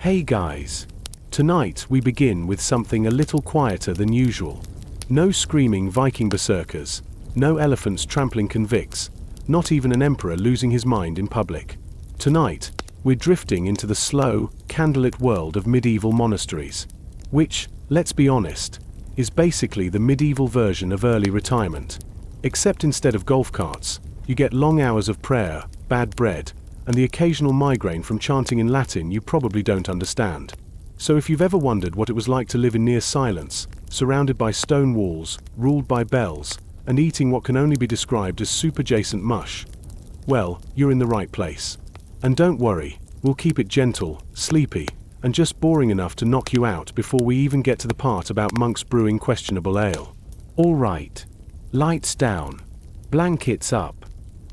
Hey guys! Tonight we begin with something a little quieter than usual. No screaming Viking berserkers, no elephants trampling convicts, not even an emperor losing his mind in public. Tonight, we're drifting into the slow, candlelit world of medieval monasteries, which, let's be honest, is basically the medieval version of early retirement. Except instead of golf carts, you get long hours of prayer, bad bread, and the occasional migraine from chanting in Latin you probably don't understand. So if you've ever wondered what it was like to live in near silence, surrounded by stone walls, ruled by bells, and eating what can only be described as soup-adjacent mush, well, you're in the right place. And don't worry, we'll keep it gentle, sleepy, and just boring enough to knock you out before we even get to the part about monks brewing questionable ale. All right. Lights down. Blankets up.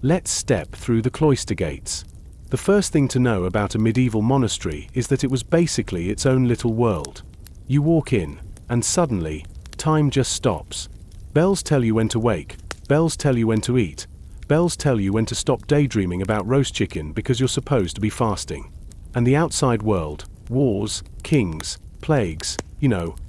Let's step through the cloister gates. The first thing to know about a medieval monastery is that it was basically its own little world. You walk in, and suddenly, time just stops. Bells tell you when to wake, bells tell you when to eat, bells tell you when to stop daydreaming about roast chicken because you're supposed to be fasting. And the outside world, wars, kings, plagues,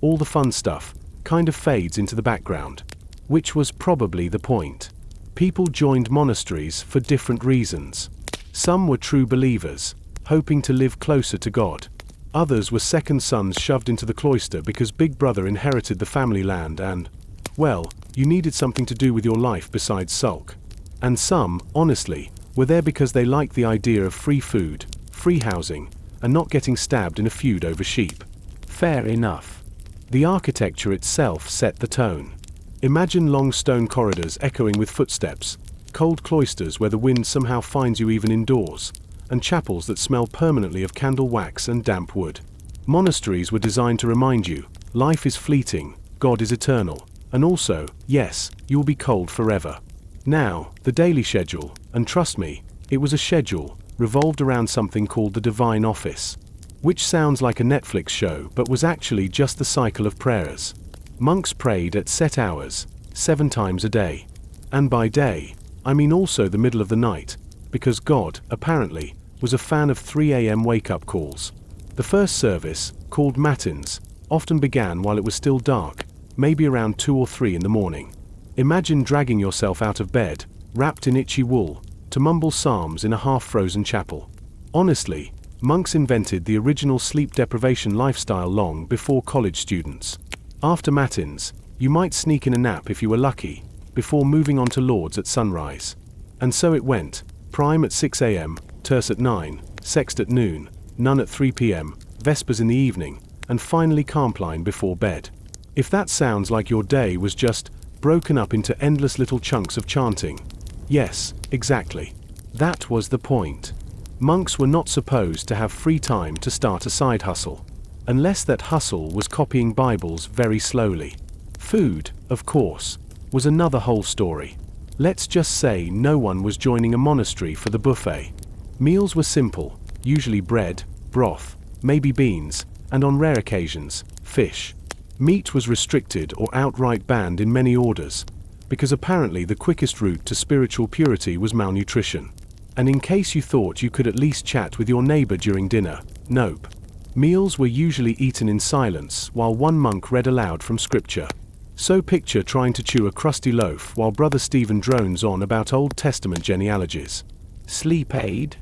all the fun stuff, kind of fades into the background. Which was probably the point. People joined monasteries for different reasons. Some were true believers, hoping to live closer to God. Others were second sons shoved into the cloister because Big Brother inherited the family land and, well, you needed something to do with your life besides sulk. And some, honestly, were there because they liked the idea of free food, free housing, and not getting stabbed in a feud over sheep. Fair enough. The architecture itself set the tone. Imagine long stone corridors echoing with footsteps, cold cloisters where the wind somehow finds you even indoors, and chapels that smell permanently of candle wax and damp wood. Monasteries were designed to remind you, life is fleeting, God is eternal, and also, yes, you'll be cold forever. Now, the daily schedule, and trust me, it was a schedule, revolved around something called the Divine Office, which sounds like a Netflix show but was actually just the cycle of prayers. Monks prayed at set hours, 7 times a day. And by day, I mean also the middle of the night, because God, apparently, was a fan of 3 a.m. wake-up calls. The first service, called Matins, often began while it was still dark, maybe around 2 or 3 in the morning. Imagine dragging yourself out of bed, wrapped in itchy wool, to mumble psalms in a half-frozen chapel. Honestly, monks invented the original sleep deprivation lifestyle long before college students. After Matins, you might sneak in a nap if you were lucky, before moving on to Lords at sunrise. And so it went, prime at 6 a.m., terce at 9, sext at noon, none at 3 p.m., vespers in the evening, and finally Compline before bed. If that sounds like your day was just broken up into endless little chunks of chanting, yes, exactly. That was the point. Monks were not supposed to have free time to start a side hustle, unless that hustle was copying Bibles very slowly. Food, of course, was another whole story. Let's just say no one was joining a monastery for the buffet. Meals were simple, usually bread, broth, maybe beans, and on rare occasions, fish. Meat was restricted or outright banned in many orders, because apparently the quickest route to spiritual purity was malnutrition. And in case you thought you could at least chat with your neighbor during dinner, nope. Meals were usually eaten in silence while one monk read aloud from scripture. So picture trying to chew a crusty loaf while Brother Stephen drones on about Old Testament genealogies. Sleep aid?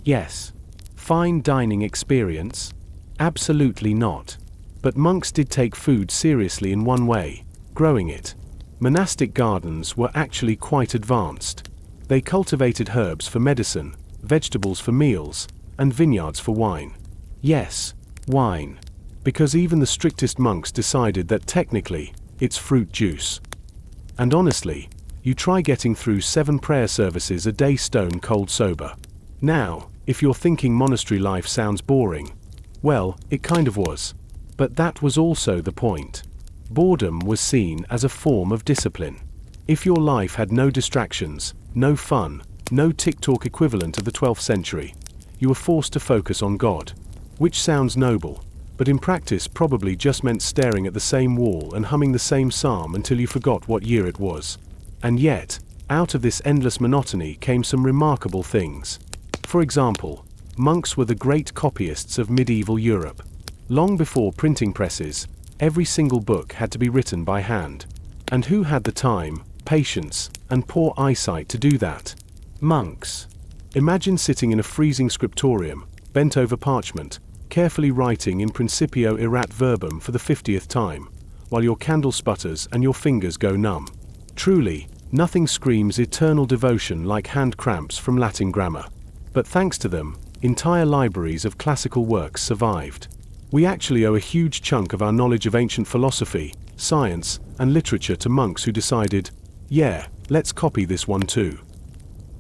Yes. Fine dining experience? Absolutely not. But monks did take food seriously in one way, growing it. Monastic gardens were actually quite advanced. They cultivated herbs for medicine, vegetables for meals, and vineyards for wine. Yes, wine. Because even the strictest monks decided that technically, it's fruit juice. And honestly, you try getting through 7 prayer services a day stone cold sober. Now, if you're thinking monastery life sounds boring, well, it kind of was. But that was also the point. Boredom was seen as a form of discipline. If your life had no distractions, no fun, no TikTok equivalent of the 12th century, you were forced to focus on God. Which sounds noble, but in practice probably just meant staring at the same wall and humming the same psalm until you forgot what year it was. And yet, out of this endless monotony came some remarkable things. For example, monks were the great copyists of medieval Europe. Long before printing presses, every single book had to be written by hand. And who had the time, patience, and poor eyesight to do that? Monks. Imagine sitting in a freezing scriptorium, bent over parchment, carefully writing in principio erat verbum for the 50th time, while your candle sputters and your fingers go numb. Truly, nothing screams eternal devotion like hand cramps from Latin grammar. But thanks to them, entire libraries of classical works survived. We actually owe a huge chunk of our knowledge of ancient philosophy, science, and literature to monks who decided, yeah, let's copy this one too.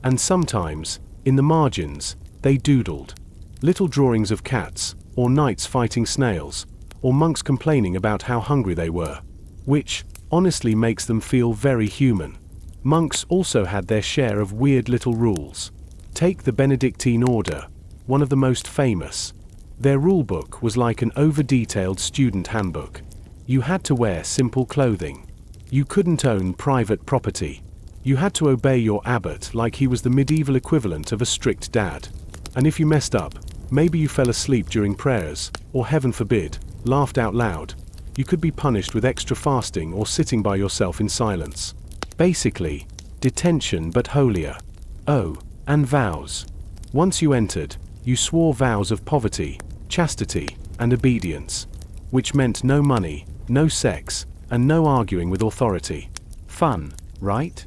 And sometimes, in the margins, they doodled. Little drawings of cats, or knights fighting snails, or monks complaining about how hungry they were. Which, honestly, makes them feel very human. Monks also had their share of weird little rules. Take the Benedictine order, one of the most famous. Their rulebook was like an over-detailed student handbook. You had to wear simple clothing. You couldn't own private property. You had to obey your abbot like he was the medieval equivalent of a strict dad. And if you messed up, maybe you fell asleep during prayers, or heaven forbid, laughed out loud, you could be punished with extra fasting or sitting by yourself in silence. Basically, detention but holier. Oh, and vows. Once you entered, you swore vows of poverty, chastity, and obedience, which meant no money, no sex, and no arguing with authority. Fun, right?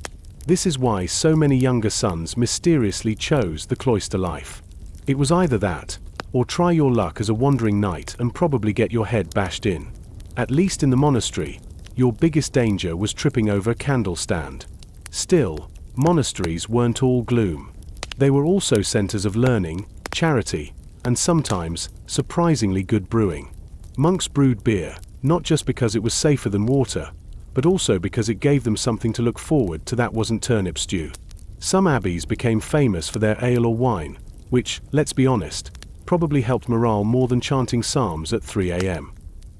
This is why so many younger sons mysteriously chose the cloister life. It was either that, or try your luck as a wandering knight and probably get your head bashed in. At least in the monastery, your biggest danger was tripping over a candle stand. Still, monasteries weren't all gloom. They were also centers of learning, charity, and sometimes, surprisingly good brewing. Monks brewed beer, not just because it was safer than water, but also because it gave them something to look forward to that wasn't turnip stew. Some abbeys became famous for their ale or wine, which, let's be honest, probably helped morale more than chanting psalms at 3 a.m.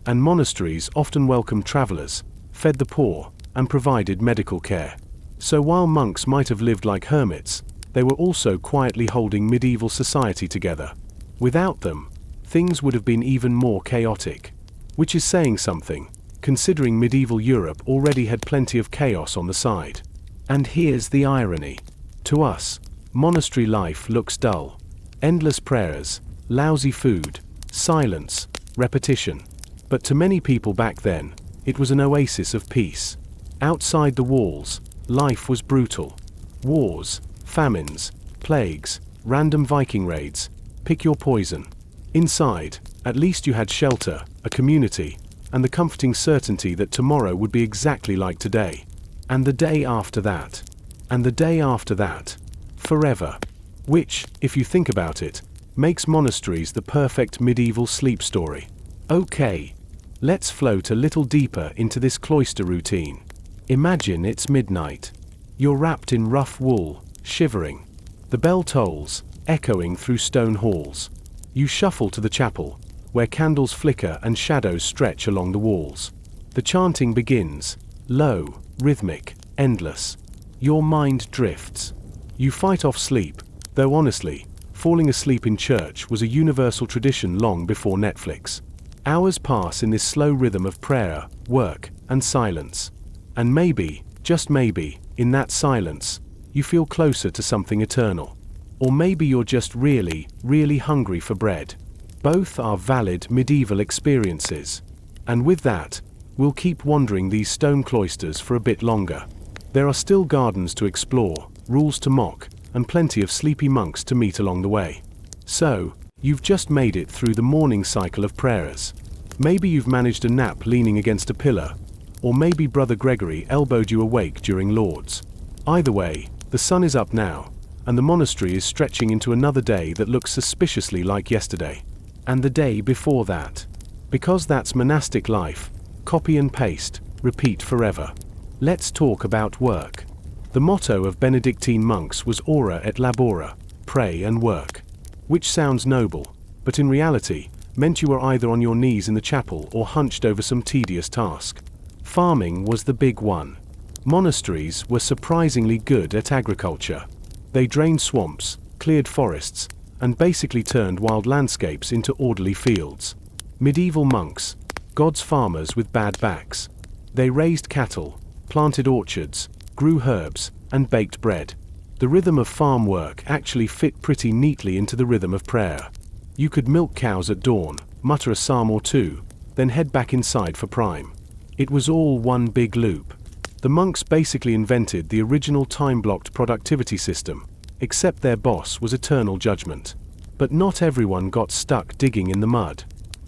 And monasteries often welcomed travelers, fed the poor, and provided medical care. So while monks might have lived like hermits, they were also quietly holding medieval society together. Without them, things would have been even more chaotic. Which is saying something, considering medieval Europe already had plenty of chaos on the side. And here's the irony. To us, monastery life looks dull. Endless prayers, lousy food, silence, repetition. But to many people back then, it was an oasis of peace. Outside the walls, life was brutal. Wars, famines, plagues, random Viking raids, pick your poison. Inside, at least you had shelter, a community, and the comforting certainty that tomorrow would be exactly like today. And the day after that. And the day after that. Forever. Which, if you think about it, makes monasteries the perfect medieval sleep story. Okay, let's float a little deeper into this cloister routine. Imagine it's midnight. You're wrapped in rough wool, shivering. The bell tolls, echoing through stone halls. You shuffle to the chapel, where candles flicker and shadows stretch along the walls. The chanting begins, low, rhythmic, endless. Your mind drifts. You fight off sleep, though honestly, falling asleep in church was a universal tradition long before Netflix. Hours pass in this slow rhythm of prayer, work, and silence. And maybe, just maybe, in that silence, you feel closer to something eternal. Or maybe you're just really, really hungry for bread. Both are valid medieval experiences. And with that, we'll keep wandering these stone cloisters for a bit longer. There are still gardens to explore, rules to mock, and plenty of sleepy monks to meet along the way. So, you've just made it through the morning cycle of prayers. Maybe you've managed a nap leaning against a pillar, or maybe Brother Gregory elbowed you awake during Lauds. Either way, the sun is up now, and the monastery is stretching into another day that looks suspiciously like yesterday. And the day before that. Because that's monastic life, copy and paste, repeat forever. Let's talk about work. The motto of Benedictine monks was ora et labora, pray and work. Which sounds noble, but in reality, meant you were either on your knees in the chapel or hunched over some tedious task. Farming was the big one. Monasteries were surprisingly good at agriculture. They drained swamps, cleared forests, and basically turned wild landscapes into orderly fields. Medieval monks, God's farmers with bad backs. They raised cattle, planted orchards, grew herbs, and baked bread. The rhythm of farm work actually fit pretty neatly into the rhythm of prayer. You could milk cows at dawn, mutter a psalm or two, then head back inside for prime. It was all one big loop. The monks basically invented the original time-blocked productivity system, except their boss was eternal judgment. But not everyone got stuck digging in the mud.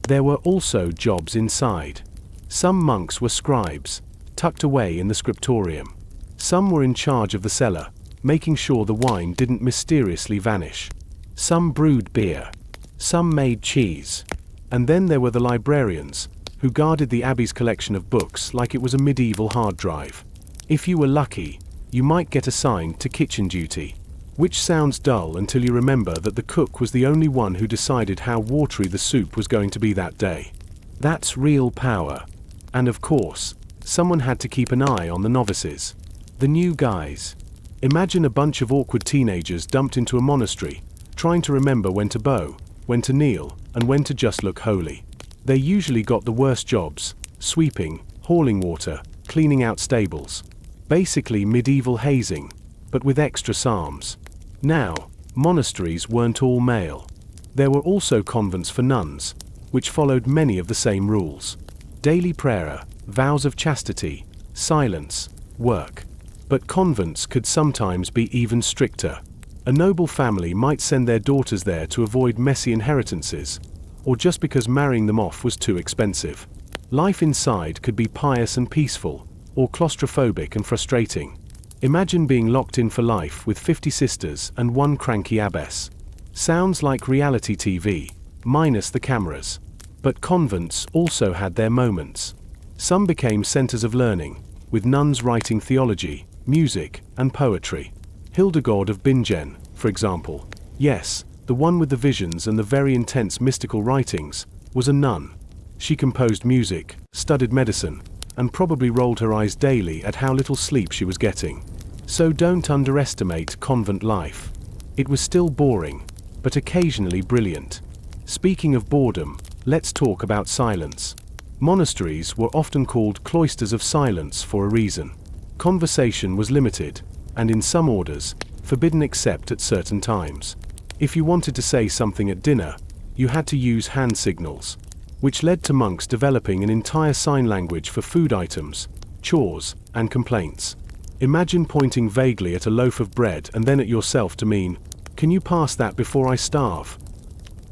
There were also jobs inside. Some monks were scribes, tucked away in the scriptorium. Some were in charge of the cellar, making sure the wine didn't mysteriously vanish. Some brewed beer. Some made cheese. And then there were the librarians, who guarded the abbey's collection of books like it was a medieval hard drive. If you were lucky, you might get assigned to kitchen duty. Which sounds dull until you remember that the cook was the only one who decided how watery the soup was going to be that day. That's real power. And of course, someone had to keep an eye on the novices. The new guys. Imagine a bunch of awkward teenagers dumped into a monastery, trying to remember when to bow, when to kneel, and when to just look holy. They usually got the worst jobs: sweeping, hauling water, cleaning out stables. Basically medieval hazing, but with extra psalms. Now, monasteries weren't all male. There were also convents for nuns, which followed many of the same rules. Daily prayer, vows of chastity, silence, work. But convents could sometimes be even stricter. A noble family might send their daughters there to avoid messy inheritances, or just because marrying them off was too expensive. Life inside could be pious and peaceful, or claustrophobic and frustrating. Imagine being locked in for life with 50 sisters and one cranky abbess. Sounds like reality TV, minus the cameras. But convents also had their moments. Some became centers of learning, with nuns writing theology, music, and poetry. Hildegard of Bingen, for example, yes, the one with the visions and the very intense mystical writings, was a nun. She composed music, studied medicine, and probably rolled her eyes daily at how little sleep she was getting. So don't underestimate convent life. It was still boring, but occasionally brilliant. Speaking of boredom, let's talk about silence. Monasteries were often called cloisters of silence for a reason. Conversation was limited, and in some orders, forbidden except at certain times. If you wanted to say something at dinner, you had to use hand signals, which led to monks developing an entire sign language for food items, chores, and complaints. Imagine pointing vaguely at a loaf of bread and then at yourself to mean, "Can you pass that before I starve?"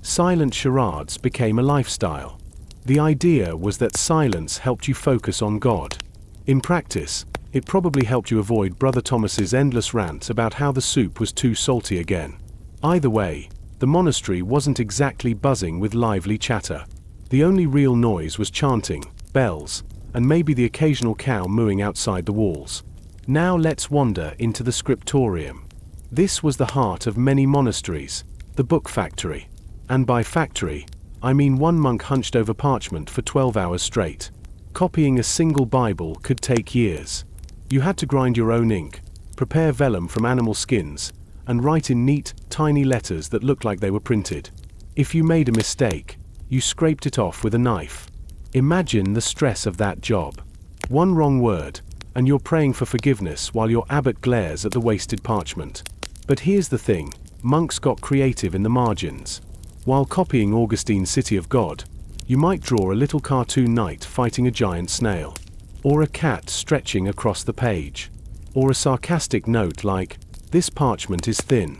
Silent charades became a lifestyle. The idea was that silence helped you focus on God. In practice, it probably helped you avoid Brother Thomas's endless rant about how the soup was too salty again. Either way, the monastery wasn't exactly buzzing with lively chatter. The only real noise was chanting, bells, and maybe the occasional cow mooing outside the walls. Now let's wander into the scriptorium. This was the heart of many monasteries, the book factory. And by factory, I mean one monk hunched over parchment for 12 hours straight. Copying a single Bible could take years. You had to grind your own ink, prepare vellum from animal skins, and write in neat, tiny letters that looked like they were printed. If you made a mistake, you scraped it off with a knife. Imagine the stress of that job. One wrong word, and you're praying for forgiveness while your abbot glares at the wasted parchment. But here's the thing, monks got creative in the margins. While copying Augustine's City of God, you might draw a little cartoon knight fighting a giant snail, or a cat stretching across the page, or a sarcastic note like, "This parchment is thin.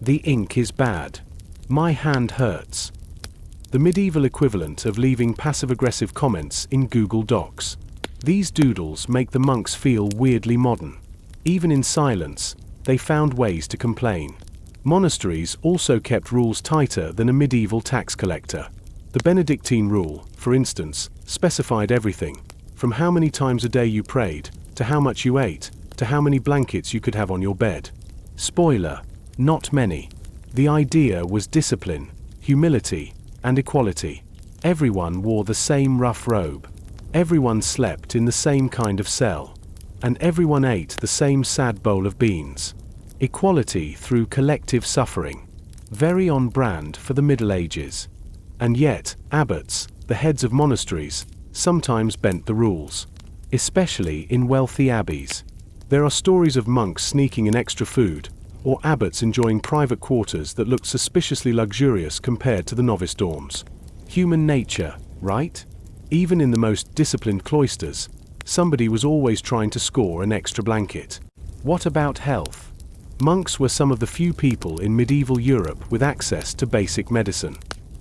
The ink is bad. My hand hurts." The medieval equivalent of leaving passive-aggressive comments in Google Docs. These doodles make the monks feel weirdly modern. Even in silence, they found ways to complain. Monasteries also kept rules tighter than a medieval tax collector. The Benedictine Rule, for instance, specified everything, from how many times a day you prayed, to how much you ate, to how many blankets you could have on your bed. Spoiler, not many. The idea was discipline, humility, and equality. Everyone wore the same rough robe. Everyone slept in the same kind of cell. And everyone ate the same sad bowl of beans. Equality through collective suffering. Very on brand for the Middle Ages. And yet, abbots, the heads of monasteries, sometimes bent the rules. Especially in wealthy abbeys. There are stories of monks sneaking in extra food, or abbots enjoying private quarters that looked suspiciously luxurious compared to the novice dorms. Human nature, right? Even in the most disciplined cloisters, somebody was always trying to score an extra blanket. What about health? Monks were some of the few people in medieval Europe with access to basic medicine.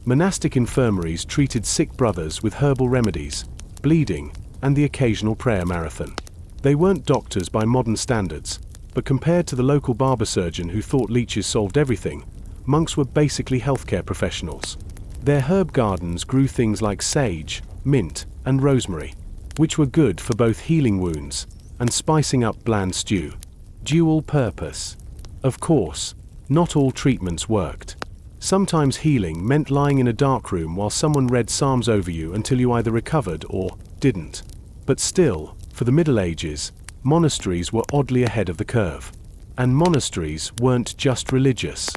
Monastic infirmaries treated sick brothers with herbal remedies, bleeding, and the occasional prayer marathon. They weren't doctors by modern standards, but compared to the local barber surgeon who thought leeches solved everything, monks were basically healthcare professionals. Their herb gardens grew things like sage, mint, and rosemary, which were good for both healing wounds and spicing up bland stew. Dual purpose. Of course, not all treatments worked. Sometimes healing meant lying in a dark room while someone read psalms over you until you either recovered or didn't. But still, for the Middle Ages, monasteries were oddly ahead of the curve. And monasteries weren't just religious.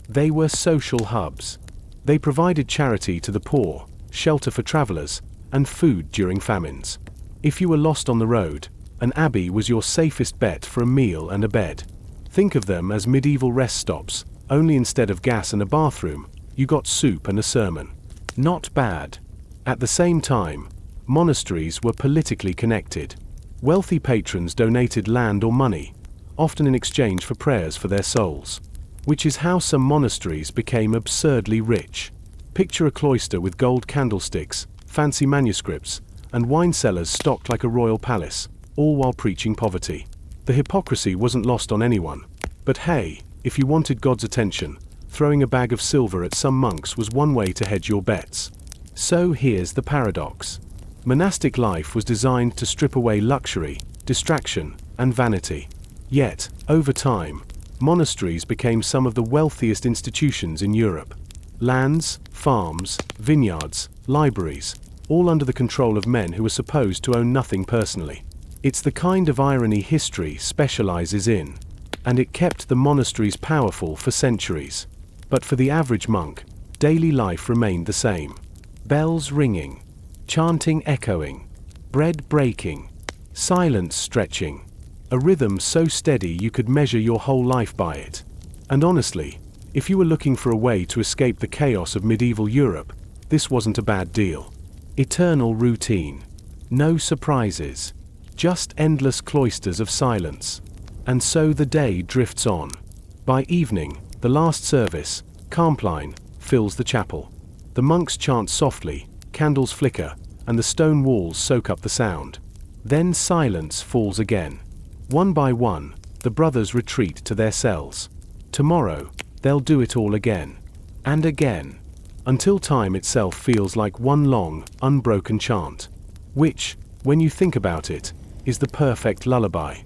They were social hubs. They provided charity to the poor, shelter for travelers, and food during famines. If you were lost on the road, an abbey was your safest bet for a meal and a bed. Think of them as medieval rest stops, only instead of gas and a bathroom, you got soup and a sermon. Not bad. At the same time, monasteries were politically connected. Wealthy patrons donated land or money, often in exchange for prayers for their souls. Which is how some monasteries became absurdly rich. Picture a cloister with gold candlesticks, fancy manuscripts, and wine cellars stocked like a royal palace, all while preaching poverty. The hypocrisy wasn't lost on anyone. But hey, if you wanted God's attention, throwing a bag of silver at some monks was one way to hedge your bets. So here's the paradox. Monastic life was designed to strip away luxury, distraction, and vanity. Yet, over time, monasteries became some of the wealthiest institutions in Europe. Lands, farms, vineyards, libraries, all under the control of men who were supposed to own nothing personally. It's the kind of irony history specializes in, and it kept the monasteries powerful for centuries. But for the average monk, daily life remained the same. Bells ringing, chanting echoing, bread breaking, silence stretching, a rhythm so steady you could measure your whole life by it. And honestly, if you were looking for a way to escape the chaos of medieval Europe, this wasn't a bad deal. Eternal routine. No surprises. Just endless cloisters of silence. And so the day drifts on. By evening, the last service, Compline, fills the chapel. The monks chant softly, candles flicker, and the stone walls soak up the sound. Then silence falls again. One by one, the brothers retreat to their cells. Tomorrow, they'll do it all again. And again. Until time itself feels like one long, unbroken chant. Which, when you think about it, is the perfect lullaby.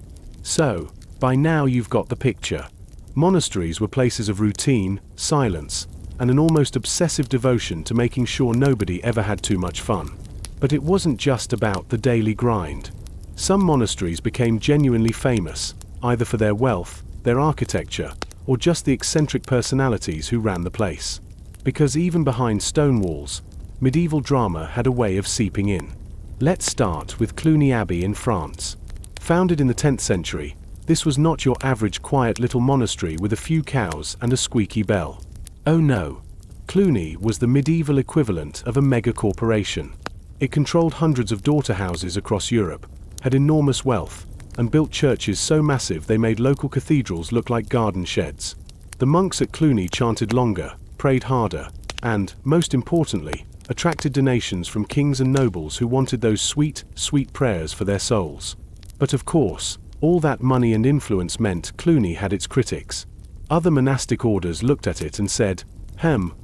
So, by now you've got the picture. Monasteries were places of routine, silence, and an almost obsessive devotion to making sure nobody ever had too much fun. But it wasn't just about the daily grind. Some monasteries became genuinely famous, either for their wealth, their architecture, or just the eccentric personalities who ran the place. Because even behind stone walls, medieval drama had a way of seeping in. Let's start with Cluny Abbey in France. Founded in the 10th century, this was not your average quiet little monastery with a few cows and a squeaky bell. Oh no. Cluny was the medieval equivalent of a mega-corporation. It controlled hundreds of daughter houses across Europe, had enormous wealth, and built churches so massive they made local cathedrals look like garden sheds. The monks at Cluny chanted longer, prayed harder, and, most importantly, attracted donations from kings and nobles who wanted those sweet, sweet prayers for their souls. But of course, all that money and influence meant Cluny had its critics. Other monastic orders looked at it and said,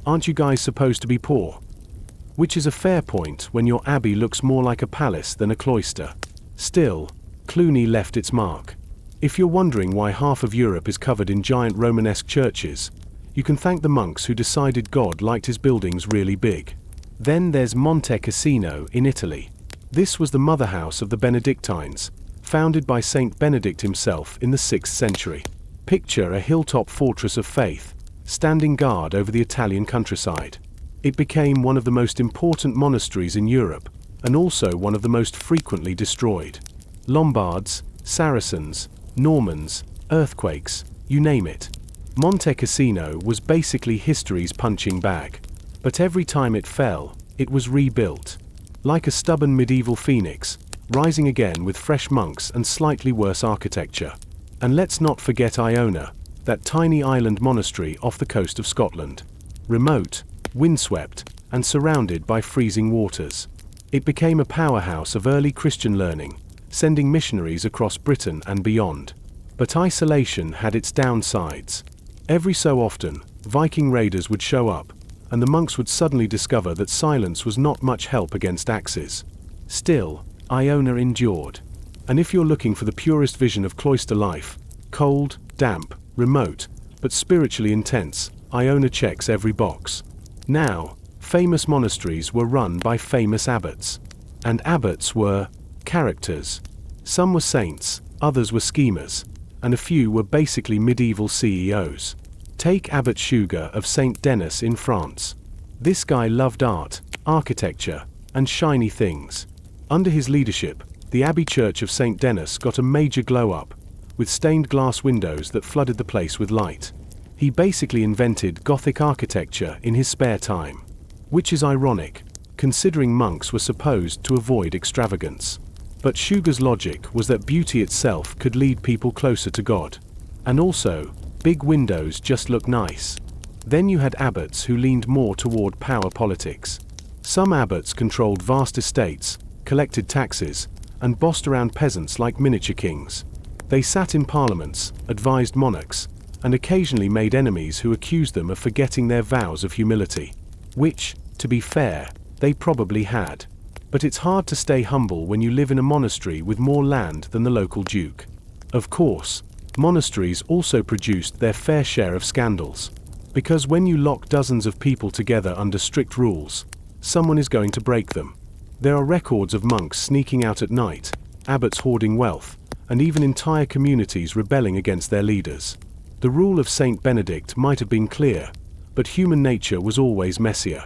aren't you guys supposed to be poor? Which is a fair point when your abbey looks more like a palace than a cloister. Still, Cluny left its mark. If you're wondering why half of Europe is covered in giant Romanesque churches, you can thank the monks who decided God liked his buildings really big. Then there's Monte Cassino in Italy. This was the mother house of the Benedictines, founded by Saint Benedict himself in the 6th century. Picture a hilltop fortress of faith, standing guard over the Italian countryside. It became one of the most important monasteries in Europe, and also one of the most frequently destroyed. Lombards, Saracens, Normans, earthquakes, you name it. Monte Cassino was basically history's punching bag. But every time it fell, it was rebuilt. Like a stubborn medieval phoenix, rising again with fresh monks and slightly worse architecture. And let's not forget Iona, that tiny island monastery off the coast of Scotland. Remote, windswept, and surrounded by freezing waters. It became a powerhouse of early Christian learning, sending missionaries across Britain and beyond. But isolation had its downsides. Every so often, Viking raiders would show up, and the monks would suddenly discover that silence was not much help against axes. Still, Iona endured. And if you're looking for the purest vision of cloister life, cold, damp, remote, but spiritually intense, Iona checks every box. Now, famous monasteries were run by famous abbots. And abbots were characters. Some were saints, others were schemers, and a few were basically medieval CEOs. Take Abbot Suger of Saint-Denis in France. This guy loved art, architecture, and shiny things. Under his leadership, the Abbey Church of Saint-Denis got a major glow-up, with stained glass windows that flooded the place with light. He basically invented Gothic architecture in his spare time. Which is ironic, considering monks were supposed to avoid extravagance. But Suger's logic was that beauty itself could lead people closer to God. And also, big windows just look nice. Then you had abbots who leaned more toward power politics. Some abbots controlled vast estates, collected taxes, and bossed around peasants like miniature kings. They sat in parliaments, advised monarchs, and occasionally made enemies who accused them of forgetting their vows of humility. Which, to be fair, they probably had. But it's hard to stay humble when you live in a monastery with more land than the local duke. Of course, monasteries also produced their fair share of scandals. Because when you lock dozens of people together under strict rules, someone is going to break them. There are records of monks sneaking out at night, abbots hoarding wealth, and even entire communities rebelling against their leaders. The rule of Saint Benedict might have been clear, but human nature was always messier.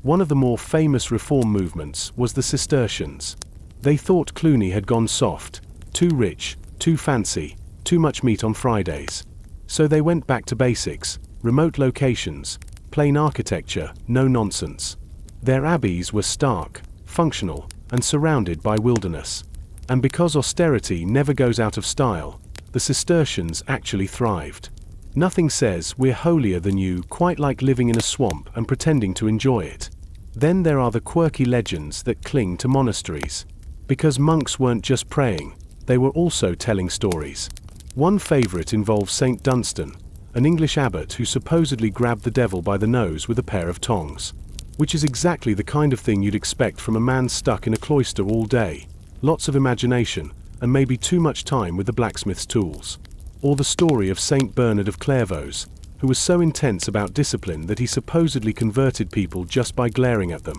One of the more famous reform movements was the Cistercians. They thought Cluny had gone soft, too rich, too fancy, too much meat on Fridays. So they went back to basics, remote locations, plain architecture, no nonsense. Their abbeys were stark, functional, and surrounded by wilderness. And because austerity never goes out of style, the Cistercians actually thrived. Nothing says we're holier than you quite like living in a swamp and pretending to enjoy it. Then there are the quirky legends that cling to monasteries. Because monks weren't just praying, they were also telling stories. One favorite involves Saint Dunstan, an English abbot who supposedly grabbed the devil by the nose with a pair of tongs. Which is exactly the kind of thing you'd expect from a man stuck in a cloister all day. Lots of imagination, and maybe too much time with the blacksmith's tools. Or the story of Saint Bernard of Clairvaux, who was so intense about discipline that he supposedly converted people just by glaring at them.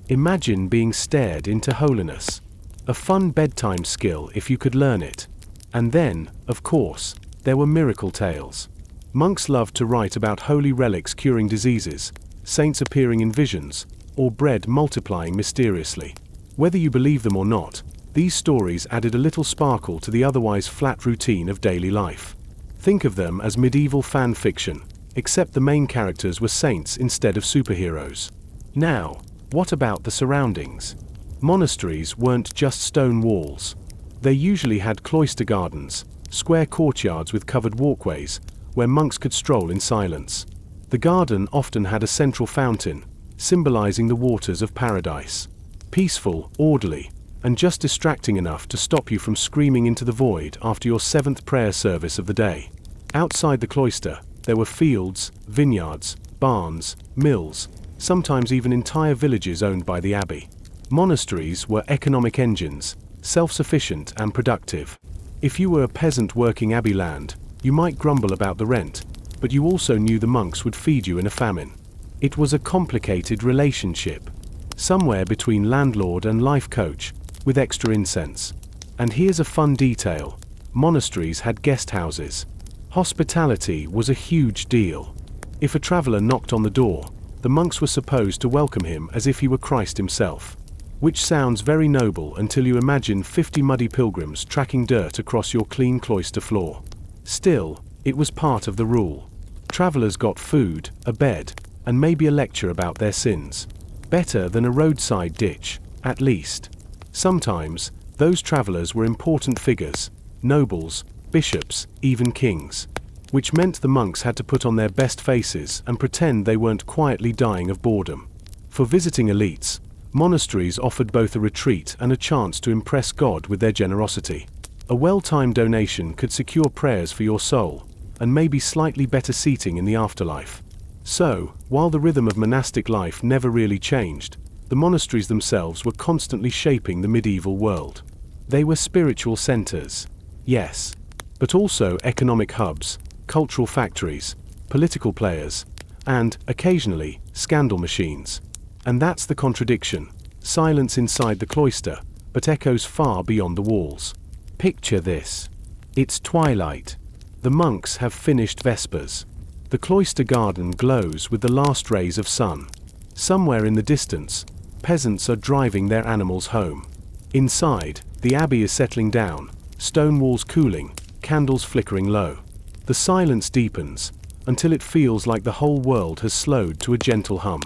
Imagine being stared into holiness. A fun bedtime skill if you could learn it. And then, of course, there were miracle tales. Monks loved to write about holy relics curing diseases, saints appearing in visions, or bread multiplying mysteriously. Whether you believe them or not, these stories added a little sparkle to the otherwise flat routine of daily life. Think of them as medieval fan fiction, except the main characters were saints instead of superheroes. Now, what about the surroundings? Monasteries weren't just stone walls. They usually had cloister gardens, square courtyards with covered walkways, where monks could stroll in silence. The garden often had a central fountain, symbolizing the waters of paradise. Peaceful, orderly, and just distracting enough to stop you from screaming into the void after your 7th prayer service of the day. Outside the cloister, there were fields, vineyards, barns, mills, sometimes even entire villages owned by the abbey. Monasteries were economic engines, self-sufficient and productive. If you were a peasant working abbey land, you might grumble about the rent, but you also knew the monks would feed you in a famine. It was a complicated relationship, somewhere between landlord and life coach, with extra incense. And here's a fun detail: monasteries had guest houses. Hospitality was a huge deal. If a traveler knocked on the door, the monks were supposed to welcome him as if he were Christ himself. Which sounds very noble until you imagine 50 muddy pilgrims tracking dirt across your clean cloister floor. Still, it was part of the rule. Travelers got food, a bed, and maybe a lecture about their sins. Better than a roadside ditch, at least. Sometimes, those travelers were important figures, nobles, bishops, even kings. Which meant the monks had to put on their best faces and pretend they weren't quietly dying of boredom. For visiting elites, monasteries offered both a retreat and a chance to impress God with their generosity. A well-timed donation could secure prayers for your soul, and maybe slightly better seating in the afterlife. So, while the rhythm of monastic life never really changed, the monasteries themselves were constantly shaping the medieval world. They were spiritual centers, yes, but also economic hubs, cultural factories, political players, and, occasionally, scandal machines. And that's the contradiction: silence inside the cloister, but echoes far beyond the walls. Picture this. It's twilight. The monks have finished vespers. The cloister garden glows with the last rays of sun. Somewhere in the distance, peasants are driving their animals home. Inside, the abbey is settling down, stone walls cooling, candles flickering low. The silence deepens, until it feels like the whole world has slowed to a gentle hum.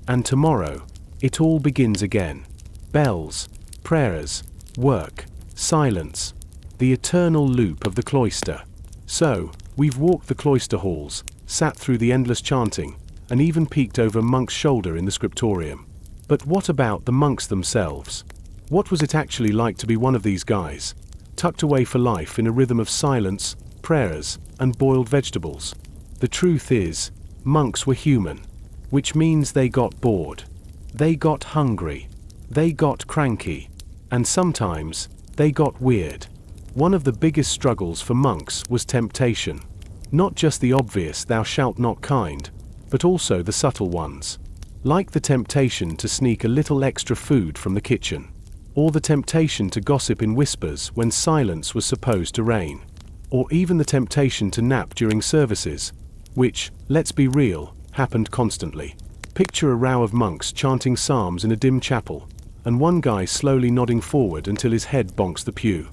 And tomorrow, it all begins again. Bells, prayers, work, silence. The eternal loop of the cloister. So, we've walked the cloister halls, sat through the endless chanting, and even peeked over a monk's shoulder in the scriptorium. But what about the monks themselves? What was it actually like to be one of these guys, tucked away for life in a rhythm of silence, prayers, and boiled vegetables? The truth is, monks were human, which means they got bored. They got hungry. They got cranky. And sometimes, they got weird. One of the biggest struggles for monks was temptation. Not just the obvious "thou shalt not" kind, but also the subtle ones. Like the temptation to sneak a little extra food from the kitchen. Or the temptation to gossip in whispers when silence was supposed to reign. Or even the temptation to nap during services, which, let's be real, happened constantly. Picture a row of monks chanting psalms in a dim chapel, and one guy slowly nodding forward until his head bonks the pew.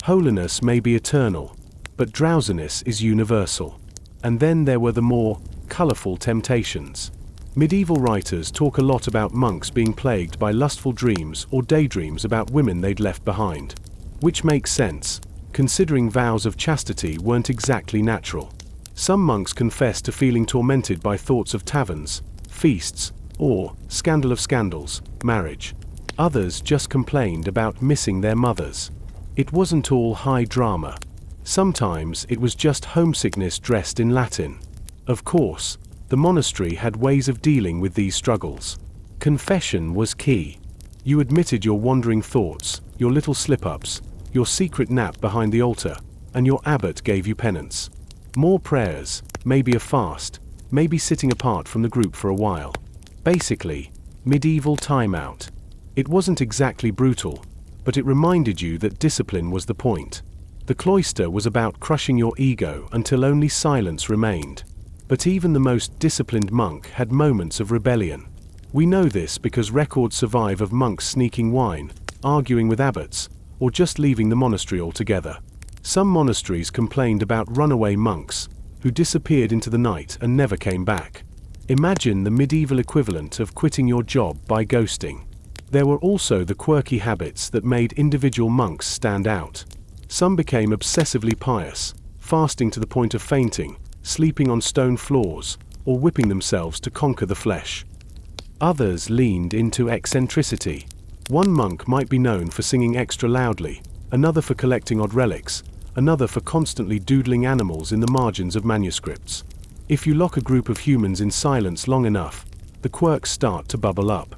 Holiness may be eternal, but drowsiness is universal. And then there were the more colorful temptations. Medieval writers talk a lot about monks being plagued by lustful dreams or daydreams about women they'd left behind. Which makes sense, considering vows of chastity weren't exactly natural. Some monks confessed to feeling tormented by thoughts of taverns, feasts, or, scandal of scandals, marriage. Others just complained about missing their mothers. It wasn't all high drama. Sometimes it was just homesickness dressed in Latin. Of course, the monastery had ways of dealing with these struggles. Confession was key. You admitted your wandering thoughts, your little slip-ups, your secret nap behind the altar, and your abbot gave you penance. More prayers, maybe a fast, maybe sitting apart from the group for a while. Basically, medieval timeout. It wasn't exactly brutal, but it reminded you that discipline was the point. The cloister was about crushing your ego until only silence remained. But even the most disciplined monk had moments of rebellion. We know this because records survive of monks sneaking wine, arguing with abbots, or just leaving the monastery altogether. Some monasteries complained about runaway monks, who disappeared into the night and never came back. Imagine the medieval equivalent of quitting your job by ghosting. There were also the quirky habits that made individual monks stand out. Some became obsessively pious, fasting to the point of fainting, sleeping on stone floors, or whipping themselves to conquer the flesh. Others leaned into eccentricity. One monk might be known for singing extra loudly, another for collecting odd relics, another for constantly doodling animals in the margins of manuscripts. If you lock a group of humans in silence long enough, the quirks start to bubble up.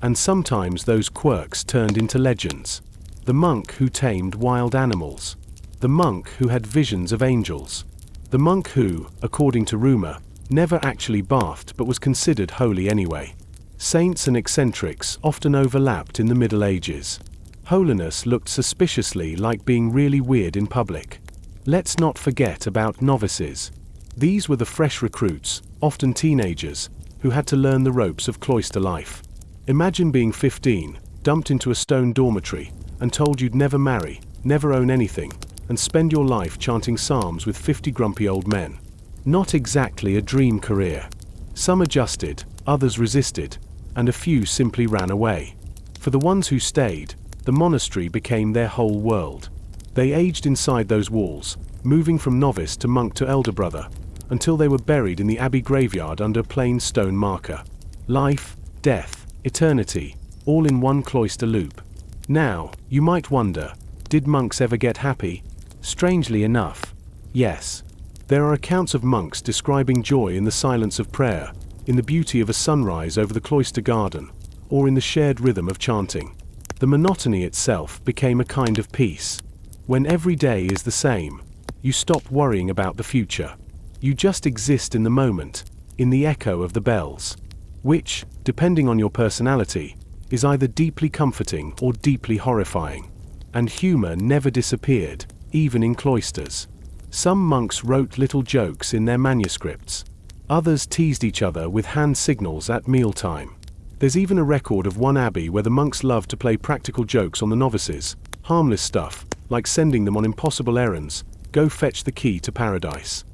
And sometimes those quirks turned into legends. The monk who tamed wild animals. The monk who had visions of angels. The monk who, according to rumor, never actually bathed but was considered holy anyway. Saints and eccentrics often overlapped in the Middle Ages. Holiness looked suspiciously like being really weird in public. Let's not forget about novices. These were the fresh recruits, often teenagers, who had to learn the ropes of cloister life. Imagine being 15, dumped into a stone dormitory, and told you'd never marry, never own anything, and spend your life chanting psalms with 50 grumpy old men. Not exactly a dream career. Some adjusted, others resisted, and a few simply ran away. For the ones who stayed, the monastery became their whole world. They aged inside those walls, moving from novice to monk to elder brother, until they were buried in the abbey graveyard under a plain stone marker. Life, death, eternity, all in one cloister loop. Now, you might wonder, did monks ever get happy? Strangely enough, yes. There are accounts of monks describing joy in the silence of prayer, in the beauty of a sunrise over the cloister garden, or in the shared rhythm of chanting. The monotony itself became a kind of peace. When every day is the same, you stop worrying about the future. You just exist in the moment, in the echo of the bells, which, depending on your personality, is either deeply comforting or deeply horrifying. And humor never disappeared, even in cloisters. Some monks wrote little jokes in their manuscripts. Others teased each other with hand signals at mealtime. There's even a record of one abbey where the monks loved to play practical jokes on the novices, harmless stuff, like sending them on impossible errands, go fetch the key to paradise.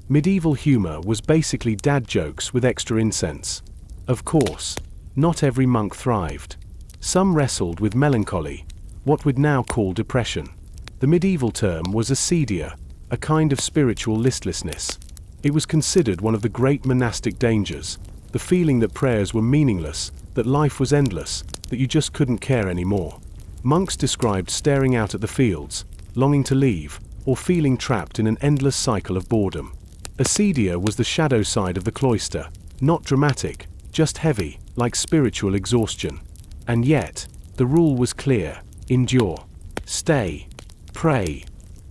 Medieval humor was basically dad jokes with extra incense. Of course, not every monk thrived. Some wrestled with melancholy, what we'd now call depression. The medieval term was acedia, a kind of spiritual listlessness. It was considered one of the great monastic dangers, the feeling that prayers were meaningless, that life was endless, that you just couldn't care anymore. Monks described staring out at the fields, longing to leave, or feeling trapped in an endless cycle of boredom. Acedia was the shadow side of the cloister, not dramatic, just heavy, like spiritual exhaustion. And yet, the rule was clear: endure, stay, pray,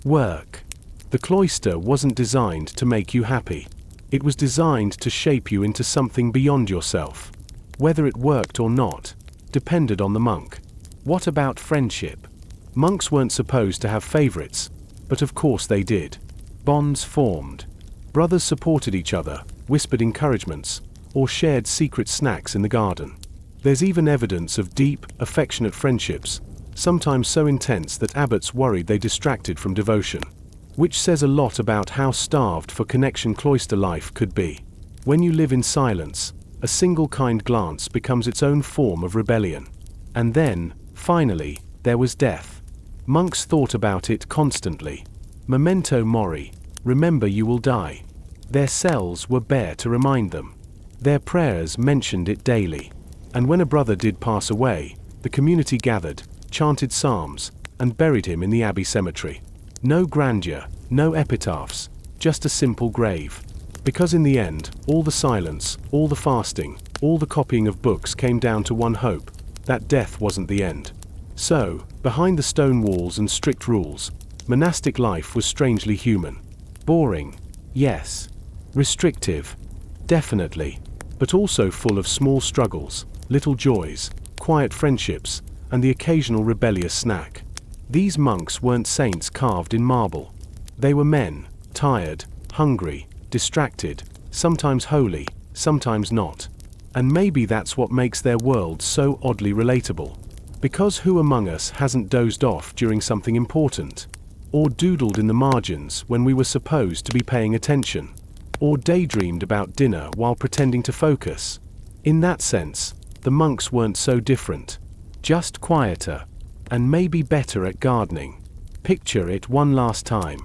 work. The cloister wasn't designed to make you happy. It was designed to shape you into something beyond yourself. Whether it worked or not, depended on the monk. What about friendship? Monks weren't supposed to have favorites, but of course they did. Bonds formed. Brothers supported each other, whispered encouragements, or shared secret snacks in the garden. There's even evidence of deep, affectionate friendships, sometimes so intense that abbots worried they distracted from devotion. Which says a lot about how starved for connection cloister life could be. When you live in silence, a single kind glance becomes its own form of rebellion. And then, finally, there was death. Monks thought about it constantly. Memento mori, remember you will die. Their cells were bare to remind them. Their prayers mentioned it daily. And when a brother did pass away, the community gathered, chanted psalms, and buried him in the abbey cemetery. No grandeur, no epitaphs, just a simple grave. Because in the end, all the silence, all the fasting, all the copying of books came down to one hope: that death wasn't the end. So, behind the stone walls and strict rules, monastic life was strangely human. Boring, yes. Restrictive, definitely. But also full of small struggles, little joys, quiet friendships, and the occasional rebellious snack. These monks weren't saints carved in marble. They were men, tired, hungry, distracted, sometimes holy, sometimes not. And maybe that's what makes their world so oddly relatable. Because who among us hasn't dozed off during something important? Or doodled in the margins when we were supposed to be paying attention? Or daydreamed about dinner while pretending to focus? In that sense, the monks weren't so different. Just quieter. And maybe better at gardening. Picture it one last time.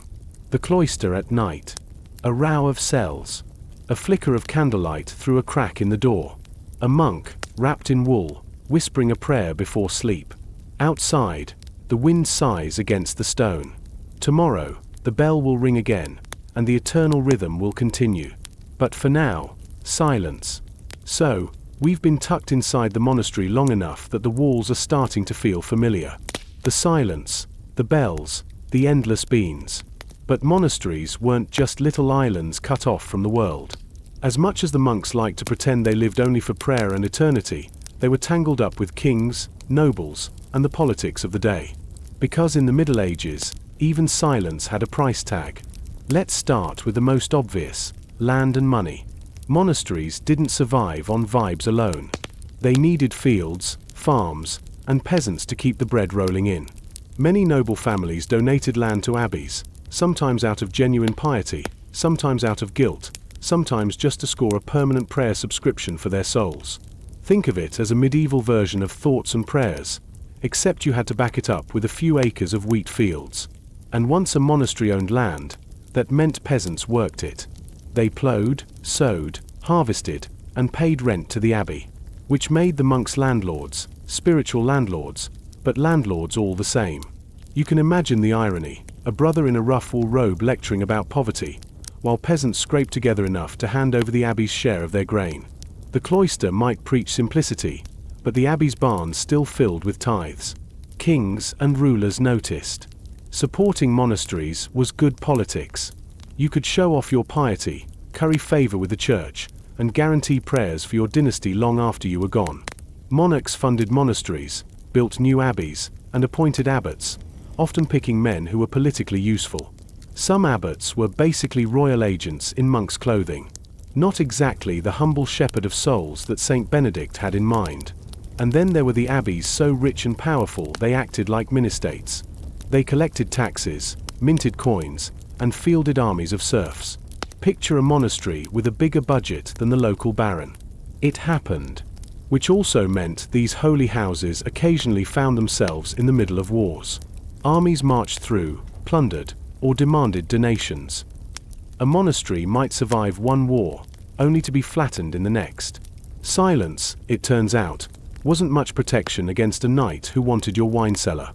The cloister at night. A row of cells. A flicker of candlelight through a crack in the door. A monk, wrapped in wool, whispering a prayer before sleep. Outside, the wind sighs against the stone. Tomorrow, the bell will ring again, and the eternal rhythm will continue. But for now, silence. So, we've been tucked inside the monastery long enough that the walls are starting to feel familiar. The silence, the bells, the endless beans. But monasteries weren't just little islands cut off from the world. As much as the monks liked to pretend they lived only for prayer and eternity, they were tangled up with kings, nobles, and the politics of the day. Because in the Middle Ages, even silence had a price tag. Let's start with the most obvious: land and money. Monasteries didn't survive on vibes alone. They needed fields, farms, and peasants to keep the bread rolling in. Many noble families donated land to abbeys, sometimes out of genuine piety, sometimes out of guilt, sometimes just to score a permanent prayer subscription for their souls. Think of it as a medieval version of thoughts and prayers, except you had to back it up with a few acres of wheat fields. And once a monastery owned land, that meant peasants worked it. They plowed, sowed, harvested, and paid rent to the abbey, which made the monks landlords, spiritual landlords, but landlords all the same. You can imagine the irony: a brother in a rough wool robe lecturing about poverty, while peasants scraped together enough to hand over the abbey's share of their grain. The cloister might preach simplicity, but the abbey's barns still filled with tithes. Kings and rulers noticed. Supporting monasteries was good politics. You could show off your piety, curry favor with the church, and guarantee prayers for your dynasty long after you were gone. Monarchs funded monasteries, built new abbeys, and appointed abbots, often picking men who were politically useful. Some abbots were basically royal agents in monks' clothing. Not exactly the humble shepherd of souls that Saint Benedict had in mind. And then there were the abbeys so rich and powerful they acted like mini-states. They collected taxes, minted coins, and fielded armies of serfs. Picture a monastery with a bigger budget than the local baron. It happened. Which also meant these holy houses occasionally found themselves in the middle of wars. Armies marched through, plundered, or demanded donations. A monastery might survive one war, only to be flattened in the next. Silence, it turns out, wasn't much protection against a knight who wanted your wine cellar.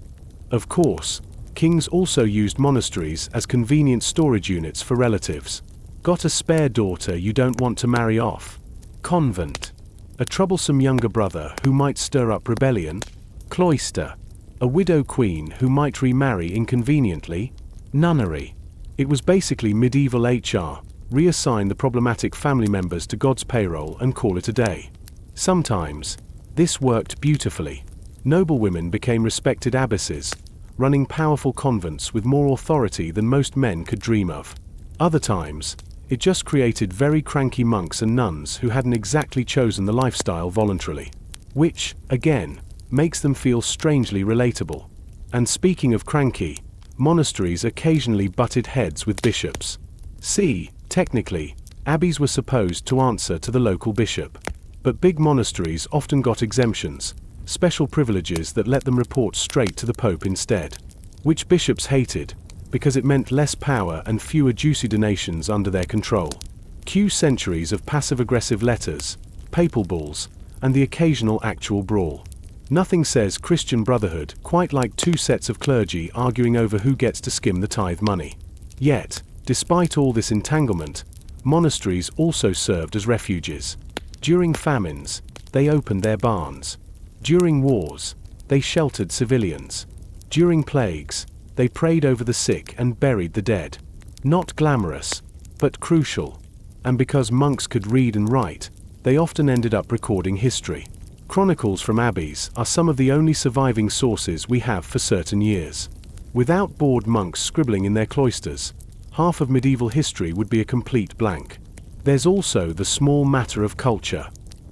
Of course, kings also used monasteries as convenient storage units for relatives. Got a spare daughter you don't want to marry off? Convent. A troublesome younger brother who might stir up rebellion? Cloister. A widow queen who might remarry inconveniently? Nunnery. It was basically medieval HR, reassign the problematic family members to God's payroll and call it a day. Sometimes, this worked beautifully. Noblewomen became respected abbesses, running powerful convents with more authority than most men could dream of. Other times, it just created very cranky monks and nuns who hadn't exactly chosen the lifestyle voluntarily. Which, again, makes them feel strangely relatable. And speaking of cranky, monasteries occasionally butted heads with bishops. Technically, abbeys were supposed to answer to the local bishop. But big monasteries often got exemptions, special privileges that let them report straight to the Pope instead. Which bishops hated, because it meant less power and fewer juicy donations under their control. Cue centuries of passive-aggressive letters, papal bulls, and the occasional actual brawl. Nothing says Christian brotherhood quite like two sets of clergy arguing over who gets to skim the tithe money. Yet, despite all this entanglement, monasteries also served as refuges. During famines, they opened their barns. During wars, they sheltered civilians. During plagues, they prayed over the sick and buried the dead. Not glamorous, but crucial. And because monks could read and write, they often ended up recording history. Chronicles from abbeys are some of the only surviving sources we have for certain years. Without bored monks scribbling in their cloisters, half of medieval history would be a complete blank. There's also the small matter of culture.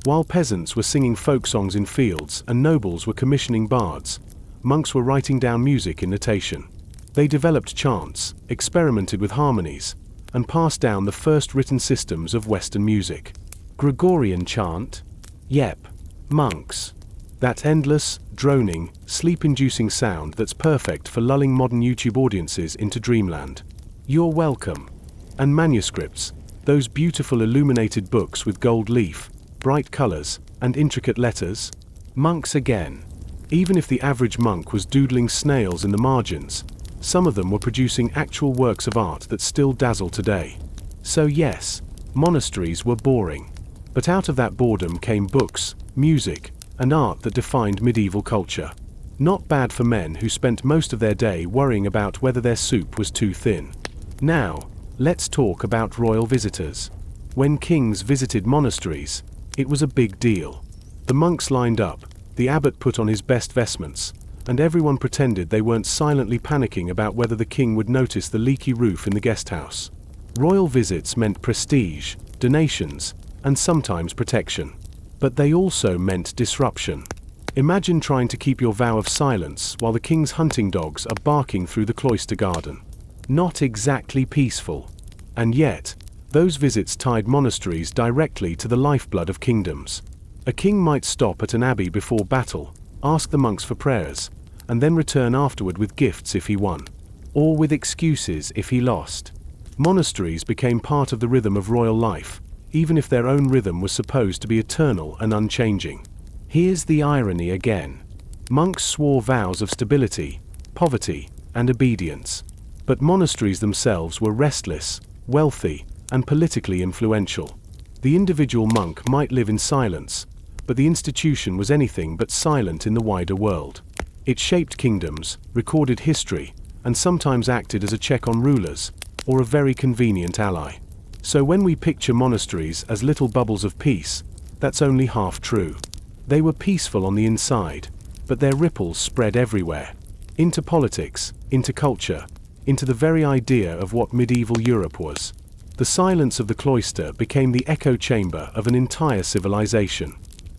While peasants were singing folk songs in fields and nobles were commissioning bards, monks were writing down music in notation. They developed chants, experimented with harmonies, and passed down the first written systems of Western music. Gregorian chant? Yep. Monks. That endless, droning, sleep-inducing sound that's perfect for lulling modern YouTube audiences into dreamland. You're welcome. And manuscripts, those beautiful illuminated books with gold leaf, bright colors, and intricate letters. Monks again. Even if the average monk was doodling snails in the margins, some of them were producing actual works of art that still dazzle today. So yes, monasteries were boring. But out of that boredom came books, music, and art that defined medieval culture. Not bad for men who spent most of their day worrying about whether their soup was too thin. Now, let's talk about royal visitors. When kings visited monasteries, it was a big deal. The monks lined up, the abbot put on his best vestments, and everyone pretended they weren't silently panicking about whether the king would notice the leaky roof in the guest house. Royal visits meant prestige, donations, and sometimes protection. But they also meant disruption. Imagine trying to keep your vow of silence while the king's hunting dogs are barking through the cloister garden. Not exactly peaceful. And yet, those visits tied monasteries directly to the lifeblood of kingdoms. A king might stop at an abbey before battle, ask the monks for prayers, and then return afterward with gifts if he won, or with excuses if he lost. Monasteries became part of the rhythm of royal life, even if their own rhythm was supposed to be eternal and unchanging. Here's the irony again. Monks swore vows of stability, poverty, and obedience. But monasteries themselves were restless, wealthy, and politically influential. The individual monk might live in silence, but the institution was anything but silent in the wider world. It shaped kingdoms, recorded history, and sometimes acted as a check on rulers, or a very convenient ally. So when we picture monasteries as little bubbles of peace, that's only half true. They were peaceful on the inside, but their ripples spread everywhere. Into politics, into culture, into the very idea of what medieval Europe was. The silence of the cloister became the echo chamber of an entire civilization.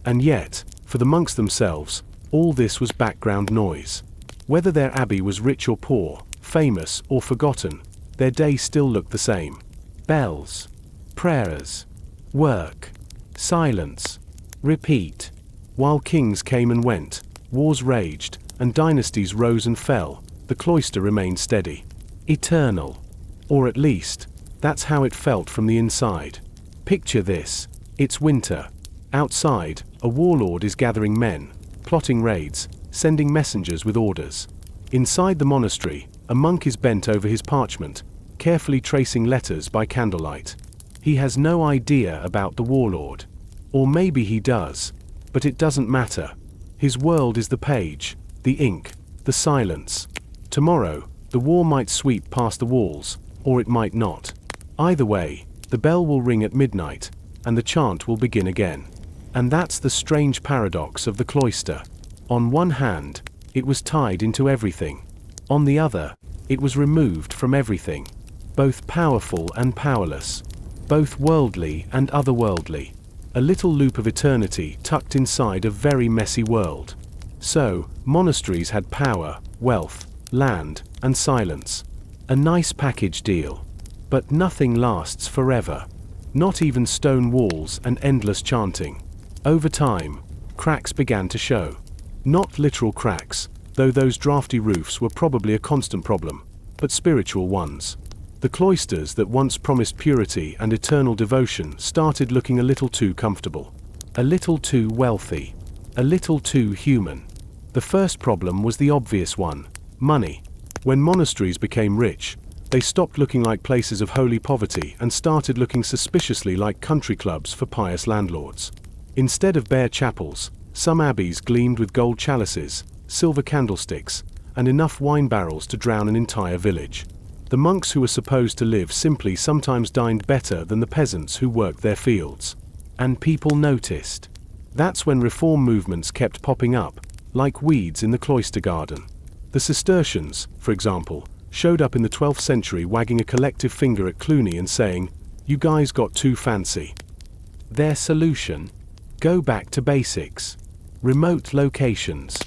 And yet, for the monks themselves, all this was background noise. Whether their abbey was rich or poor, famous or forgotten, their day still looked the same. Bells, prayers, work, silence, repeat. While kings came and went, wars raged, and dynasties rose and fell, the cloister remained steady. Eternal. Or at least, that's how it felt from the inside. Picture this. It's winter. Outside, a warlord is gathering men, plotting raids, sending messengers with orders. Inside the monastery, a monk is bent over his parchment, carefully tracing letters by candlelight. He has no idea about the warlord. Or maybe he does, but it doesn't matter. His world is the page, the ink, the silence. Tomorrow, the war might sweep past the walls, or it might not. Either way, the bell will ring at midnight, and the chant will begin again. And that's the strange paradox of the cloister. On one hand, it was tied into everything. On the other, it was removed from everything. Both powerful and powerless. Both worldly and otherworldly. A little loop of eternity tucked inside a very messy world. So, monasteries had power, wealth, land, and silence. A nice package deal. But nothing lasts forever. Not even stone walls and endless chanting. Over time, cracks began to show. Not literal cracks, though those drafty roofs were probably a constant problem, but spiritual ones. The cloisters that once promised purity and eternal devotion started looking a little too comfortable. A little too wealthy. A little too human. The first problem was the obvious one: money. When monasteries became rich, they stopped looking like places of holy poverty and started looking suspiciously like country clubs for pious landlords. Instead of bare chapels, some abbeys gleamed with gold chalices, silver candlesticks, and enough wine barrels to drown an entire village. The monks who were supposed to live simply sometimes dined better than the peasants who worked their fields. And people noticed. That's when reform movements kept popping up, like weeds in the cloister garden. The Cistercians, for example, showed up in the 12th century wagging a collective finger at Cluny and saying, "You guys got too fancy." Their solution? Go back to basics. Remote locations.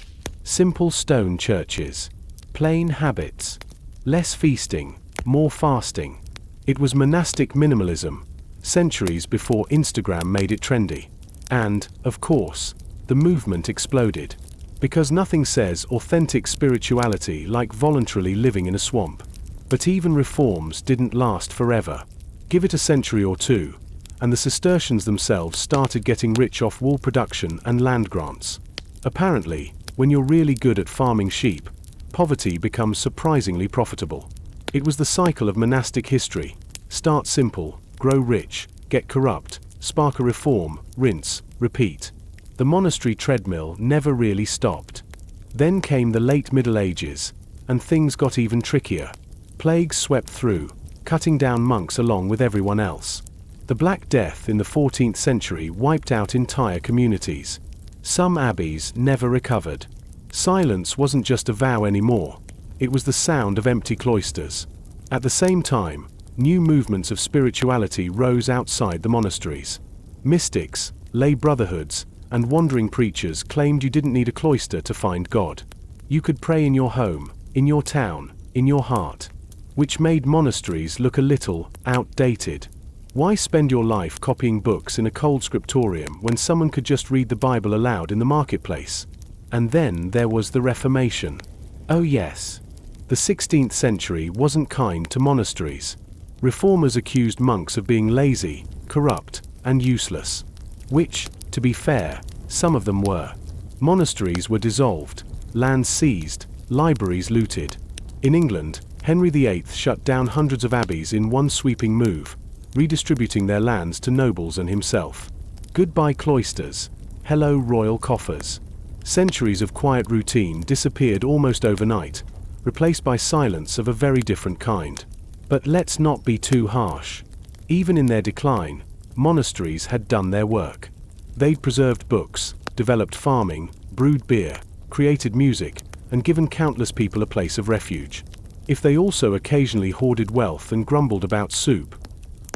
Simple stone churches. Plain habits. Less feasting, more fasting. It was monastic minimalism, centuries before Instagram made it trendy. And, of course, the movement exploded. Because nothing says authentic spirituality like voluntarily living in a swamp. But even reforms didn't last forever. Give it a century or two, and the Cistercians themselves started getting rich off wool production and land grants. Apparently, when you're really good at farming sheep, poverty becomes surprisingly profitable. It was the cycle of monastic history. Start simple, grow rich, get corrupt, spark a reform, rinse, repeat. The monastery treadmill never really stopped. Then came the late Middle Ages, and things got even trickier. Plagues swept through, cutting down monks along with everyone else. The Black Death in the 14th century wiped out entire communities. Some abbeys never recovered. Silence wasn't just a vow anymore. It was the sound of empty cloisters. At the same time, new movements of spirituality rose outside the monasteries. Mystics, lay brotherhoods, and wandering preachers claimed you didn't need a cloister to find God. You could pray in your home, in your town, in your heart. Which made monasteries look a little outdated. Why spend your life copying books in a cold scriptorium when someone could just read the Bible aloud in the marketplace? And then there was the Reformation. Oh yes. The 16th century wasn't kind to monasteries. Reformers accused monks of being lazy, corrupt, and useless. Which, to be fair, some of them were. Monasteries were dissolved, lands seized, libraries looted. In England, Henry VIII shut down hundreds of abbeys in one sweeping move, redistributing their lands to nobles and himself. Goodbye cloisters. Hello royal coffers. Centuries of quiet routine disappeared almost overnight, replaced by silence of a very different kind. But let's not be too harsh. Even in their decline, monasteries had done their work. They'd preserved books, developed farming, brewed beer, created music, and given countless people a place of refuge. If they also occasionally hoarded wealth and grumbled about soup,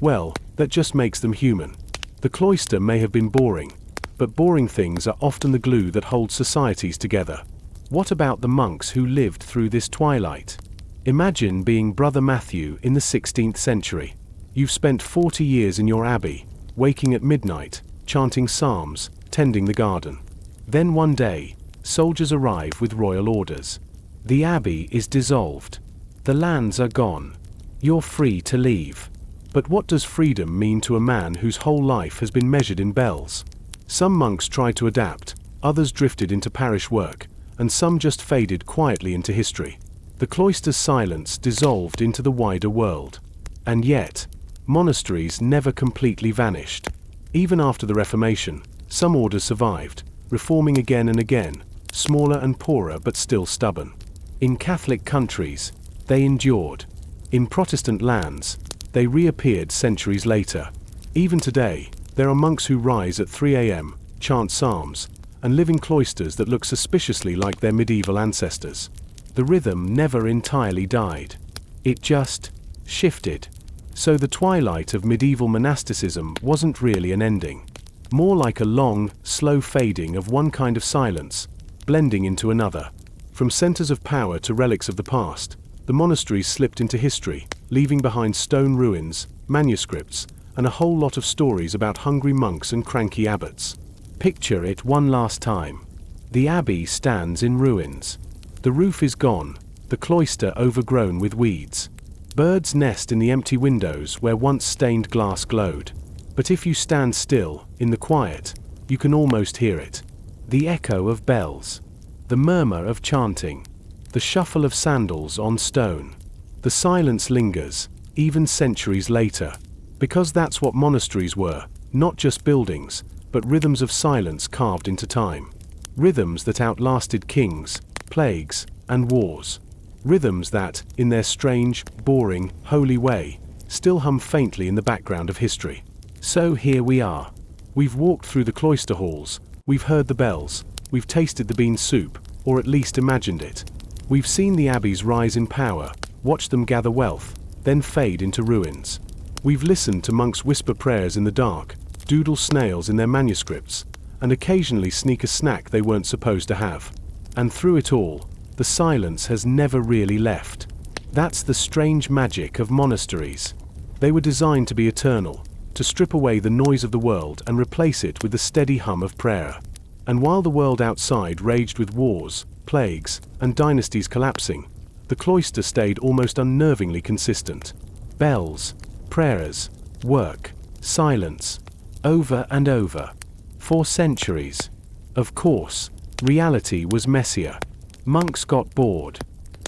well, that just makes them human. The cloister may have been boring, but boring things are often the glue that holds societies together. What about the monks who lived through this twilight? Imagine being Brother Matthew in the 16th century. You've spent 40 years in your abbey, waking at midnight, chanting psalms, tending the garden. Then one day, soldiers arrive with royal orders. The abbey is dissolved. The lands are gone. You're free to leave. But what does freedom mean to a man whose whole life has been measured in bells? Some monks tried to adapt, others drifted into parish work, and some just faded quietly into history. The cloister's silence dissolved into the wider world. And yet, monasteries never completely vanished. Even after the Reformation, some orders survived, reforming again and again, smaller and poorer but still stubborn. In Catholic countries, they endured. In Protestant lands, they reappeared centuries later. Even today, there are monks who rise at 3 a.m., chant psalms, and live in cloisters that look suspiciously like their medieval ancestors. The rhythm never entirely died. It just shifted. So the twilight of medieval monasticism wasn't really an ending. More like a long, slow fading of one kind of silence, blending into another. From centers of power to relics of the past, the monasteries slipped into history, leaving behind stone ruins, manuscripts, and a whole lot of stories about hungry monks and cranky abbots. Picture it one last time. The abbey stands in ruins. The roof is gone, the cloister overgrown with weeds. Birds nest in the empty windows where once stained glass glowed. But if you stand still, in the quiet, you can almost hear it. The echo of bells. The murmur of chanting. The shuffle of sandals on stone. The silence lingers, even centuries later. Because that's what monasteries were, not just buildings, but rhythms of silence carved into time. Rhythms that outlasted kings, plagues, and wars. Rhythms that, in their strange, boring, holy way, still hum faintly in the background of history. So here we are. We've walked through the cloister halls, we've heard the bells, we've tasted the bean soup, or at least imagined it. We've seen the abbeys rise in power, watched them gather wealth, then fade into ruins. We've listened to monks whisper prayers in the dark, doodle snails in their manuscripts, and occasionally sneak a snack they weren't supposed to have. And through it all, the silence has never really left. That's the strange magic of monasteries. They were designed to be eternal, to strip away the noise of the world and replace it with the steady hum of prayer. And while the world outside raged with wars, plagues, and dynasties collapsing, the cloister stayed almost unnervingly consistent. Bells, prayers, work, silence, over and over. For centuries. Of course, reality was messier. Monks got bored.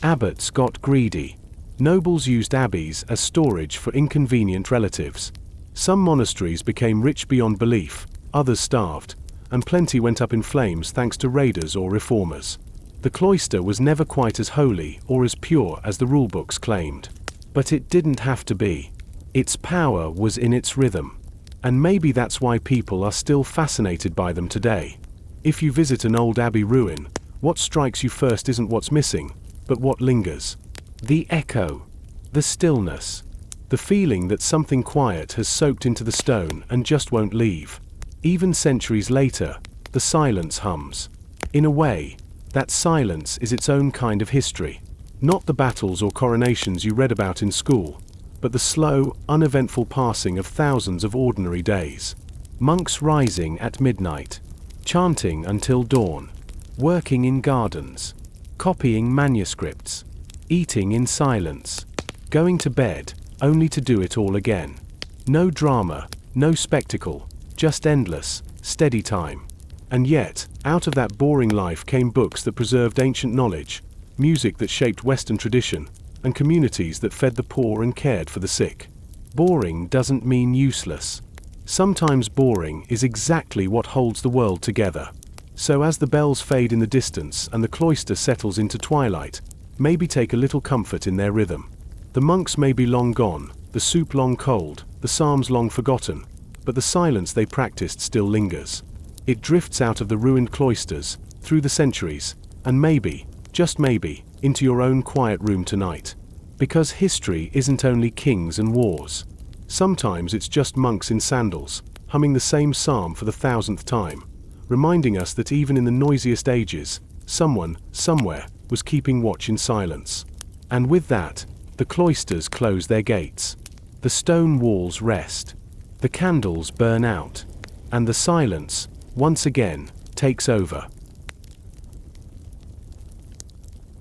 Abbots got greedy. Nobles used abbeys as storage for inconvenient relatives. Some monasteries became rich beyond belief, others starved, and plenty went up in flames thanks to raiders or reformers. The cloister was never quite as holy or as pure as the rulebooks claimed. But it didn't have to be. Its power was in its rhythm. And maybe that's why people are still fascinated by them today. If you visit an old abbey ruin, What strikes you first isn't what's missing, but what lingers. The echo. The stillness. The feeling that something quiet has soaked into the stone and just won't leave. Even centuries later, the silence hums. In a way, that silence is its own kind of history. Not the battles or coronations you read about in school, but the slow, uneventful passing of thousands of ordinary days. Monks rising at midnight, chanting until dawn, working in gardens, copying manuscripts, eating in silence, going to bed, only to do it all again. No drama, no spectacle, just endless, steady time. And yet, out of that boring life came books that preserved ancient knowledge, music that shaped Western tradition, and communities that fed the poor and cared for the sick. Boring doesn't mean useless. Sometimes boring is exactly what holds the world together. So as the bells fade in the distance and the cloister settles into twilight, maybe take a little comfort in their rhythm. The monks may be long gone, the soup long cold, the psalms long forgotten, but the silence they practiced still lingers. It drifts out of the ruined cloisters, through the centuries, and maybe, just maybe, into your own quiet room tonight. Because history isn't only kings and wars. Sometimes it's just monks in sandals, humming the same psalm for the 1000th time, reminding us that even in the noisiest ages, someone, somewhere, was keeping watch in silence. And with that, the cloisters close their gates. The stone walls rest. The candles burn out. And the silence, once again, takes over.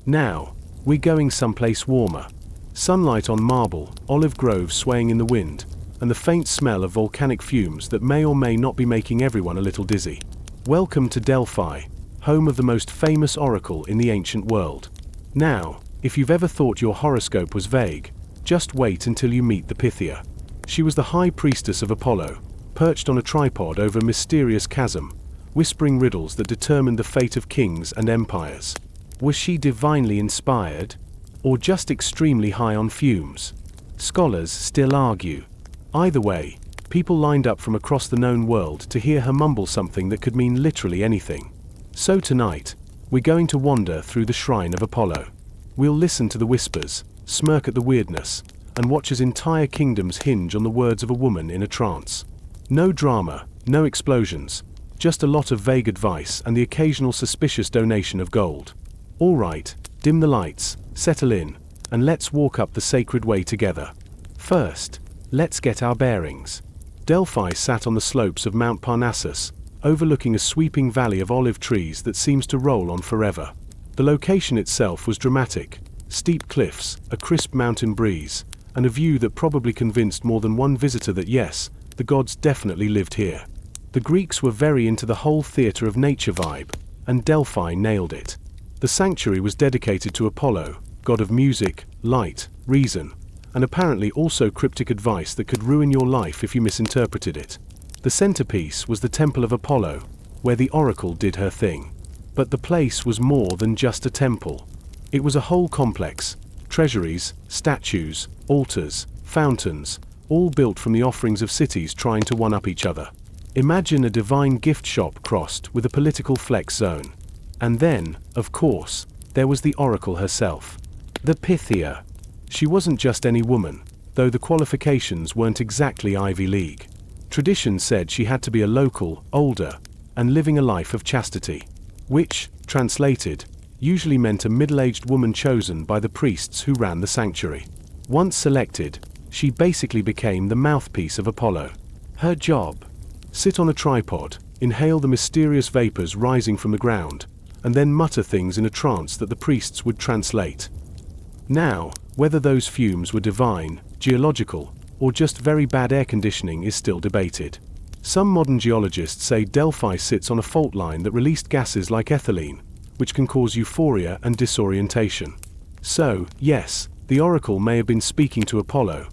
Now, we're going someplace warmer. Sunlight on marble, olive groves swaying in the wind, and the faint smell of volcanic fumes that may or may not be making everyone a little dizzy. Welcome to Delphi, home of the most famous oracle in the ancient world. Now, if you've ever thought your horoscope was vague, just wait until you meet the Pythia. She was the high priestess of Apollo, perched on a tripod over a mysterious chasm, whispering riddles that determined the fate of kings and empires. Was she divinely inspired, or just extremely high on fumes? Scholars still argue. Either way, people lined up from across the known world to hear her mumble something that could mean literally anything. So tonight, we're going to wander through the shrine of Apollo. We'll listen to the whispers, smirk at the weirdness, and watch as entire kingdoms hinge on the words of a woman in a trance. No drama, no explosions, just a lot of vague advice and the occasional suspicious donation of gold. All right, dim the lights, settle in, and let's walk up the sacred way together. First, let's get our bearings. Delphi sat on the slopes of Mount Parnassus, overlooking a sweeping valley of olive trees that seems to roll on forever. The location itself was dramatic: steep cliffs, a crisp mountain breeze, and a view that probably convinced more than one visitor that yes, the gods definitely lived here. The Greeks were very into the whole theatre of nature vibe, and Delphi nailed it. The sanctuary was dedicated to Apollo, god of music, light, reason, and apparently also cryptic advice that could ruin your life if you misinterpreted it. The centerpiece was the Temple of Apollo, where the oracle did her thing. But the place was more than just a temple. It was a whole complex: treasuries, statues, altars, fountains, all built from the offerings of cities trying to one-up each other. Imagine a divine gift shop crossed with a political flex zone. And then, of course, there was the oracle herself. The Pythia. She wasn't just any woman, though the qualifications weren't exactly Ivy League. Tradition said she had to be a local, older, and living a life of chastity, which, translated, usually meant a middle-aged woman chosen by the priests who ran the sanctuary. Once selected, she basically became the mouthpiece of Apollo. Her job: sit on a tripod, inhale the mysterious vapors rising from the ground, and then mutter things in a trance that the priests would translate. Now, whether those fumes were divine, geological, or just very bad air conditioning is still debated. Some modern geologists say Delphi sits on a fault line that released gases like ethylene, which can cause euphoria and disorientation. So, yes, the oracle may have been speaking to Apollo,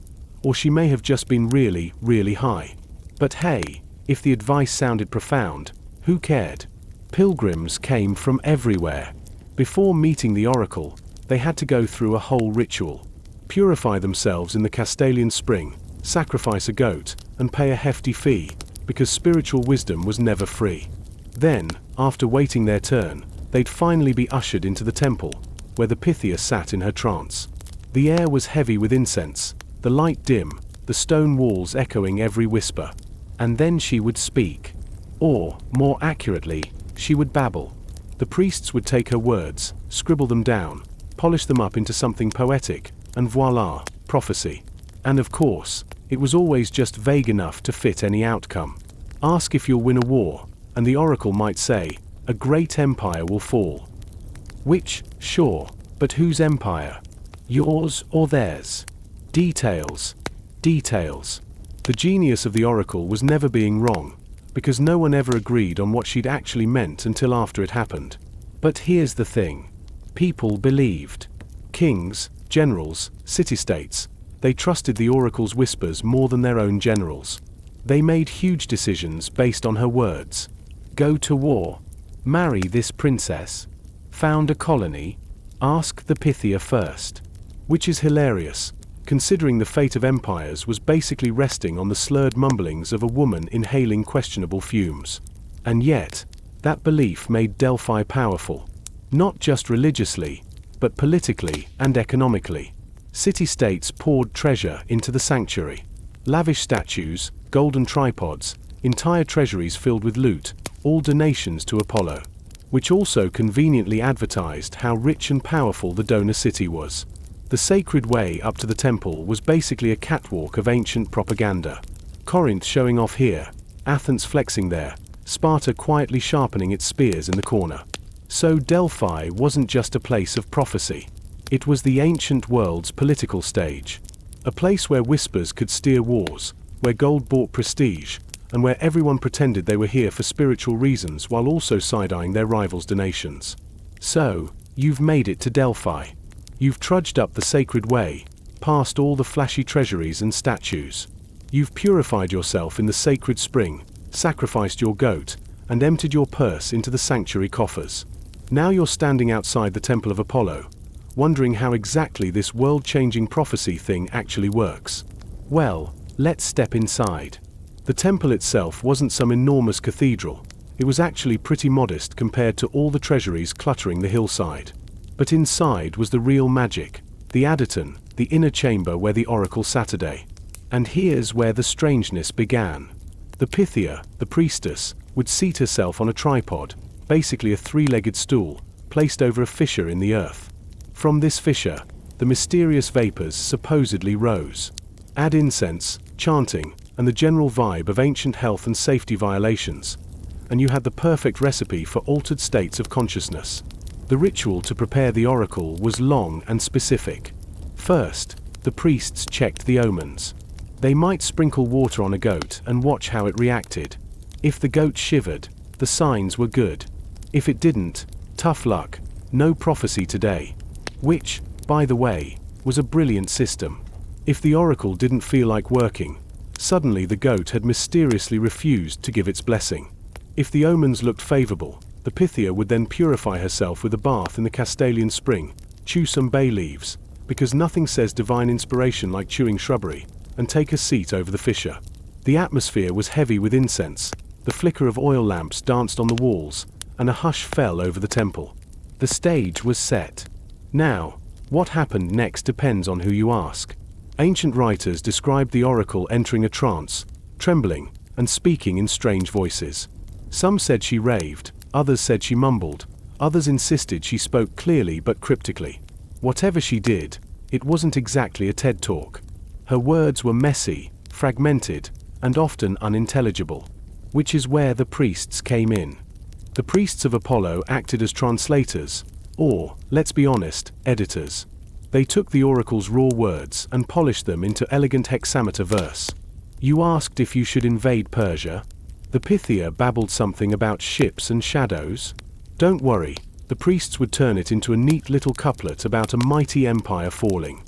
or she may have just been really, really high. But hey, if the advice sounded profound, who cared? Pilgrims came from everywhere. Before meeting the oracle, they had to go through a whole ritual: purify themselves in the Castalian spring, sacrifice a goat, and pay a hefty fee, because spiritual wisdom was never free. Then, after waiting their turn, they'd finally be ushered into the temple, where the Pythia sat in her trance. The air was heavy with incense, the light dim, the stone walls echoing every whisper. And then she would speak. Or, more accurately, she would babble. The priests would take her words, scribble them down, polish them up into something poetic, and voila, prophecy. And of course, it was always just vague enough to fit any outcome. Ask if you'll win a war, and the oracle might say, a great empire will fall. Which, sure, but whose empire? Yours or theirs? Details. Details. The genius of the oracle was never being wrong, because no one ever agreed on what she'd actually meant until after it happened. But here's the thing. People believed. Kings, generals, city-states, they trusted the oracle's whispers more than their own generals. They made huge decisions based on her words. Go to war. Marry this princess. Found a colony. Ask the Pythia first. Which is hilarious, considering the fate of empires was basically resting on the slurred mumblings of a woman inhaling questionable fumes. And yet, that belief made Delphi powerful. Not just religiously, but politically and economically. City-states poured treasure into the sanctuary. Lavish statues, golden tripods, entire treasuries filled with loot, all donations to Apollo. Which also conveniently advertised how rich and powerful the donor city was. The sacred way up to the temple was basically a catwalk of ancient propaganda. Corinth showing off here, Athens flexing there, Sparta quietly sharpening its spears in the corner. So Delphi wasn't just a place of prophecy. It was the ancient world's political stage. A place where whispers could steer wars, where gold bought prestige, and where everyone pretended they were here for spiritual reasons while also side-eyeing their rivals' donations. So, you've made it to Delphi. You've trudged up the sacred way, past all the flashy treasuries and statues. You've purified yourself in the sacred spring, sacrificed your goat, and emptied your purse into the sanctuary coffers. Now you're standing outside the temple of Apollo, wondering how exactly this world-changing prophecy thing actually works. Well, let's step inside. The temple itself wasn't some enormous cathedral. It was actually pretty modest compared to all the treasuries cluttering the hillside. But inside was the real magic, the adyton, the inner chamber where the oracle sat. And here's where the strangeness began. The Pythia, the priestess, would seat herself on a tripod, basically a three-legged stool, placed over a fissure in the earth. From this fissure, the mysterious vapors supposedly rose. Add incense, chanting, and the general vibe of ancient health and safety violations, and you had the perfect recipe for altered states of consciousness. The ritual to prepare the oracle was long and specific. First, the priests checked the omens. They might sprinkle water on a goat and watch how it reacted. If the goat shivered, the signs were good. If it didn't, tough luck, no prophecy today. Which, by the way, was a brilliant system. If the oracle didn't feel like working, suddenly the goat had mysteriously refused to give its blessing. If the omens looked favorable, the Pythia would then purify herself with a bath in the Castalian spring, chew some bay leaves, because nothing says divine inspiration like chewing shrubbery, and take a seat over the fissure. The atmosphere was heavy with incense, the flicker of oil lamps danced on the walls, and a hush fell over the temple. The stage was set. Now, what happened next depends on who you ask. Ancient writers described the oracle entering a trance, trembling, and speaking in strange voices. Some said she raved, others said she mumbled, others insisted she spoke clearly but cryptically. Whatever she did, it wasn't exactly a TED talk. Her words were messy, fragmented, and often unintelligible. Which is where the priests came in. The priests of Apollo acted as translators, or, let's be honest, editors. They took the oracle's raw words and polished them into elegant hexameter verse. You asked if you should invade Persia. The Pythia babbled something about ships and shadows. Don't worry, the priests would turn it into a neat little couplet about a mighty empire falling.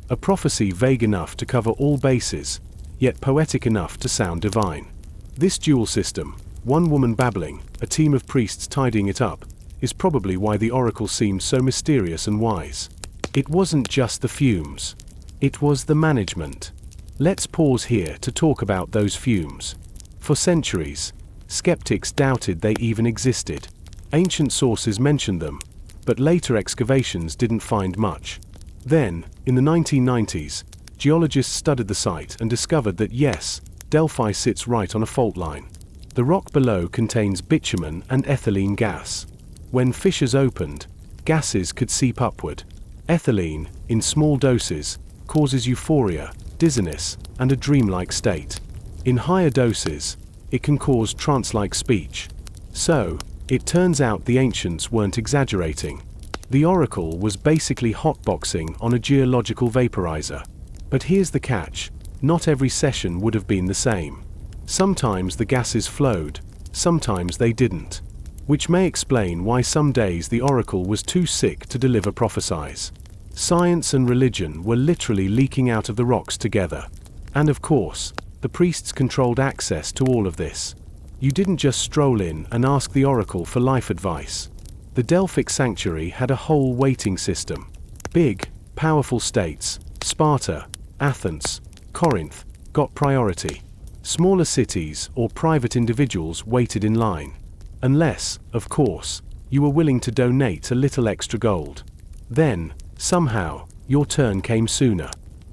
A prophecy vague enough to cover all bases, yet poetic enough to sound divine. This dual system, one woman babbling, a team of priests tidying it up, is probably why the oracle seemed so mysterious and wise. It wasn't just the fumes. It was the management. Let's pause here to talk about those fumes. For centuries, skeptics doubted they even existed. Ancient sources mentioned them, but later excavations didn't find much. Then, in the 1990s, geologists studied the site and discovered that yes, Delphi sits right on a fault line. The rock below contains bitumen and ethylene gas. When fissures opened, gases could seep upward. Ethylene, in small doses, causes euphoria, dizziness, and a dreamlike state. In higher doses, it can cause trance-like speech. So, it turns out the ancients weren't exaggerating. The oracle was basically hotboxing on a geological vaporizer. But here's the catch: not every session would have been the same. Sometimes the gases flowed, sometimes they didn't. Which may explain why some days the oracle was too sick to deliver prophecies. Science and religion were literally leaking out of the rocks together. And of course, the priests controlled access to all of this. You didn't just stroll in and ask the oracle for life advice. The Delphic sanctuary had a whole waiting system. Big, powerful states, Sparta, Athens, Corinth, got priority. Smaller cities or private individuals waited in line. Unless, of course, you were willing to donate a little extra gold. Then, somehow, your turn came sooner.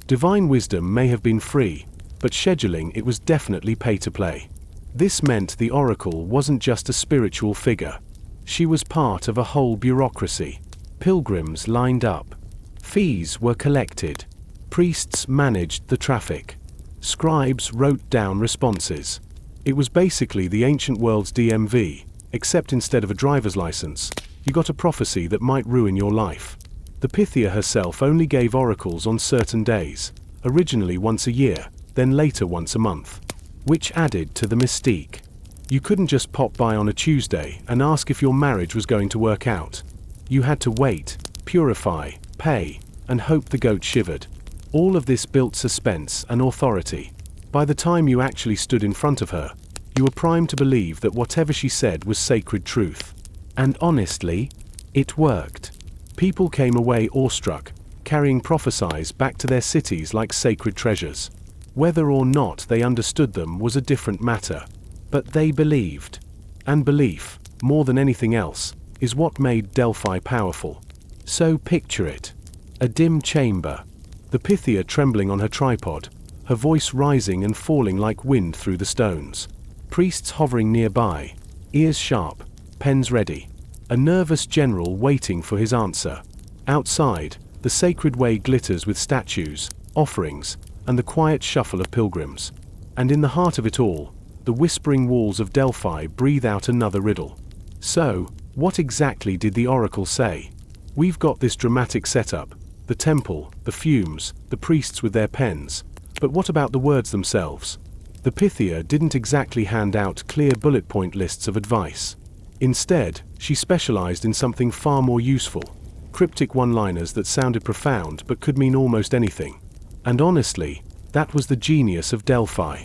Divine wisdom may have been free, but scheduling it was definitely pay to play. This meant the oracle wasn't just a spiritual figure. She was part of a whole bureaucracy. Pilgrims lined up. Fees were collected. Priests managed the traffic. Scribes wrote down responses. It was basically the ancient world's DMV, except instead of a driver's license, you got a prophecy that might ruin your life. The Pythia herself only gave oracles on certain days, originally once a year, then later once a month, which added to the mystique. You couldn't just pop by on a Tuesday and ask if your marriage was going to work out. You had to wait, purify, pay, and hope the goat shivered. All of this built suspense and authority. By the time you actually stood in front of her, you were primed to believe that whatever she said was sacred truth. And honestly, it worked. People came away awestruck, carrying prophecies back to their cities like sacred treasures. Whether or not they understood them was a different matter. But they believed. And belief, more than anything else, is what made Delphi powerful. So picture it. A dim chamber. The Pythia trembling on her tripod, her voice rising and falling like wind through the stones. Priests hovering nearby, ears sharp, pens ready. A nervous general waiting for his answer. Outside, the sacred way glitters with statues, offerings, and the quiet shuffle of pilgrims. And in the heart of it all, the whispering walls of Delphi breathe out another riddle. So, what exactly did the oracle say? We've got this dramatic setup, the temple, the fumes, the priests with their pens. But what about the words themselves? The Pythia didn't exactly hand out clear bullet point lists of advice. Instead, she specialized in something far more useful. Cryptic one-liners that sounded profound but could mean almost anything. And honestly, that was the genius of Delphi.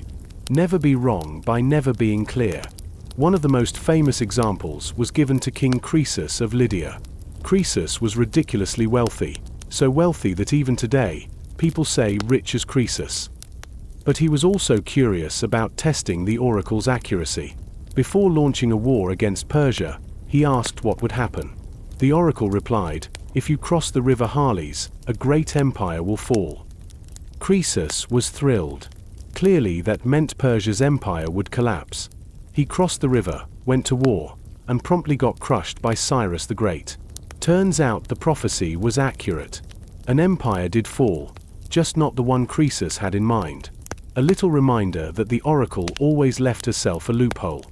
Never be wrong by never being clear. One of the most famous examples was given to King Croesus of Lydia. Croesus was ridiculously wealthy, so wealthy that even today, people say rich as Croesus. But he was also curious about testing the oracle's accuracy. Before launching a war against Persia, he asked what would happen. The oracle replied, "If you cross the river Halys, a great empire will fall." Croesus was thrilled. Clearly that meant Persia's empire would collapse. He crossed the river, went to war, and promptly got crushed by Cyrus the Great. Turns out the prophecy was accurate. An empire did fall, just not the one Croesus had in mind. A little reminder that the oracle always left herself a loophole.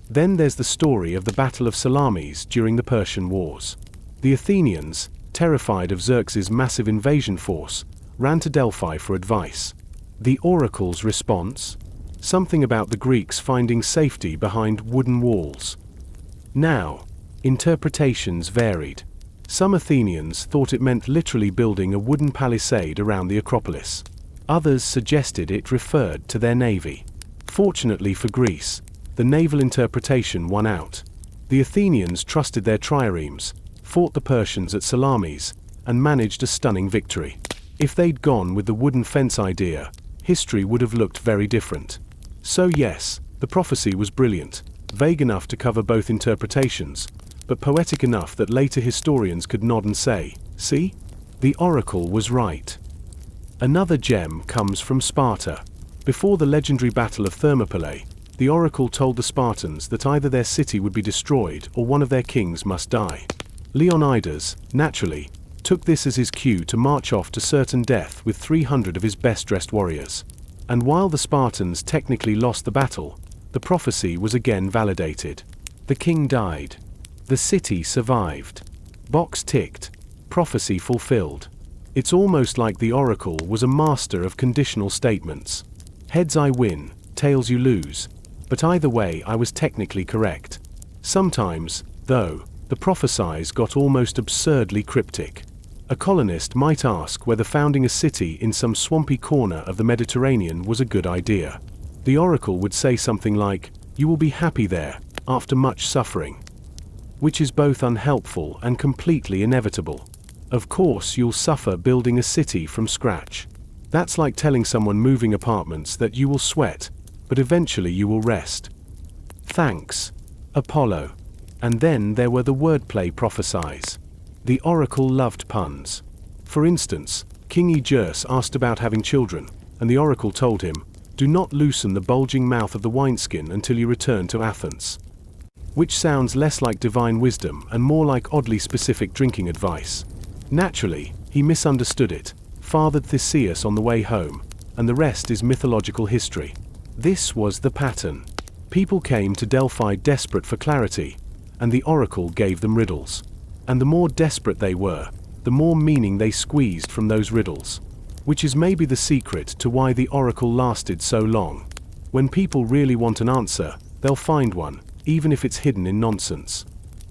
Then there's the story of the Battle of Salamis during the Persian Wars. The Athenians, terrified of Xerxes' massive invasion force, ran to Delphi for advice. The oracle's response? Something about the Greeks finding safety behind wooden walls. Now, interpretations varied. Some Athenians thought it meant literally building a wooden palisade around the Acropolis. Others suggested it referred to their navy. Fortunately for Greece, the naval interpretation won out. The Athenians trusted their triremes, fought the Persians at Salamis, and managed a stunning victory. If they'd gone with the wooden fence idea, history would have looked very different. So yes, the prophecy was brilliant, vague enough to cover both interpretations, but poetic enough that later historians could nod and say, "See? The oracle was right." Another gem comes from Sparta. Before the legendary Battle of Thermopylae, the oracle told the Spartans that either their city would be destroyed or one of their kings must die. Leonidas, naturally, took this as his cue to march off to certain death with 300 of his best-dressed warriors. And while the Spartans technically lost the battle, the prophecy was again validated. The king died. The city survived. Box ticked. Prophecy fulfilled. It's almost like the oracle was a master of conditional statements. Heads I win, tails you lose. But either way I was technically correct. Sometimes, though, the prophecies got almost absurdly cryptic. A colonist might ask whether founding a city in some swampy corner of the Mediterranean was a good idea. The oracle would say something like, "You will be happy there, after much suffering." Which is both unhelpful and completely inevitable. Of course you'll suffer building a city from scratch. That's like telling someone moving apartments that you will sweat, but eventually you will rest. Thanks, Apollo. And then there were the wordplay prophecies. The oracle loved puns. For instance, King Aegeus asked about having children, and the oracle told him, "Do not loosen the bulging mouth of the wineskin until you return to Athens." Which sounds less like divine wisdom and more like oddly specific drinking advice. Naturally, he misunderstood it, fathered Theseus on the way home, and the rest is mythological history. This was the pattern. People came to Delphi desperate for clarity, and the oracle gave them riddles. And the more desperate they were, the more meaning they squeezed from those riddles. Which is maybe the secret to why the oracle lasted so long. When people really want an answer, they'll find one, even if it's hidden in nonsense.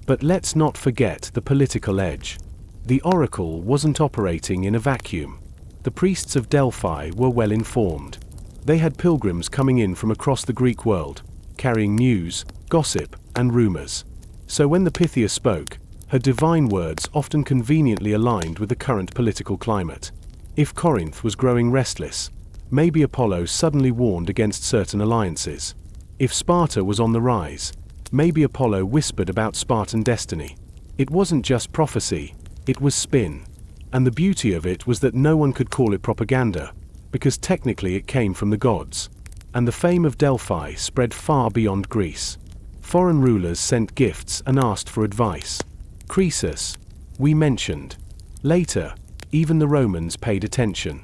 But let's not forget the political edge. The oracle wasn't operating in a vacuum. The priests of Delphi were well informed. They had pilgrims coming in from across the Greek world, carrying news, gossip, and rumors. So when the Pythia spoke, her divine words often conveniently aligned with the current political climate. If Corinth was growing restless, maybe Apollo suddenly warned against certain alliances. If Sparta was on the rise, maybe Apollo whispered about Spartan destiny. It wasn't just prophecy, it was spin. And the beauty of it was that no one could call it propaganda, because technically it came from the gods. And the fame of Delphi spread far beyond Greece. Foreign rulers sent gifts and asked for advice. Croesus, we mentioned. Later, even the Romans paid attention.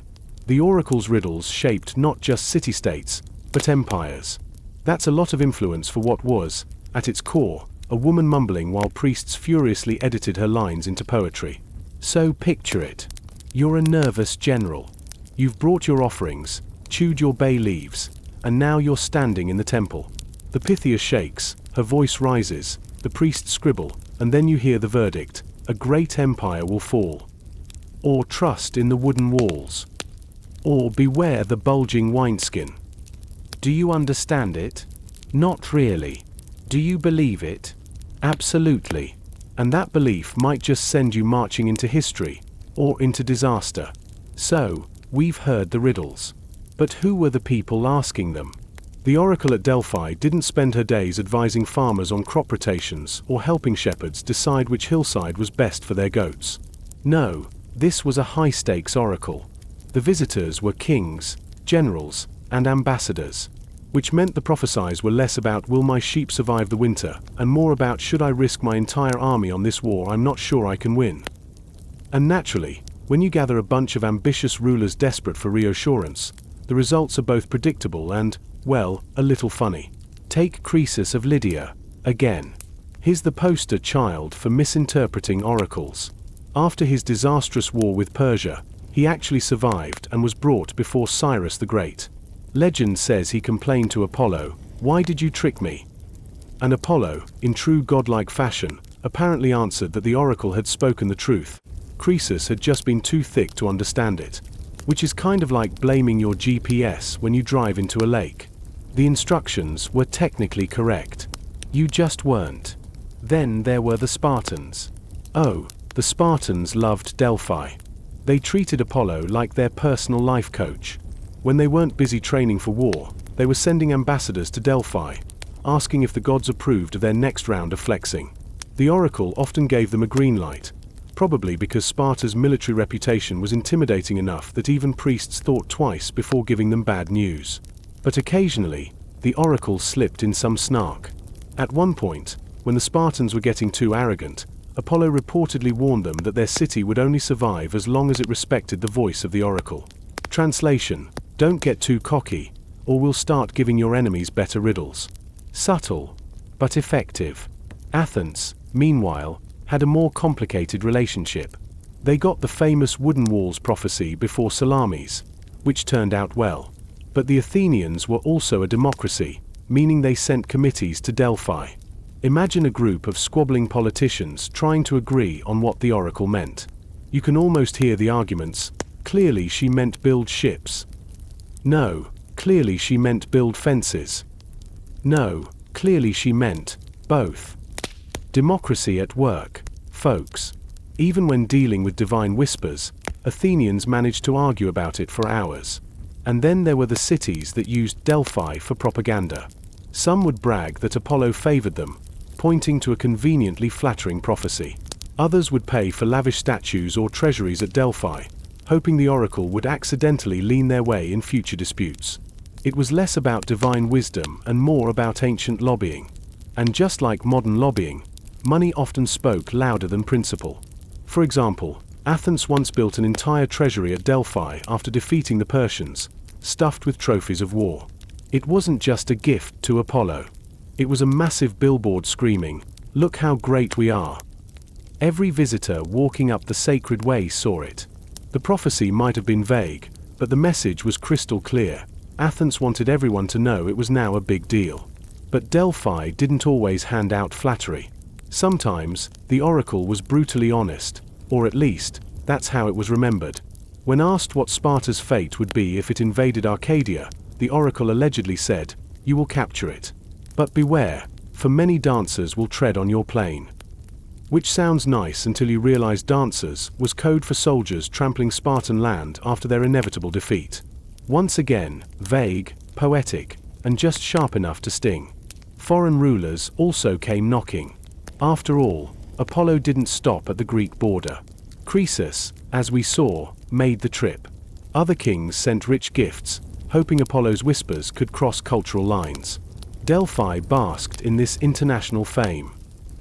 The oracle's riddles shaped not just city-states, but empires. That's a lot of influence for what was, at its core, a woman mumbling while priests furiously edited her lines into poetry. So picture it. You're a nervous general. You've brought your offerings, chewed your bay leaves, and now you're standing in the temple. The Pythia shakes, her voice rises, the priests scribble, and then you hear the verdict: a great empire will fall. Or trust in the wooden walls. Or beware the bulging wineskin. Do you understand it? Not really. Do you believe it? Absolutely. And that belief might just send you marching into history, or into disaster. So, we've heard the riddles. But who were the people asking them? The oracle at Delphi didn't spend her days advising farmers on crop rotations or helping shepherds decide which hillside was best for their goats. No, this was a high-stakes oracle. The visitors were kings, generals, and ambassadors, which meant the prophecies were less about will my sheep survive the winter, and more about should I risk my entire army on this war I'm not sure I can win. And naturally, when you gather a bunch of ambitious rulers desperate for reassurance, the results are both predictable and, well, a little funny. Take Croesus of Lydia, again. He's the poster child for misinterpreting oracles. After his disastrous war with Persia, he actually survived and was brought before Cyrus the Great. Legend says he complained to Apollo, "Why did you trick me?" And Apollo, in true godlike fashion, apparently answered that the oracle had spoken the truth. Croesus had just been too thick to understand it. Which is kind of like blaming your GPS when you drive into a lake. The instructions were technically correct. You just weren't. Then there were the Spartans. Oh, the Spartans loved Delphi. They treated Apollo like their personal life coach. When they weren't busy training for war, they were sending ambassadors to Delphi, asking if the gods approved of their next round of flexing. The oracle often gave them a green light, probably because Sparta's military reputation was intimidating enough that even priests thought twice before giving them bad news. But occasionally, the oracle slipped in some snark. At one point, when the Spartans were getting too arrogant, Apollo reportedly warned them that their city would only survive as long as it respected the voice of the oracle. Translation: don't get too cocky, or we'll start giving your enemies better riddles. Subtle, but effective. Athens, meanwhile, had a more complicated relationship. They got the famous wooden walls prophecy before Salamis, which turned out well. But the Athenians were also a democracy, meaning they sent committees to Delphi. Imagine a group of squabbling politicians trying to agree on what the oracle meant. You can almost hear the arguments. Clearly she meant build ships. No, clearly she meant build fences. No, clearly she meant both. Democracy at work, folks. Even when dealing with divine whispers, Athenians managed to argue about it for hours. And then there were the cities that used Delphi for propaganda. Some would brag that Apollo favored them, pointing to a conveniently flattering prophecy. Others would pay for lavish statues or treasuries at Delphi, hoping the oracle would accidentally lean their way in future disputes. It was less about divine wisdom and more about ancient lobbying. And just like modern lobbying, money often spoke louder than principle. For example, Athens once built an entire treasury at Delphi after defeating the Persians, stuffed with trophies of war. It wasn't just a gift to Apollo. It was a massive billboard screaming, "Look how great we are." Every visitor walking up the sacred way saw it. The prophecy might have been vague, but the message was crystal clear. Athens wanted everyone to know it was now a big deal. But Delphi didn't always hand out flattery. Sometimes, the oracle was brutally honest, or at least, that's how it was remembered. When asked what Sparta's fate would be if it invaded Arcadia, the oracle allegedly said, "You will capture it. But beware, for many dancers will tread on your plain." Which sounds nice until you realize dancers was code for soldiers trampling Spartan land after their inevitable defeat. Once again, vague, poetic, and just sharp enough to sting. Foreign rulers also came knocking. After all, Apollo didn't stop at the Greek border. Croesus, as we saw, made the trip. Other kings sent rich gifts, hoping Apollo's whispers could cross cultural lines. Delphi basked in this international fame.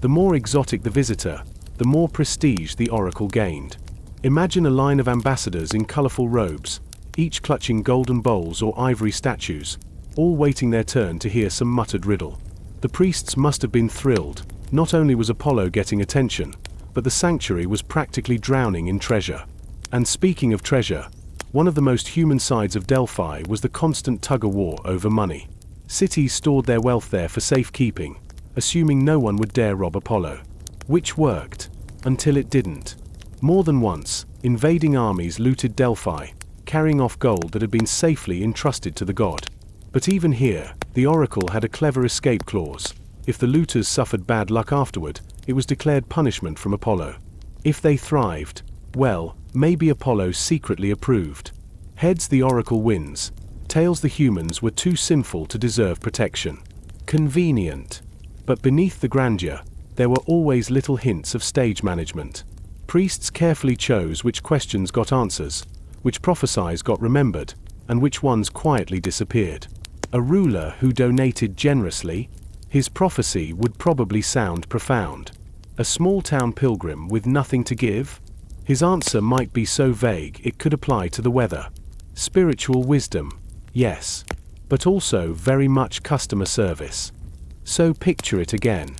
The more exotic the visitor, the more prestige the oracle gained. Imagine a line of ambassadors in colorful robes, each clutching golden bowls or ivory statues, all waiting their turn to hear some muttered riddle. The priests must have been thrilled. Not only was Apollo getting attention, but the sanctuary was practically drowning in treasure. And speaking of treasure, one of the most human sides of Delphi was the constant tug-of-war over money. Cities stored their wealth there for safekeeping, assuming no one would dare rob Apollo. Which worked, until it didn't. More than once, invading armies looted Delphi, carrying off gold that had been safely entrusted to the god. But even here, the oracle had a clever escape clause. If the looters suffered bad luck afterward, it was declared punishment from Apollo. If they thrived, well, maybe Apollo secretly approved. Heads, the oracle wins. Tails, the humans were too sinful to deserve protection. Convenient. But beneath the grandeur, there were always little hints of stage management. Priests carefully chose which questions got answers, which prophecies got remembered, and which ones quietly disappeared. A ruler who donated generously, his prophecy would probably sound profound. A small-town pilgrim with nothing to give? His answer might be so vague it could apply to the weather. Spiritual wisdom, yes, but also very much customer service. So picture it again.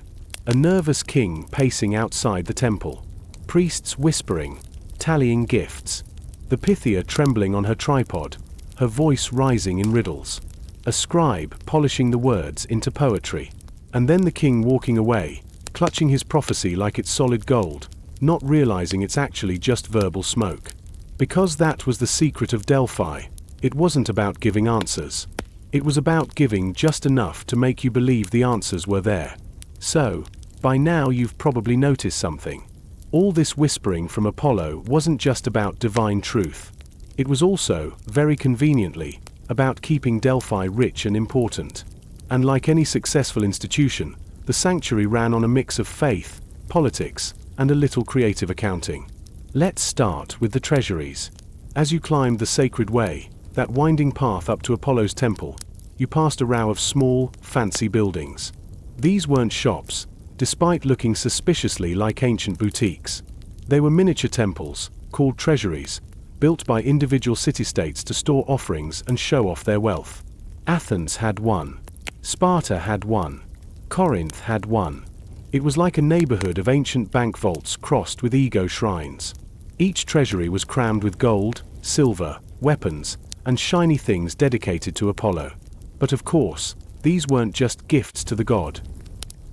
A nervous king pacing outside the temple. Priests whispering, tallying gifts. The Pythia trembling on her tripod, her voice rising in riddles. A scribe polishing the words into poetry. And then the king walking away, clutching his prophecy like it's solid gold, not realizing it's actually just verbal smoke. Because that was the secret of Delphi. It wasn't about giving answers. It was about giving just enough to make you believe the answers were there. So, by now you've probably noticed something. All this whispering from Apollo wasn't just about divine truth. It was also, very conveniently, about keeping Delphi rich and important. And like any successful institution, the sanctuary ran on a mix of faith, politics, and a little creative accounting. Let's start with the treasuries. As you climbed the sacred way, that winding path up to Apollo's temple, you passed a row of small, fancy buildings. These weren't shops, despite looking suspiciously like ancient boutiques. They were miniature temples, called treasuries, built by individual city-states to store offerings and show off their wealth. Athens had one. Sparta had one. Corinth had one. It was like a neighborhood of ancient bank vaults crossed with ego shrines. Each treasury was crammed with gold, silver, weapons, and shiny things dedicated to Apollo. But of course, these weren't just gifts to the god.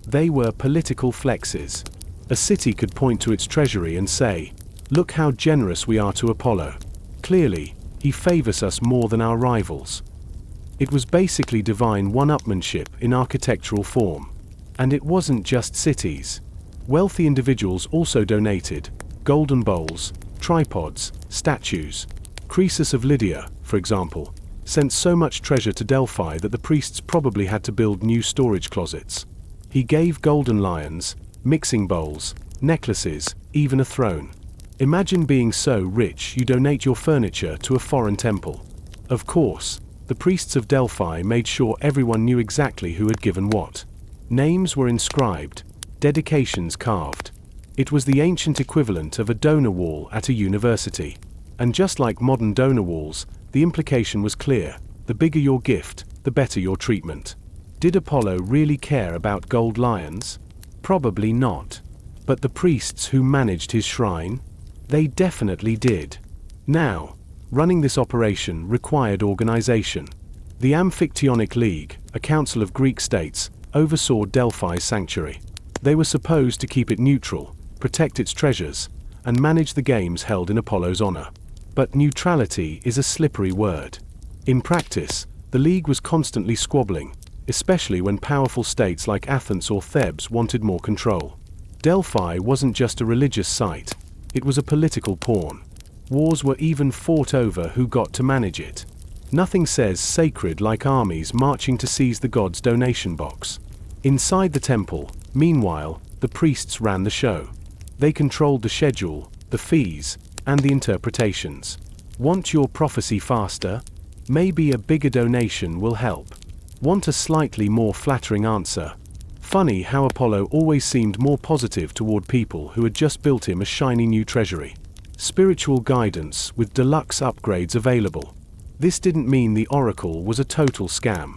They were political flexes. A city could point to its treasury and say, "Look how generous we are to Apollo. Clearly, he favors us more than our rivals." It was basically divine one-upmanship in architectural form. And it wasn't just cities. Wealthy individuals also donated golden bowls, tripods, statues. Croesus of Lydia, for example, sent so much treasure to Delphi that the priests probably had to build new storage closets. He gave golden lions, mixing bowls, necklaces, even a throne. Imagine being so rich you donate your furniture to a foreign temple. Of course, the priests of Delphi made sure everyone knew exactly who had given what. Names were inscribed, dedications carved. It was the ancient equivalent of a donor wall at a university. And just like modern donor walls, the implication was clear: the bigger your gift, the better your treatment. Did Apollo really care about gold lions? Probably not. But the priests who managed his shrine? They definitely did. Now, running this operation required organization. The Amphictyonic League, a council of Greek states, oversaw Delphi's sanctuary. They were supposed to keep it neutral, protect its treasures, and manage the games held in Apollo's honor. But neutrality is a slippery word. In practice, the League was constantly squabbling, especially when powerful states like Athens or Thebes wanted more control. Delphi wasn't just a religious site, it was a political pawn. Wars were even fought over who got to manage it. Nothing says sacred like armies marching to seize the god's donation box. Inside the temple, meanwhile, the priests ran the show. They controlled the schedule, the fees, and the interpretations. Want your prophecy faster? Maybe a bigger donation will help. Want a slightly more flattering answer? Funny how Apollo always seemed more positive toward people who had just built him a shiny new treasury. Spiritual guidance with deluxe upgrades available. This didn't mean the oracle was a total scam.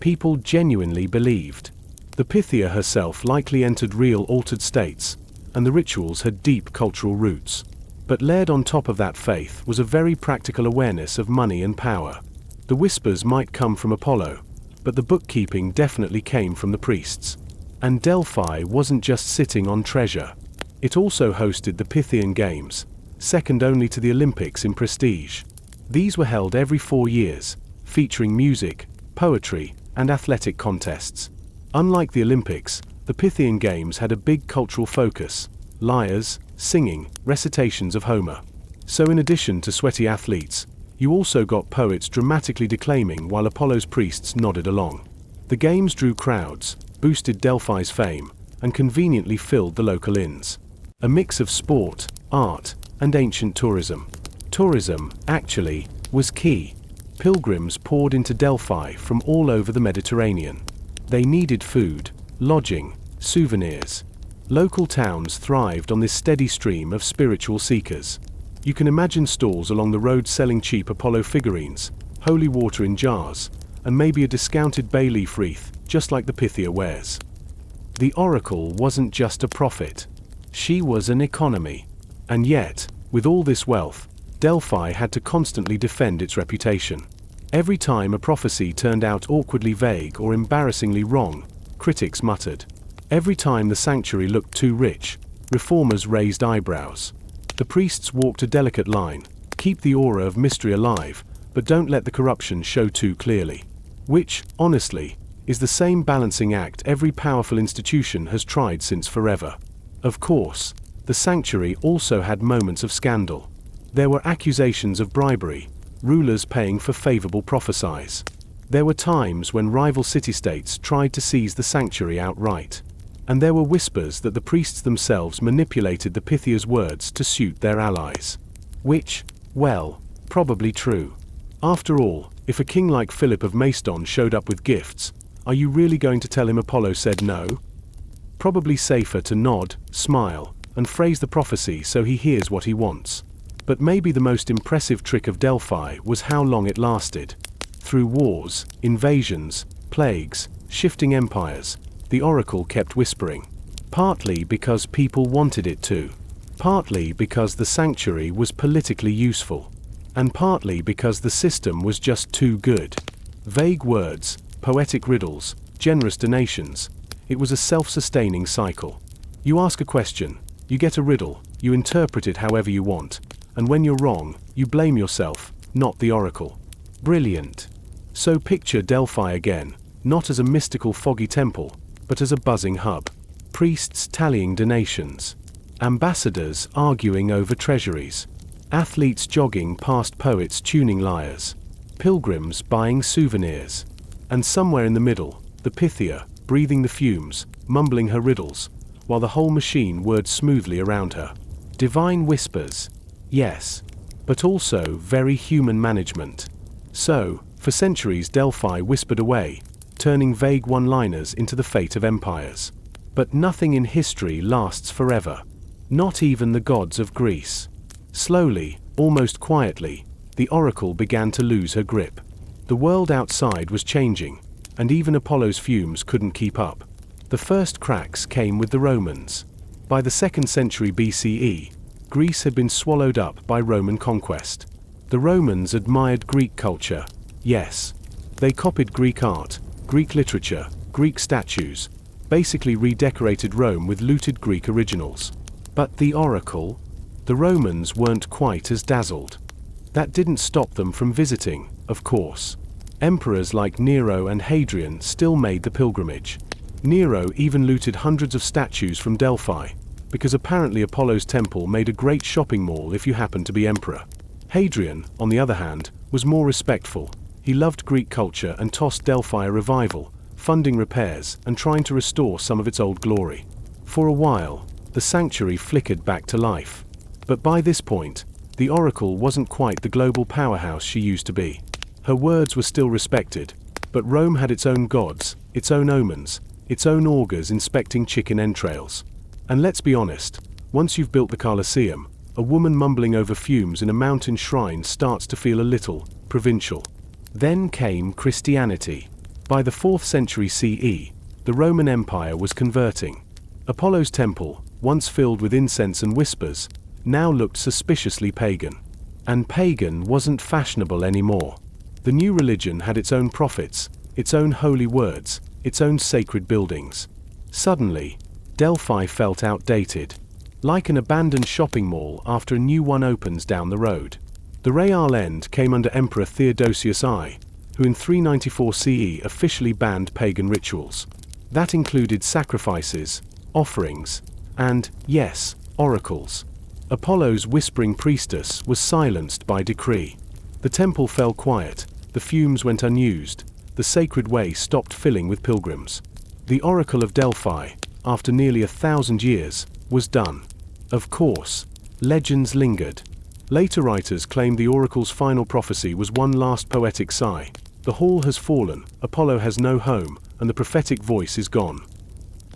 People genuinely believed. The Pythia herself likely entered real altered states, and the rituals had deep cultural roots. But layered on top of that faith was a very practical awareness of money and power. The whispers might come from Apollo, but the bookkeeping definitely came from the priests. And Delphi wasn't just sitting on treasure. It also hosted the Pythian Games, second only to the Olympics in prestige. These were held every 4 years, featuring music, poetry, and athletic contests. Unlike the Olympics, the Pythian Games had a big cultural focus: lyres, singing, recitations of Homer. So in addition to sweaty athletes, you also got poets dramatically declaiming while Apollo's priests nodded along. The games drew crowds, boosted Delphi's fame, and conveniently filled the local inns. A mix of sport, art, and ancient tourism. Tourism, actually, was key. Pilgrims poured into Delphi from all over the Mediterranean. They needed food, lodging, souvenirs. Local towns thrived on this steady stream of spiritual seekers. You can imagine stalls along the road selling cheap Apollo figurines, holy water in jars, and maybe a discounted bay leaf wreath, just like the Pythia wears. The oracle wasn't just a prophet. She was an economy. And yet, with all this wealth, Delphi had to constantly defend its reputation. Every time a prophecy turned out awkwardly vague or embarrassingly wrong, critics muttered. Every time the sanctuary looked too rich, reformers raised eyebrows. The priests walked a delicate line: keep the aura of mystery alive, but don't let the corruption show too clearly. Which, honestly, is the same balancing act every powerful institution has tried since forever. Of course, the sanctuary also had moments of scandal. There were accusations of bribery, rulers paying for favorable prophecies. There were times when rival city-states tried to seize the sanctuary outright. And there were whispers that the priests themselves manipulated the Pythia's words to suit their allies. Which, well, probably true. After all, if a king like Philip of Macedon showed up with gifts, are you really going to tell him Apollo said no? Probably safer to nod, smile, and phrase the prophecy so he hears what he wants. But maybe the most impressive trick of Delphi was how long it lasted. Through wars, invasions, plagues, shifting empires, the oracle kept whispering. Partly because people wanted it to. Partly because the sanctuary was politically useful. And partly because the system was just too good. Vague words, poetic riddles, generous donations. It was a self-sustaining cycle. You ask a question, you get a riddle, you interpret it however you want, and when you're wrong, you blame yourself, not the oracle. Brilliant. So picture Delphi again, not as a mystical foggy temple, but as a buzzing hub. Priests tallying donations. Ambassadors arguing over treasuries. Athletes jogging past poets tuning lyres. Pilgrims buying souvenirs. And somewhere in the middle, the Pythia, breathing the fumes, mumbling her riddles, while the whole machine whirred smoothly around her. Divine whispers. Yes. But also very human management. So, for centuries Delphi whispered away, turning vague one-liners into the fate of empires. But nothing in history lasts forever. Not even the gods of Greece. Slowly, almost quietly, the oracle began to lose her grip. The world outside was changing, and even Apollo's fumes couldn't keep up. The first cracks came with the Romans. By the 2nd century BCE, Greece had been swallowed up by Roman conquest. The Romans admired Greek culture. Yes. They copied Greek art, Greek literature, Greek statues, basically redecorated Rome with looted Greek originals. But the oracle? The Romans weren't quite as dazzled. That didn't stop them from visiting, of course. Emperors like Nero and Hadrian still made the pilgrimage. Nero even looted hundreds of statues from Delphi, because apparently Apollo's temple made a great shopping mall if you happened to be emperor. Hadrian, on the other hand, was more respectful. He loved Greek culture and tossed Delphi a revival, funding repairs and trying to restore some of its old glory. For a while, the sanctuary flickered back to life. But by this point, the oracle wasn't quite the global powerhouse she used to be. Her words were still respected, but Rome had its own gods, its own omens, its own augurs inspecting chicken entrails. And let's be honest, once you've built the Colosseum, a woman mumbling over fumes in a mountain shrine starts to feel a little provincial. Then came Christianity. By the 4th century CE, the Roman Empire was converting. Apollo's temple, once filled with incense and whispers, now looked suspiciously pagan. And pagan wasn't fashionable anymore. The new religion had its own prophets, its own holy words, its own sacred buildings. Suddenly, Delphi felt outdated, like an abandoned shopping mall after a new one opens down the road. The Real End came under Emperor Theodosius I, who in 394 CE officially banned pagan rituals. That included sacrifices, offerings, and, yes, oracles. Apollo's whispering priestess was silenced by decree. The temple fell quiet, the fumes went unused, the sacred way stopped filling with pilgrims. The oracle of Delphi, after nearly 1,000 years, was done. Of course, legends lingered. Later writers claimed the oracle's final prophecy was one last poetic sigh. The hall has fallen, Apollo has no home, and the prophetic voice is gone.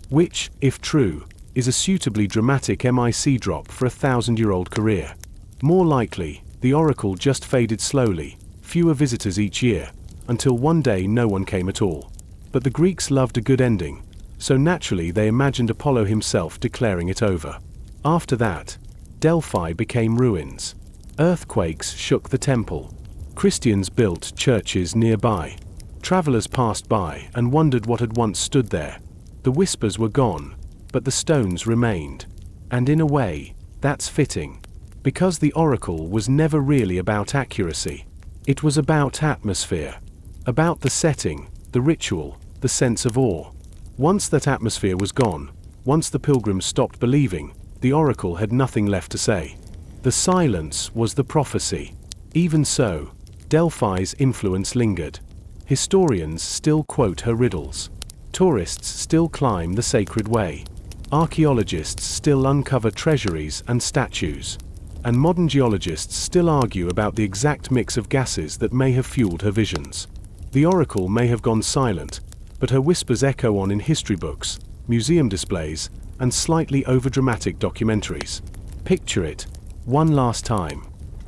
Which, if true, is a suitably dramatic MIC drop for a 1,000-year-old career. More likely, the oracle just faded slowly, fewer visitors each year, until one day no one came at all. But the Greeks loved a good ending, so naturally they imagined Apollo himself declaring it over. After that, Delphi became ruins. Earthquakes shook the temple. Christians built churches nearby. Travelers passed by and wondered what had once stood there. The whispers were gone, but the stones remained. And in a way, that's fitting. Because the oracle was never really about accuracy. It was about atmosphere. About the setting, the ritual, the sense of awe. Once that atmosphere was gone, once the pilgrims stopped believing, the oracle had nothing left to say. The silence was the prophecy. Even so, Delphi's influence lingered. Historians still quote her riddles. Tourists still climb the sacred way. Archaeologists still uncover treasuries and statues. And modern geologists still argue about the exact mix of gases that may have fueled her visions. The oracle may have gone silent, but her whispers echo on in history books, museum displays, and slightly overdramatic documentaries. Picture it, one last time.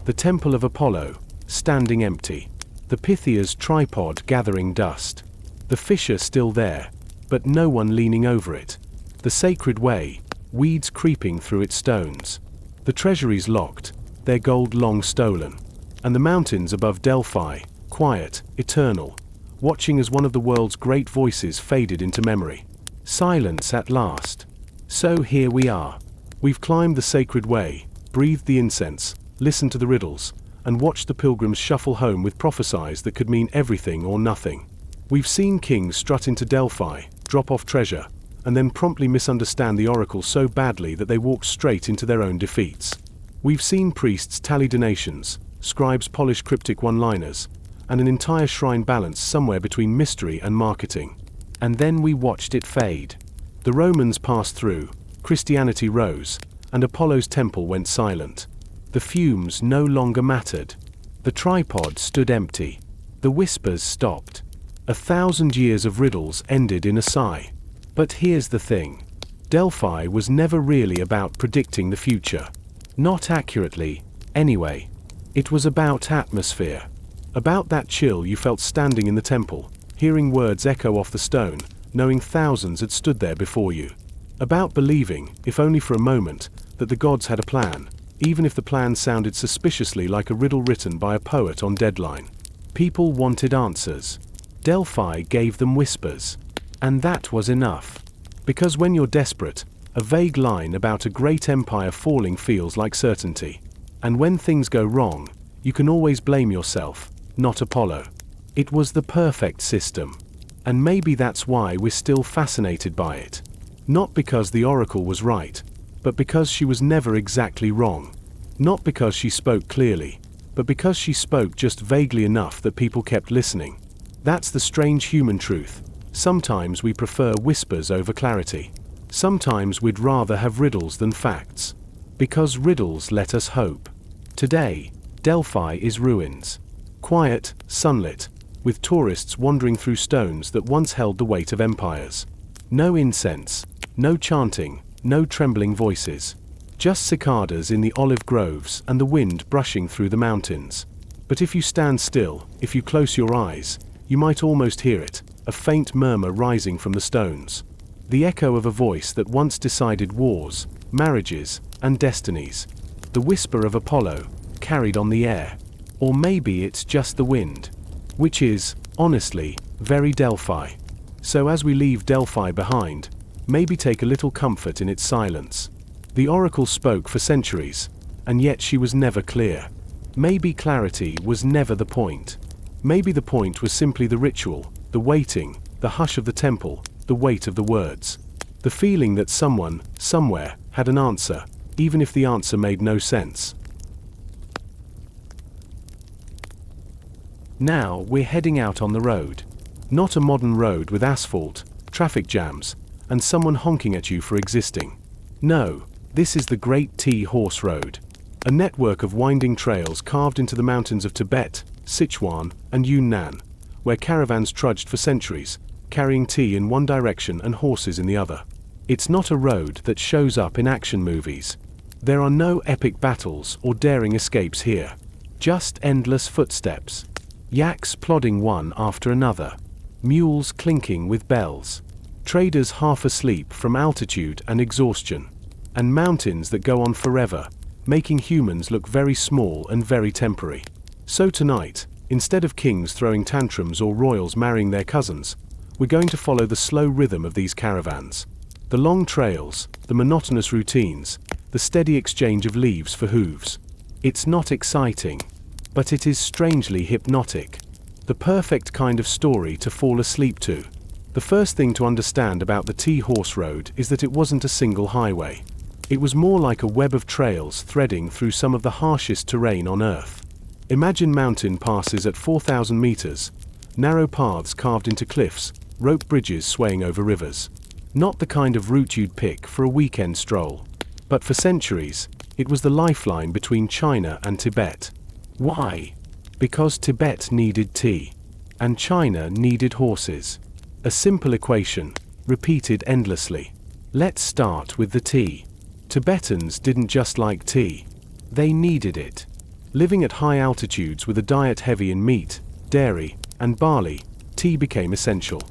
The Temple of Apollo, standing empty. The Pythia's tripod gathering dust. The fissure still there, but no one leaning over it. The sacred way, weeds creeping through its stones. The treasuries locked, their gold long stolen. And the mountains above Delphi, quiet, eternal, watching as one of the world's great voices faded into memory. Silence at last. So here we are. We've climbed the sacred way, breathed the incense, listened to the riddles, and watched the pilgrims shuffle home with prophecies that could mean everything or nothing. We've seen kings strut into Delphi, drop off treasure, and then promptly misunderstand the oracle so badly that they walked straight into their own defeats. We've seen priests tally donations, scribes polish cryptic one-liners, and an entire shrine balanced somewhere between mystery and marketing. And then we watched it fade. The Romans passed through, Christianity rose, and Apollo's temple went silent. The fumes no longer mattered. The tripod stood empty. The whispers stopped. 1,000 years of riddles ended in a sigh. But here's the thing. Delphi was never really about predicting the future. Not accurately, anyway. It was about atmosphere. About that chill you felt standing in the temple, hearing words echo off the stone, knowing thousands had stood there before you. About believing, if only for a moment, that the gods had a plan, even if the plan sounded suspiciously like a riddle written by a poet on deadline. People wanted answers. Delphi gave them whispers. And that was enough. Because when you're desperate, a vague line about a great empire falling feels like certainty. And when things go wrong, you can always blame yourself, not Apollo. It was the perfect system. And maybe that's why we're still fascinated by it. Not because the oracle was right, but because she was never exactly wrong. Not because she spoke clearly, but because she spoke just vaguely enough that people kept listening. That's the strange human truth. Sometimes we prefer whispers over clarity. Sometimes we'd rather have riddles than facts. Because riddles let us hope. Today, Delphi is ruins. Quiet, sunlit, with tourists wandering through stones that once held the weight of empires. No incense, no chanting, no trembling voices. Just cicadas in the olive groves and the wind brushing through the mountains. But if you stand still, if you close your eyes, you might almost hear it, a faint murmur rising from the stones. The echo of a voice that once decided wars, marriages, and destinies. The whisper of Apollo, carried on the air. Or maybe it's just the wind. Which is, honestly, very Delphi. So as we leave Delphi behind, maybe take a little comfort in its silence. The oracle spoke for centuries, and yet she was never clear. Maybe clarity was never the point. Maybe the point was simply the ritual, the waiting, the hush of the temple, the weight of the words. The feeling that someone, somewhere, had an answer, even if the answer made no sense. Now we're heading out on the road. Not a modern road with asphalt, traffic jams, and someone honking at you for existing. No, this is the Great Tea Horse Road. A network of winding trails carved into the mountains of Tibet, Sichuan, and Yunnan, where caravans trudged for centuries, carrying tea in one direction and horses in the other. It's not a road that shows up in action movies. There are no epic battles or daring escapes here. Just endless footsteps. Yaks plodding one after another. Mules clinking with bells. Traders half asleep from altitude and exhaustion. And mountains that go on forever, making humans look very small and very temporary. So tonight, instead of kings throwing tantrums or royals marrying their cousins, we're going to follow the slow rhythm of these caravans. The long trails, the monotonous routines, the steady exchange of leaves for hooves. It's not exciting, but it is strangely hypnotic. The perfect kind of story to fall asleep to. The first thing to understand about the Tea Horse Road is that it wasn't a single highway. It was more like a web of trails threading through some of the harshest terrain on Earth. Imagine mountain passes at 4,000 meters, narrow paths carved into cliffs, rope bridges swaying over rivers. Not the kind of route you'd pick for a weekend stroll. But for centuries, it was the lifeline between China and Tibet. Why? Because Tibet needed tea, and China needed horses. A simple equation, repeated endlessly. Let's start with the tea. Tibetans didn't just like tea. They needed it. Living at high altitudes with a diet heavy in meat, dairy, and barley, tea became essential.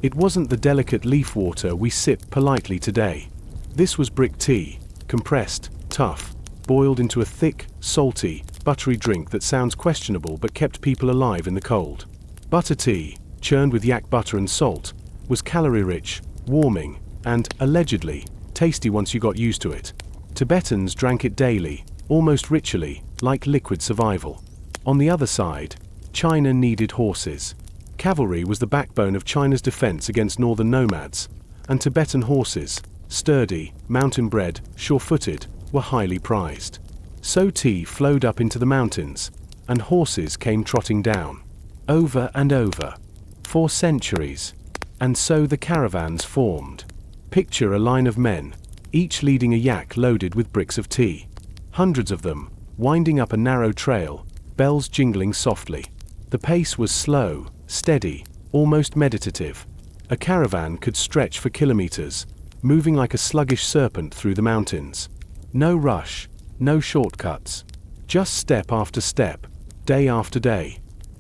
It wasn't the delicate leaf water we sip politely today. This was brick tea, compressed, tough, boiled into a thick, salty, buttery drink that sounds questionable but kept people alive in the cold. Butter tea, churned with yak butter and salt, was calorie-rich, warming, and, allegedly, tasty once you got used to it. Tibetans drank it daily, almost ritually, like liquid survival. On the other side, China needed horses. Cavalry was the backbone of China's defense against northern nomads, and Tibetan horses, sturdy, mountain-bred, sure-footed, were highly prized. So tea flowed up into the mountains, and horses came trotting down. Over and over. For centuries. And so the caravans formed. Picture a line of men, each leading a yak loaded with bricks of tea. Hundreds of them, winding up a narrow trail, bells jingling softly. The pace was slow, steady, almost meditative. A caravan could stretch for kilometers, moving like a sluggish serpent through the mountains. No rush, no shortcuts. Just step after step, day after day.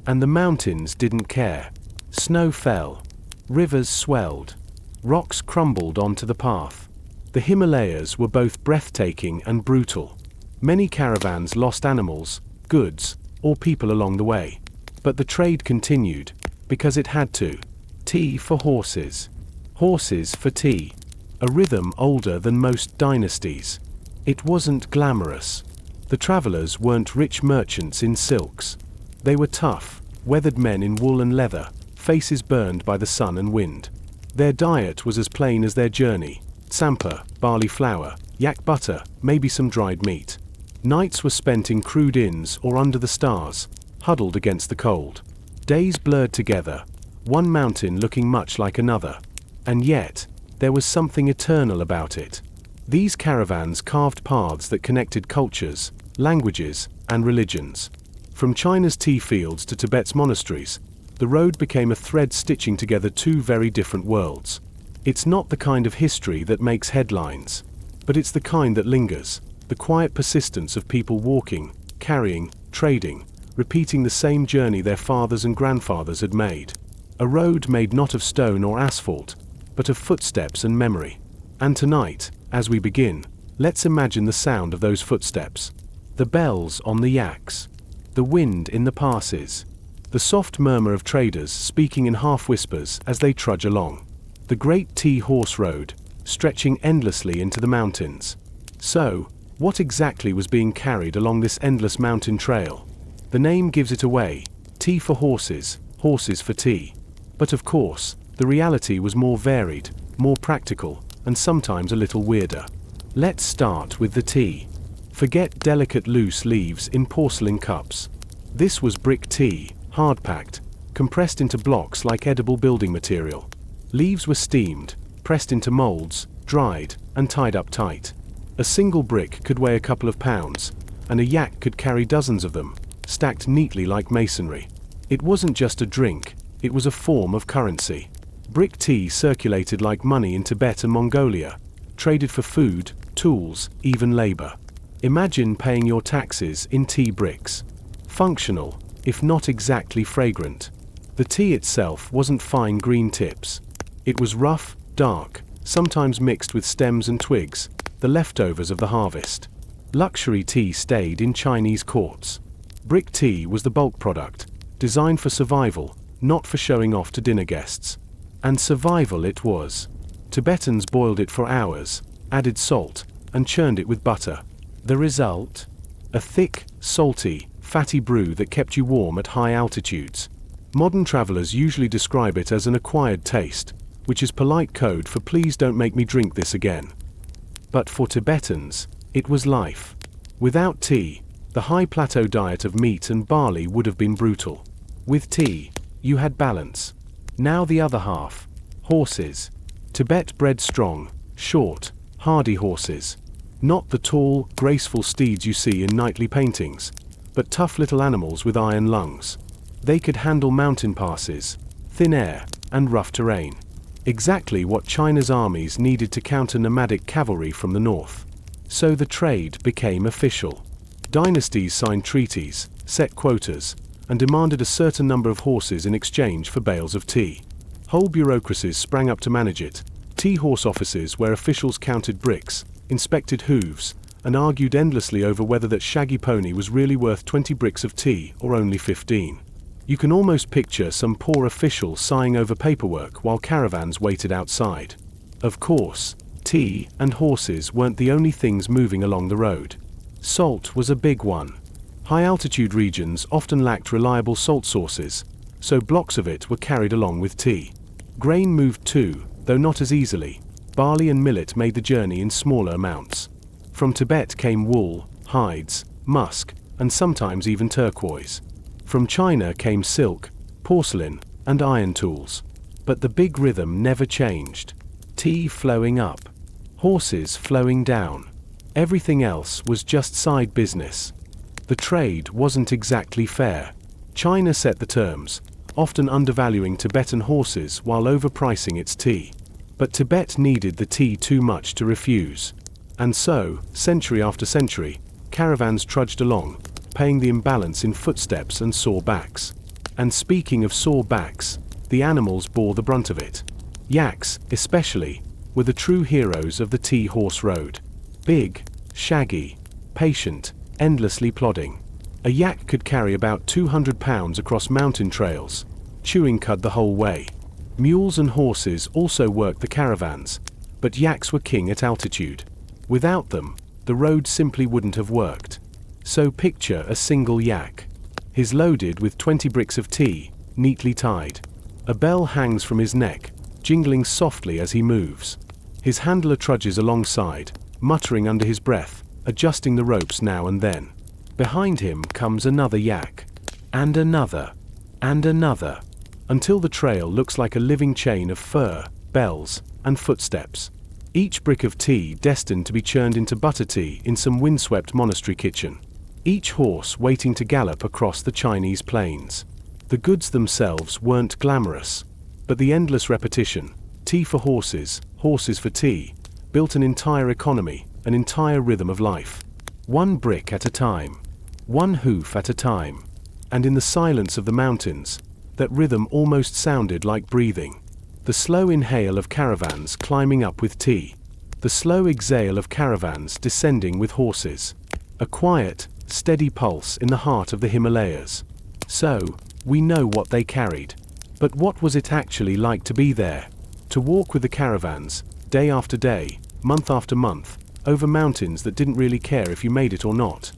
And the mountains didn't care. Snow fell. Rivers swelled. Rocks crumbled onto the path. The Himalayas were both breathtaking and brutal. Many caravans lost animals, goods, or people along the way. But the trade continued, because it had to. Tea for horses. Horses for tea. A rhythm older than most dynasties. It wasn't glamorous. The travelers weren't rich merchants in silks. They were tough, weathered men in wool and leather, faces burned by the sun and wind. Their diet was as plain as their journey. Tsampa, barley flour, yak butter, maybe some dried meat. Nights were spent in crude inns or under the stars, huddled against the cold. Days blurred together, one mountain looking much like another. And yet, there was something eternal about it. These caravans carved paths that connected cultures, languages, and religions. From China's tea fields to Tibet's monasteries, the road became a thread stitching together two very different worlds. It's not the kind of history that makes headlines, but it's the kind that lingers, the quiet persistence of people walking, carrying, trading, repeating the same journey their fathers and grandfathers had made. A road made not of stone or asphalt, but of footsteps and memory. And tonight, as we begin, let's imagine the sound of those footsteps. The bells on the yaks. The wind in the passes. The soft murmur of traders speaking in half-whispers as they trudge along. The great tea horse road, stretching endlessly into the mountains. So, what exactly was being carried along this endless mountain trail? The name gives it away. Tea for horses, horses for tea. But of course, the reality was more varied, more practical, and sometimes a little weirder. Let's start with the tea. Forget delicate loose leaves in porcelain cups. This was brick tea, hard-packed, compressed into blocks like edible building material. Leaves were steamed, pressed into molds, dried, and tied up tight. A single brick could weigh a couple of pounds, and a yak could carry dozens of them, stacked neatly like masonry. It wasn't just a drink, it was a form of currency. Brick tea circulated like money in Tibet and Mongolia, traded for food, tools, even labor. Imagine paying your taxes in tea bricks. Functional, if not exactly fragrant. The tea itself wasn't fine green tips. It was rough, dark, sometimes mixed with stems and twigs, the leftovers of the harvest. Luxury tea stayed in Chinese courts. Brick tea was the bulk product, designed for survival, not for showing off to dinner guests. And survival it was. Tibetans boiled it for hours, added salt, and churned it with butter. The result? A thick, salty, fatty brew that kept you warm at high altitudes. Modern travelers usually describe it as an acquired taste, which is polite code for please don't make me drink this again. But for Tibetans, it was life. Without tea, the high plateau diet of meat and barley would have been brutal. With tea, you had balance. Now the other half, Horses. Tibet bred strong, short, hardy horses. Not the tall, graceful steeds you see in knightly paintings, but tough little animals with iron lungs. They could handle mountain passes, thin air, and rough terrain. Exactly what China's armies needed to counter nomadic cavalry from the north. So the trade became official. Dynasties signed treaties, set quotas, and demanded a certain number of horses in exchange for bales of tea. Whole bureaucracies sprang up to manage it. Tea horse offices where officials counted bricks, inspected hooves, and argued endlessly over whether that shaggy pony was really worth 20 bricks of tea or only 15. You can almost picture some poor official sighing over paperwork while caravans waited outside. Of course, tea and horses weren't the only things moving along the road. Salt was a big one. High-altitude regions often lacked reliable salt sources, so blocks of it were carried along with tea. Grain moved too, though not as easily. Barley and millet made the journey in smaller amounts. From Tibet came wool, hides, musk, and sometimes even turquoise. From China came silk, porcelain, and iron tools. But the big rhythm never changed. Tea flowing up, horses flowing down. Everything else was just side business. The trade wasn't exactly fair. China set the terms, often undervaluing Tibetan horses while overpricing its tea. But Tibet needed the tea too much to refuse. And so, century after century, caravans trudged along, paying the imbalance in footsteps and sore backs. And speaking of sore backs, the animals bore the brunt of it. Yaks, especially, were the true heroes of the tea horse road. Big, shaggy, patient, endlessly plodding. A yak could carry about 200 pounds across mountain trails, chewing cud the whole way. Mules and horses also worked the caravans, but yaks were king at altitude. Without them, the road simply wouldn't have worked. So picture a single yak. He's loaded with 20 bricks of tea, neatly tied. A bell hangs from his neck, jingling softly as he moves. His handler trudges alongside, muttering under his breath, adjusting the ropes now and then. Behind him comes another yak, and another, until the trail looks like a living chain of fur, bells, and footsteps. Each brick of tea destined to be churned into butter tea in some windswept monastery kitchen. Each horse waiting to gallop across the Chinese plains. The goods themselves weren't glamorous, but the endless repetition, tea for horses, horses for tea, built an entire economy, an entire rhythm of life. One brick at a time, one hoof at a time. And in the silence of the mountains, that rhythm almost sounded like breathing. The slow inhale of caravans climbing up with tea. The slow exhale of caravans descending with horses. A quiet, steady pulse in the heart of the Himalayas. So, we know what they carried. But what was it actually like to be there? To walk with the caravans, day after day, month after month, over mountains that didn't really care if you made it or not.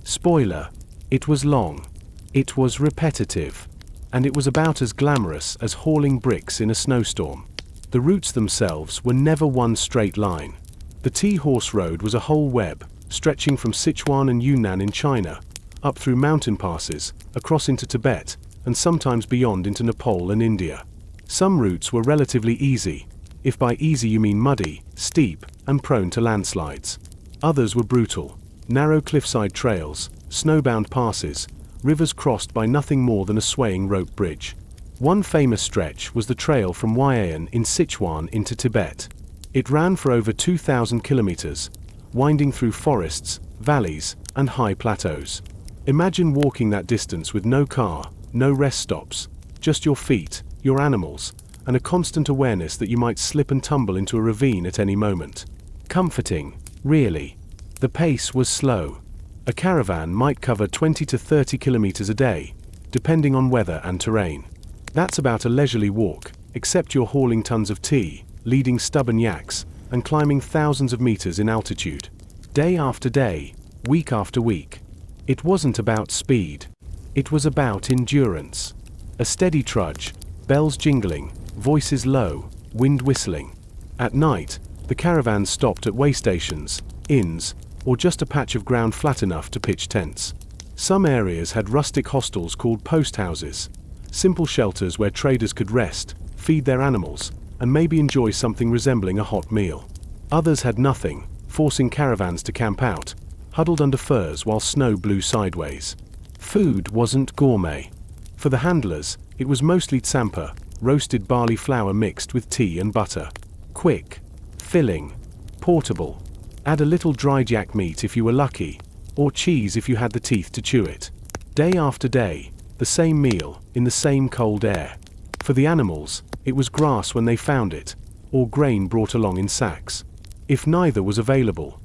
Spoiler, it was long. It was repetitive. And it was about as glamorous as hauling bricks in a snowstorm. The routes themselves were never one straight line. The tea horse road was a whole web, stretching from Sichuan and Yunnan in China, up through mountain passes, across into Tibet, and sometimes beyond into Nepal and India. Some routes were relatively easy, if by easy you mean muddy, steep, and prone to landslides. Others were brutal, narrow cliffside trails, snowbound passes, rivers crossed by nothing more than a swaying rope bridge. One famous stretch was the trail from Huai'an in Sichuan into Tibet. It ran for over 2,000 kilometers, winding through forests, valleys, and high plateaus. Imagine walking that distance with no car, no rest stops, just your feet, your animals, and a constant awareness that you might slip and tumble into a ravine at any moment. Comforting, really. The pace was slow. A caravan might cover 20 to 30 kilometers a day, depending on weather and terrain. That's about a leisurely walk, except you're hauling tons of tea, leading stubborn yaks, and climbing thousands of meters in altitude. Day after day, week after week. It wasn't about speed. It was about endurance. A steady trudge, bells jingling, voices low, wind whistling. At night, the caravan stopped at way stations, inns, or just a patch of ground flat enough to pitch tents. Some areas had rustic hostels called post houses, simple shelters where traders could rest, feed their animals, and maybe enjoy something resembling a hot meal. Others had nothing, forcing caravans to camp out, huddled under firs while snow blew sideways. Food wasn't gourmet. For the handlers, it was mostly tsampa, roasted barley flour mixed with tea and butter. Quick, filling, portable. Add a little dried yak meat if you were lucky, or cheese if you had the teeth to chew it. Day after day, the same meal, in the same cold air. For the animals, it was grass when they found it, or grain brought along in sacks. If neither was available,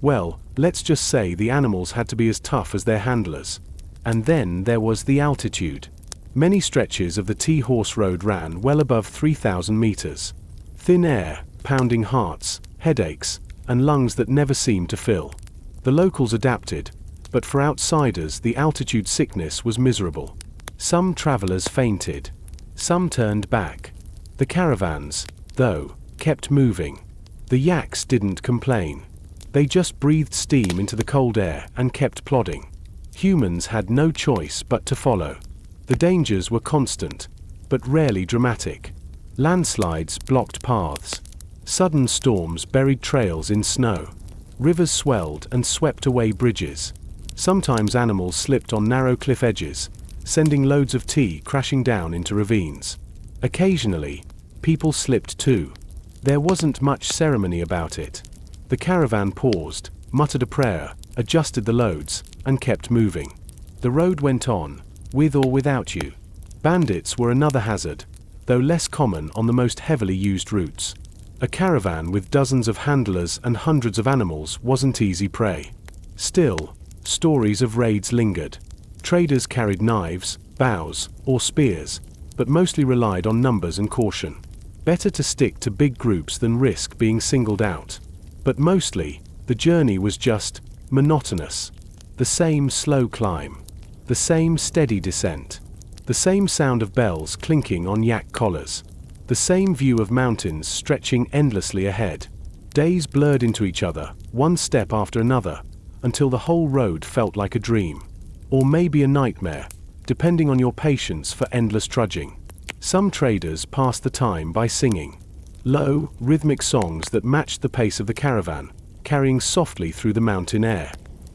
well, let's just say the animals had to be as tough as their handlers. And then there was the altitude. Many stretches of the T-horse road ran well above 3,000 meters. Thin air, pounding hearts, headaches, and lungs that never seemed to fill. The locals adapted, but for outsiders the altitude sickness was miserable. Some travelers fainted. Some turned back. The caravans, though, kept moving. The yaks didn't complain. They just breathed steam into the cold air and kept plodding. Humans had no choice but to follow. The dangers were constant, but rarely dramatic. Landslides blocked paths. Sudden storms buried trails in snow. Rivers swelled and swept away bridges. Sometimes animals slipped on narrow cliff edges, sending loads of tea crashing down into ravines. Occasionally, people slipped too. There wasn't much ceremony about it. The caravan paused, muttered a prayer, adjusted the loads, and kept moving. The road went on, with or without you. Bandits were another hazard, though less common on the most heavily used routes. A caravan with dozens of handlers and hundreds of animals wasn't easy prey. Still, stories of raids lingered. Traders carried knives, bows, or spears, but mostly relied on numbers and caution. Better to stick to big groups than risk being singled out. But mostly, the journey was just monotonous. The same slow climb. The same steady descent. The same sound of bells clinking on yak collars. The same view of mountains stretching endlessly ahead. Days blurred into each other, one step after another, until the whole road felt like a dream. Or maybe a nightmare, depending on your patience for endless trudging. Some traders passed the time by singing low, rhythmic songs that matched the pace of the caravan, carrying softly through the mountain air.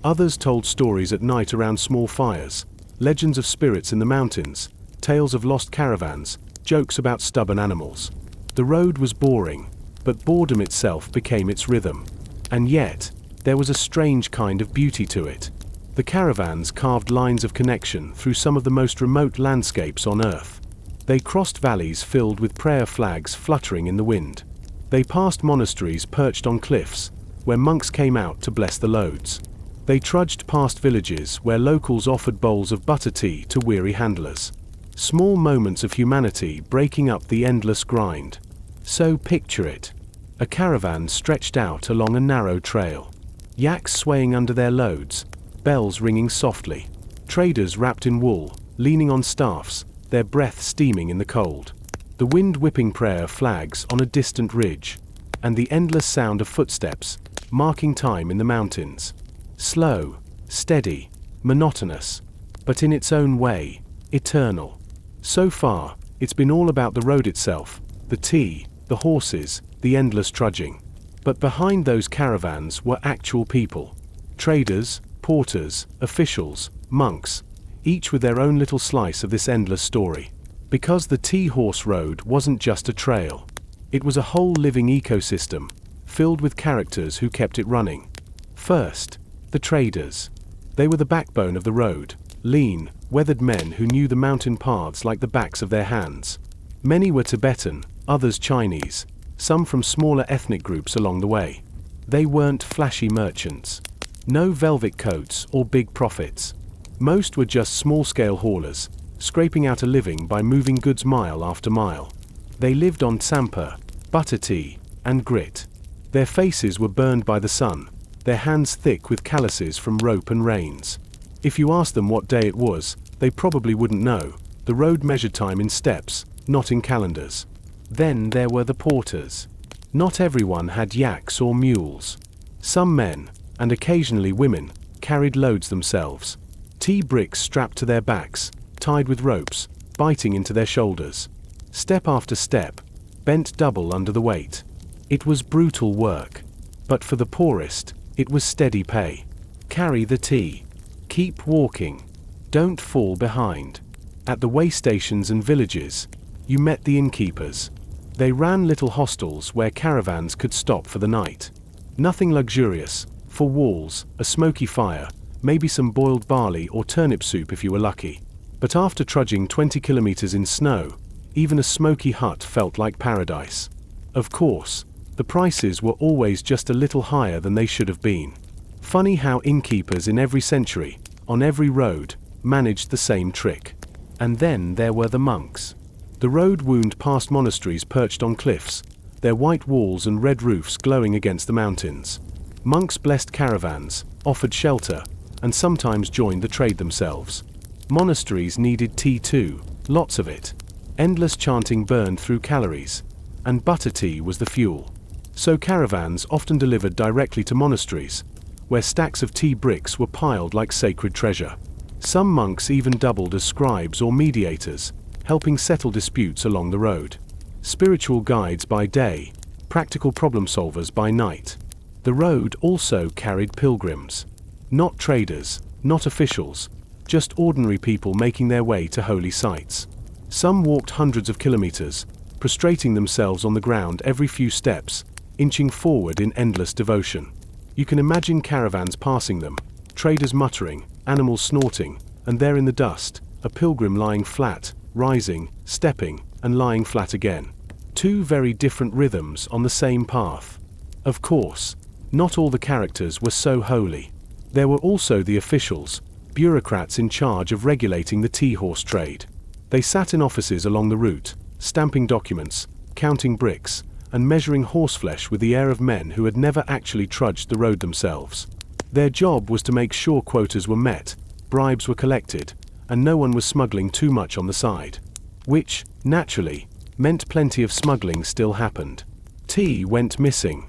Others told stories at night around small fires, legends of spirits in the mountains, tales of lost caravans, jokes about stubborn animals. The road was boring, but boredom itself became its rhythm. And yet, there was a strange kind of beauty to it. The caravans carved lines of connection through some of the most remote landscapes on Earth. They crossed valleys filled with prayer flags fluttering in the wind. They passed monasteries perched on cliffs, where monks came out to bless the loads. They trudged past villages where locals offered bowls of butter tea to weary handlers. Small moments of humanity breaking up the endless grind. So picture it. A caravan stretched out along a narrow trail. Yaks swaying under their loads, bells ringing softly. Traders wrapped in wool, leaning on staffs, their breath steaming in the cold. The wind whipping prayer flags on a distant ridge, and the endless sound of footsteps, marking time in the mountains. Slow, steady, monotonous, but in its own way, eternal. So far, it's been all about the road itself, the tea, the horses, the endless trudging. But behind those caravans were actual people. Traders, porters, officials, monks, each with their own little slice of this endless story. Because the T-horse road wasn't just a trail. It was a whole living ecosystem, filled with characters who kept it running. First, the traders. They were the backbone of the road, lean, weathered men who knew the mountain paths like the backs of their hands. Many were Tibetan, others Chinese, some from smaller ethnic groups along the way. They weren't flashy merchants. No velvet coats or big profits. Most were just small-scale haulers, scraping out a living by moving goods mile after mile. They lived on tsampa, butter tea, and grit. Their faces were burned by the sun, their hands thick with calluses from rope and reins. If you asked them what day it was, they probably wouldn't know. The road measured time in steps, not in calendars. Then there were the porters. Not everyone had yaks or mules. Some men, and occasionally women, carried loads themselves. Tea bricks strapped to their backs, tied with ropes, biting into their shoulders. Step after step, bent double under the weight. It was brutal work. But for the poorest, it was steady pay. Carry the tea. Keep walking. Don't fall behind. At the way stations and villages, you met the innkeepers. They ran little hostels where caravans could stop for the night. Nothing luxurious. 4 walls, a smoky fire, maybe some boiled barley or turnip soup if you were lucky. But after trudging 20 kilometers in snow, even a smoky hut felt like paradise. Of course, the prices were always just a little higher than they should have been. Funny how innkeepers in every century, on every road, managed the same trick. And then there were the monks. The road wound past monasteries perched on cliffs, their white walls and red roofs glowing against the mountains. Monks blessed caravans, offered shelter, and sometimes joined the trade themselves. Monasteries needed tea too, lots of it. Endless chanting burned through calories, and butter tea was the fuel. So caravans often delivered directly to monasteries, where stacks of tea bricks were piled like sacred treasure. Some monks even doubled as scribes or mediators, helping settle disputes along the road. Spiritual guides by day, practical problem solvers by night. The road also carried pilgrims. Not traders, not officials, just ordinary people making their way to holy sites. Some walked hundreds of kilometers, prostrating themselves on the ground every few steps, inching forward in endless devotion. You can imagine caravans passing them, traders muttering, animals snorting, and there in the dust, a pilgrim lying flat, rising, stepping, and lying flat again. 2 very different rhythms on the same path. Of course, not all the characters were so holy. There were also the officials, bureaucrats in charge of regulating the tea horse trade. They sat in offices along the route, stamping documents, counting bricks, and measuring horseflesh with the air of men who had never actually trudged the road themselves. Their job was to make sure quotas were met, bribes were collected, and no one was smuggling too much on the side. Which, naturally, meant plenty of smuggling still happened. Tea went missing.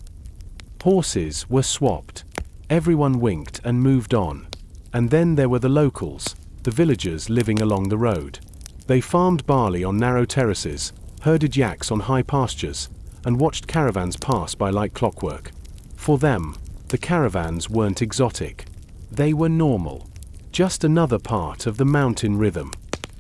Horses were swapped. Everyone winked and moved on. And then there were the locals, the villagers living along the road. They farmed barley on narrow terraces, herded yaks on high pastures, and watched caravans pass by like clockwork. For them, the caravans weren't exotic. They were normal. Just another part of the mountain rhythm.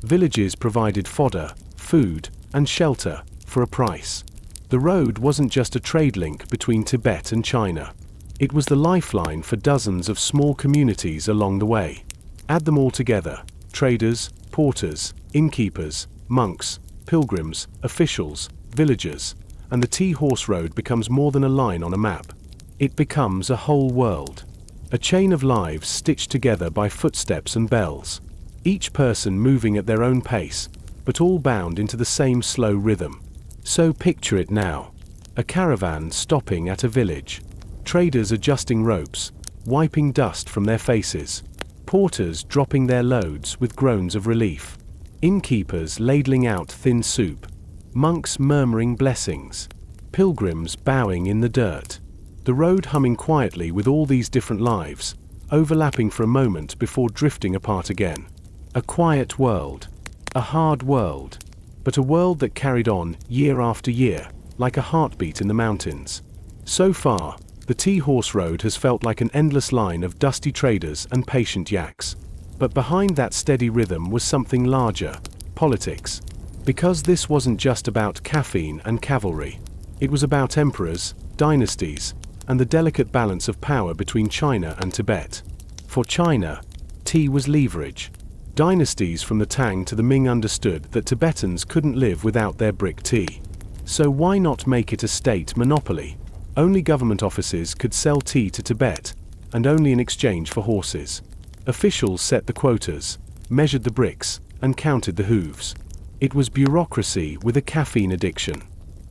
Villages provided fodder, food, and shelter, for a price. The road wasn't just a trade link between Tibet and China. It was the lifeline for dozens of small communities along the way. Add them all together: traders, porters, innkeepers, monks, pilgrims, officials, villagers, and the tea horse road becomes more than a line on a map. It becomes a whole world. A chain of lives stitched together by footsteps and bells. Each person moving at their own pace, but all bound into the same slow rhythm. So picture it now. A caravan stopping at a village. Traders adjusting ropes, wiping dust from their faces. Porters dropping their loads with groans of relief. Innkeepers ladling out thin soup. Monks murmuring blessings. Pilgrims bowing in the dirt. The road humming quietly with all these different lives, overlapping for a moment before drifting apart again. A quiet world. A hard world. But a world that carried on year after year, like a heartbeat in the mountains. So far, the tea horse road has felt like an endless line of dusty traders and patient yaks. But behind that steady rhythm was something larger: politics. Because this wasn't just about caffeine and cavalry. It was about emperors, dynasties, and the delicate balance of power between China and Tibet. For China, tea was leverage. Dynasties from the Tang to the Ming understood that Tibetans couldn't live without their brick tea. So why not make it a state monopoly? Only government offices could sell tea to Tibet, and only in exchange for horses. Officials set the quotas, measured the bricks, and counted the hooves. It was bureaucracy with a caffeine addiction.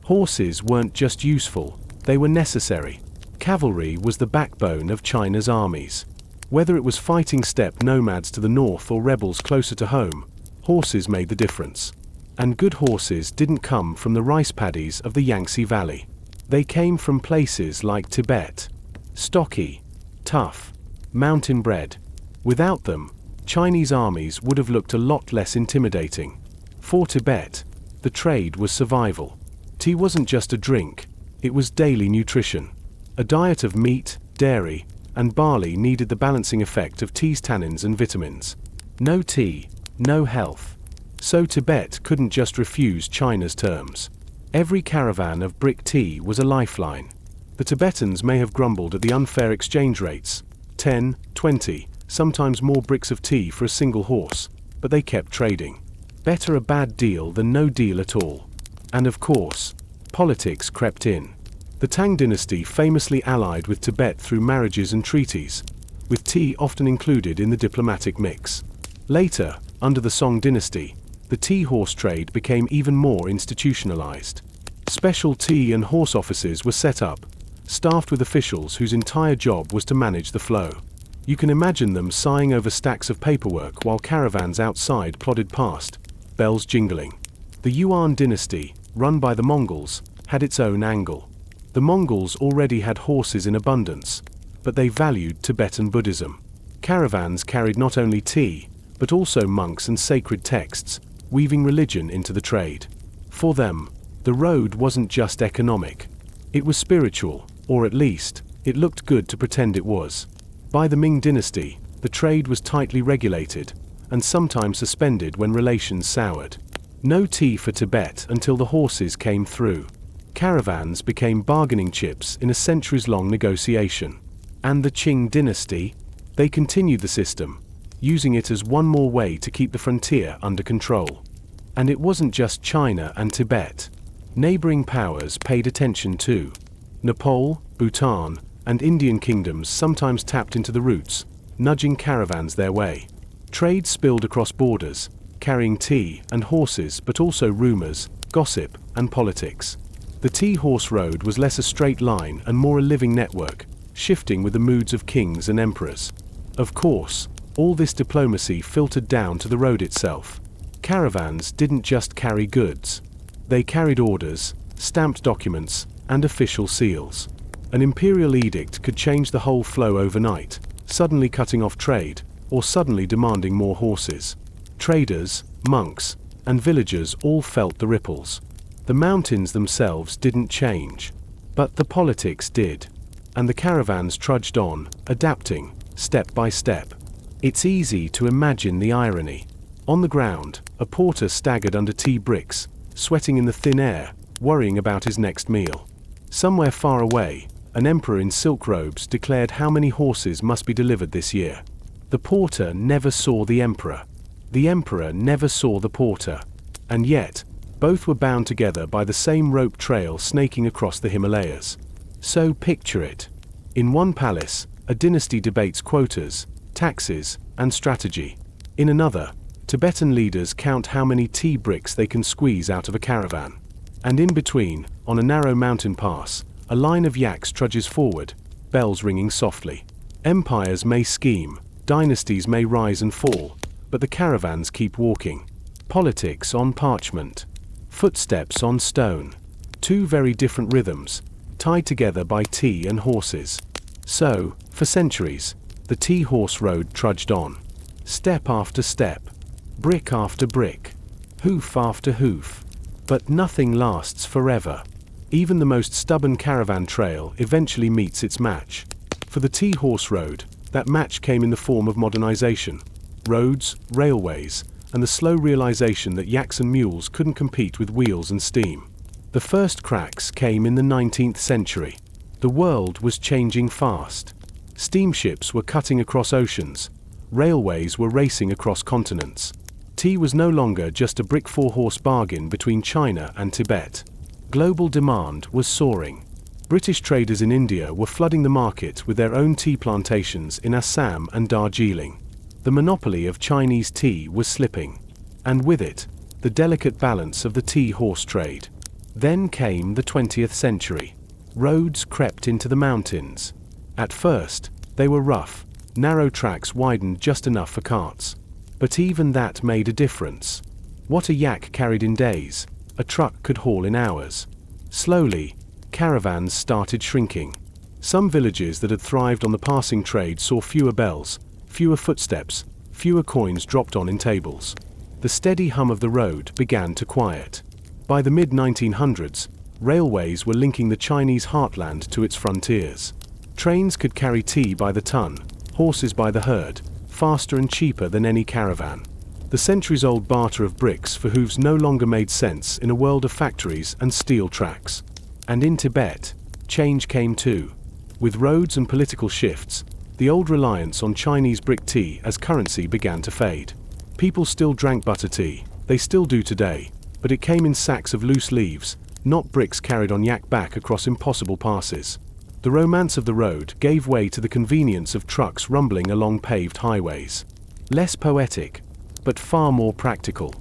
Horses weren't just useful, they were necessary. Cavalry was the backbone of China's armies. Whether it was fighting steppe nomads to the north or rebels closer to home, horses made the difference. And good horses didn't come from the rice paddies of the Yangtze Valley. They came from places like Tibet. Stocky, tough, mountain-bred. Without them, Chinese armies would have looked a lot less intimidating. For Tibet, the trade was survival. Tea wasn't just a drink, it was daily nutrition. A diet of meat, dairy, and barley needed the balancing effect of tea's tannins and vitamins. No tea, no health. So Tibet couldn't just refuse China's terms. Every caravan of brick tea was a lifeline. The Tibetans may have grumbled at the unfair exchange rates, 10, 20, sometimes more bricks of tea for a single horse, but they kept trading. Better a bad deal than no deal at all. And of course, politics crept in. The Tang dynasty famously allied with Tibet through marriages and treaties, with tea often included in the diplomatic mix. Later, under the Song dynasty, the tea horse trade became even more institutionalized. Special tea and horse offices were set up, staffed with officials whose entire job was to manage the flow. You can imagine them sighing over stacks of paperwork while caravans outside plodded past, bells jingling. The Yuan dynasty, run by the Mongols, had its own angle. The Mongols already had horses in abundance, but they valued Tibetan Buddhism. Caravans carried not only tea, but also monks and sacred texts, weaving religion into the trade. For them, the road wasn't just economic. It was spiritual, or at least, it looked good to pretend it was. By the Ming dynasty, the trade was tightly regulated, and sometimes suspended when relations soured. No tea for Tibet until the horses came through. Caravans became bargaining chips in a centuries-long negotiation. And the Qing dynasty? They continued the system, using it as one more way to keep the frontier under control. And it wasn't just China and Tibet. Neighboring powers paid attention too. Nepal, Bhutan, and Indian kingdoms sometimes tapped into the routes, nudging caravans their way. Trade spilled across borders, carrying tea and horses, but also rumors, gossip, and politics. The tea horse road was less a straight line and more a living network, shifting with the moods of kings and emperors. Of course, all this diplomacy filtered down to the road itself. Caravans didn't just carry goods. They carried orders, stamped documents, and official seals. An imperial edict could change the whole flow overnight, suddenly cutting off trade, or suddenly demanding more horses. Traders, monks, and villagers all felt the ripples. The mountains themselves didn't change, but the politics did. And the caravans trudged on, adapting, step by step. It's easy to imagine the irony. On the ground, a porter staggered under tea bricks, sweating in the thin air, worrying about his next meal. Somewhere far away, an emperor in silk robes declared how many horses must be delivered this year. The porter never saw the emperor. The emperor never saw the porter. And yet, both were bound together by the same rope trail snaking across the Himalayas. So picture it. In one palace, a dynasty debates quotas, taxes, and strategy. In another, Tibetan leaders count how many tea bricks they can squeeze out of a caravan. And in between, on a narrow mountain pass, a line of yaks trudges forward, bells ringing softly. Empires may scheme, dynasties may rise and fall, but the caravans keep walking. Politics on parchment. Footsteps on stone. Two very different rhythms, tied together by tea and horses. So, for centuries, the tea horse road trudged on. Step after step. Brick after brick. Hoof after hoof. But nothing lasts forever. Even the most stubborn caravan trail eventually meets its match. For the tea horse road, that match came in the form of modernization. Roads, railways, and the slow realization that yaks and mules couldn't compete with wheels and steam. The first cracks came in the 19th century. The world was changing fast. Steamships were cutting across oceans. Railways were racing across continents. Tea was no longer just a brick four-horse bargain between China and Tibet. Global demand was soaring. British traders in India were flooding the market with their own tea plantations in Assam and Darjeeling. The monopoly of Chinese tea was slipping, and with it, the delicate balance of the tea horse trade. Then came the 20th century. Roads crept into the mountains. At first, they were rough, narrow tracks widened just enough for carts. But even that made a difference. What a yak carried in days, a truck could haul in hours. Slowly, caravans started shrinking. Some villages that had thrived on the passing trade saw fewer bells, fewer footsteps, fewer coins dropped on in tables. The steady hum of the road began to quiet. By the mid-1900s, Railways were linking the Chinese heartland to its frontiers. Trains could carry tea by the ton, horses by the herd, faster and cheaper than any caravan. The centuries-old barter of bricks for hooves no longer made sense in a world of factories and steel tracks. And in Tibet, change came too. With roads and political shifts, the old reliance on Chinese brick tea as currency began to fade. People still drank butter tea, they still do today, but it came in sacks of loose leaves, not bricks carried on yak back across impossible passes. The romance of the road gave way to the convenience of trucks rumbling along paved highways. Less poetic, but far more practical.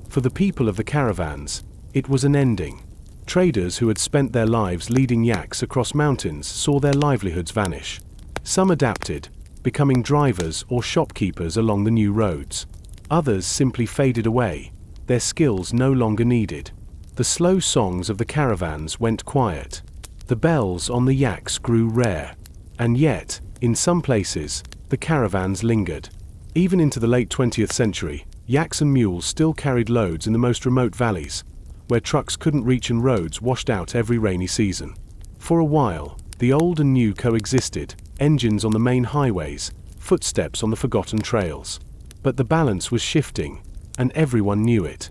For the people of the caravans, it was an ending. Traders who had spent their lives leading yaks across mountains saw their livelihoods vanish. Some adapted, becoming drivers or shopkeepers along the new roads. Others simply faded away, their skills no longer needed. The slow songs of the caravans went quiet. The bells on the yaks grew rare. And yet, in some places, the caravans lingered. Even into the late 20th century, yaks and mules still carried loads in the most remote valleys, where trucks couldn't reach and roads washed out every rainy season. For a while, the old and new coexisted, engines on the main highways, footsteps on the forgotten trails. But the balance was shifting, and everyone knew it.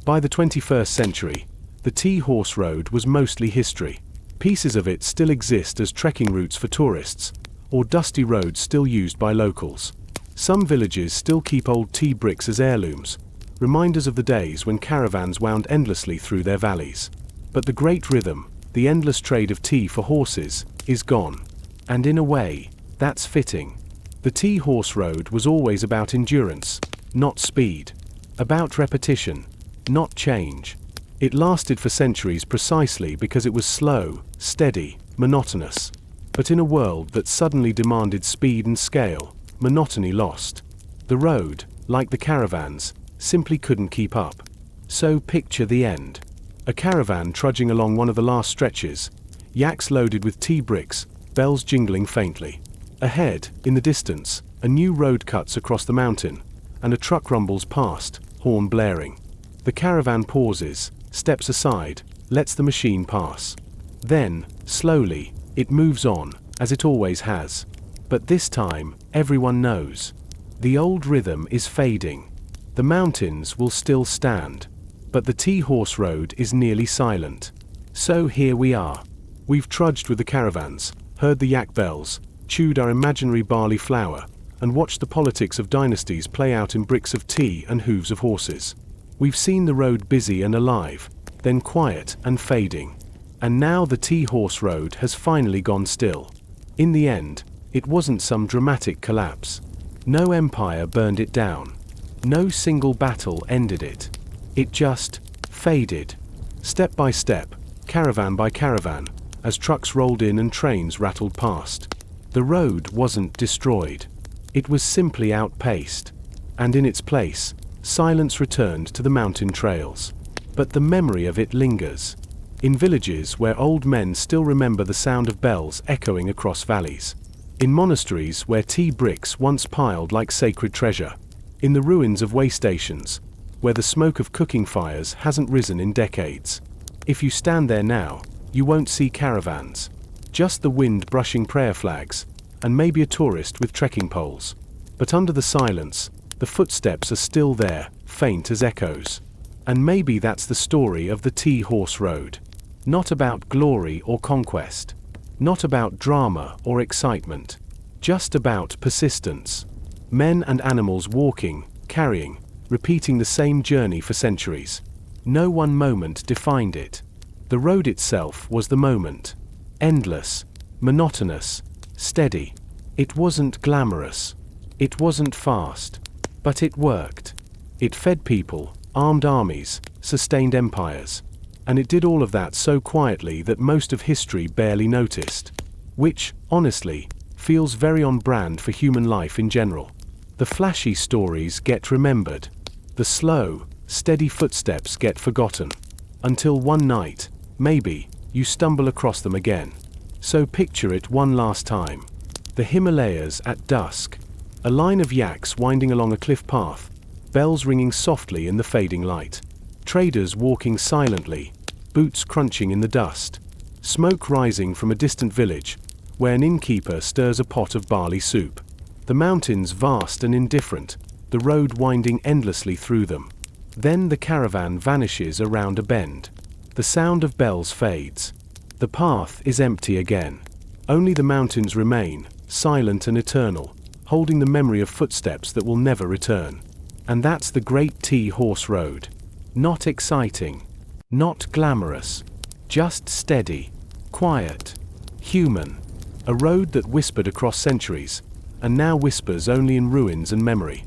By the 21st century, the tea horse road was mostly history. Pieces of it still exist as trekking routes for tourists, or dusty roads still used by locals. Some villages still keep old tea bricks as heirlooms, reminders of the days when caravans wound endlessly through their valleys. But the great rhythm, the endless trade of tea for horses, is gone. And in a way, that's fitting. The tea horse road was always about endurance, not speed. About repetition, not change. It lasted for centuries precisely because it was slow, steady, monotonous. But in a world that suddenly demanded speed and scale, monotony lost. The road, like the caravans, simply couldn't keep up. So picture the end. A caravan trudging along one of the last stretches, yaks loaded with tea bricks, bells jingling faintly. Ahead, in the distance, a new road cuts across the mountain, and a truck rumbles past, horn blaring. The caravan pauses, steps aside, lets the machine pass. Then, slowly, it moves on, as it always has. But this time, everyone knows. The old rhythm is fading. The mountains will still stand. But the tea horse road is nearly silent. So here we are. We've trudged with the caravans, heard the yak bells, chewed our imaginary barley flour, and watched the politics of dynasties play out in bricks of tea and hooves of horses. We've seen the road busy and alive, then quiet and fading. And now the tea horse road has finally gone still. In the end, it wasn't some dramatic collapse. No empire burned it down. No single battle ended it. It just faded. Step by step, caravan by caravan, as trucks rolled in and trains rattled past. The road wasn't destroyed. It was simply outpaced. And in its place, silence returned to the mountain trails. But the memory of it lingers. In villages where old men still remember the sound of bells echoing across valleys. In monasteries where tea bricks once piled like sacred treasure. In the ruins of way stations, where the smoke of cooking fires hasn't risen in decades. If you stand there now, you won't see caravans. Just the wind brushing prayer flags, and maybe a tourist with trekking poles. But under the silence, the footsteps are still there, faint as echoes. And maybe that's the story of the tea horse road. Not about glory or conquest. Not about drama or excitement. Just about persistence. Men and animals walking, carrying, repeating the same journey for centuries. No one moment defined it. The road itself was the moment. Endless, monotonous, steady. It wasn't glamorous. It wasn't fast. But it worked. It fed people, armed armies, sustained empires. And it did all of that so quietly that most of history barely noticed. Which, honestly, feels very on brand for human life in general. The flashy stories get remembered. The slow, steady footsteps get forgotten. Until one night, maybe, you stumble across them again. So picture it one last time. The Himalayas at dusk. A line of yaks winding along a cliff path, bells ringing softly in the fading light. Traders walking silently, boots crunching in the dust. Smoke rising from a distant village, where an innkeeper stirs a pot of barley soup. The mountains vast and indifferent, the road winding endlessly through them. Then the caravan vanishes around a bend. The sound of bells fades. The path is empty again. Only the mountains remain, silent and eternal, holding the memory of footsteps that will never return. And that's the Great Tea Horse Road. Not exciting, not glamorous, just steady, quiet, human. A road that whispered across centuries, and now whispers only in ruins and memory.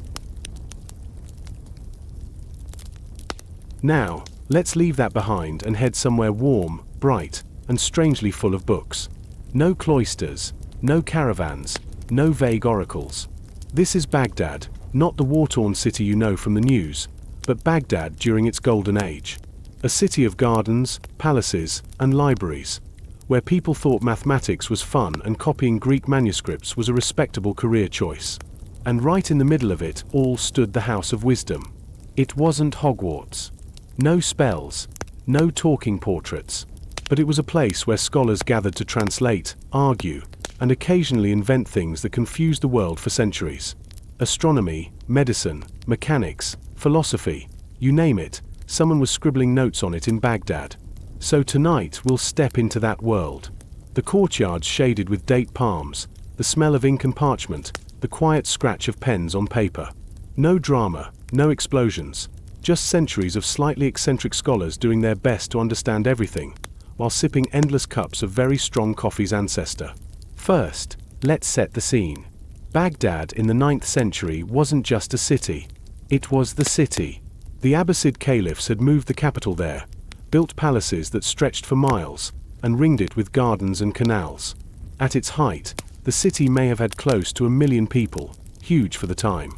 Now, let's leave that behind and head somewhere warm, bright, and strangely full of books. No cloisters, no caravans, no vague oracles. This is Baghdad, not the war-torn city you know from the news, but Baghdad during its golden age. A city of gardens, palaces, and libraries, where people thought mathematics was fun and copying Greek manuscripts was a respectable career choice. And right in the middle of it all stood the House of Wisdom. It wasn't Hogwarts. No spells, no talking portraits. But it was a place where scholars gathered to translate, argue, and occasionally invent things that confused the world for centuries. Astronomy, medicine, mechanics, philosophy, you name it, someone was scribbling notes on it in Baghdad. So tonight we'll step into that world. The courtyards shaded with date palms, the smell of ink and parchment, the quiet scratch of pens on paper. No drama, no explosions, just centuries of slightly eccentric scholars doing their best to understand everything, while sipping endless cups of very strong coffee's ancestor. First, let's set the scene. Baghdad in the 9th century wasn't just a city. It was the city. The Abbasid caliphs had moved the capital there, built palaces that stretched for miles, and ringed it with gardens and canals. At its height, the city may have had close to 1 million people, huge for the time.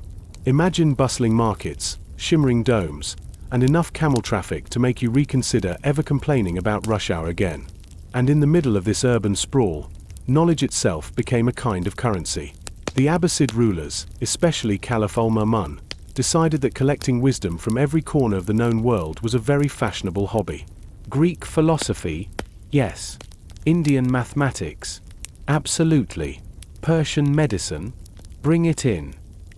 Imagine bustling markets, shimmering domes, and enough camel traffic to make you reconsider ever complaining about rush hour again. And in the middle of this urban sprawl, knowledge itself became a kind of currency. The Abbasid rulers, especially Caliph al-Ma'mun, decided that collecting wisdom from every corner of the known world was a very fashionable hobby. Greek philosophy? Yes. Indian mathematics? Absolutely. Persian medicine? Bring it in.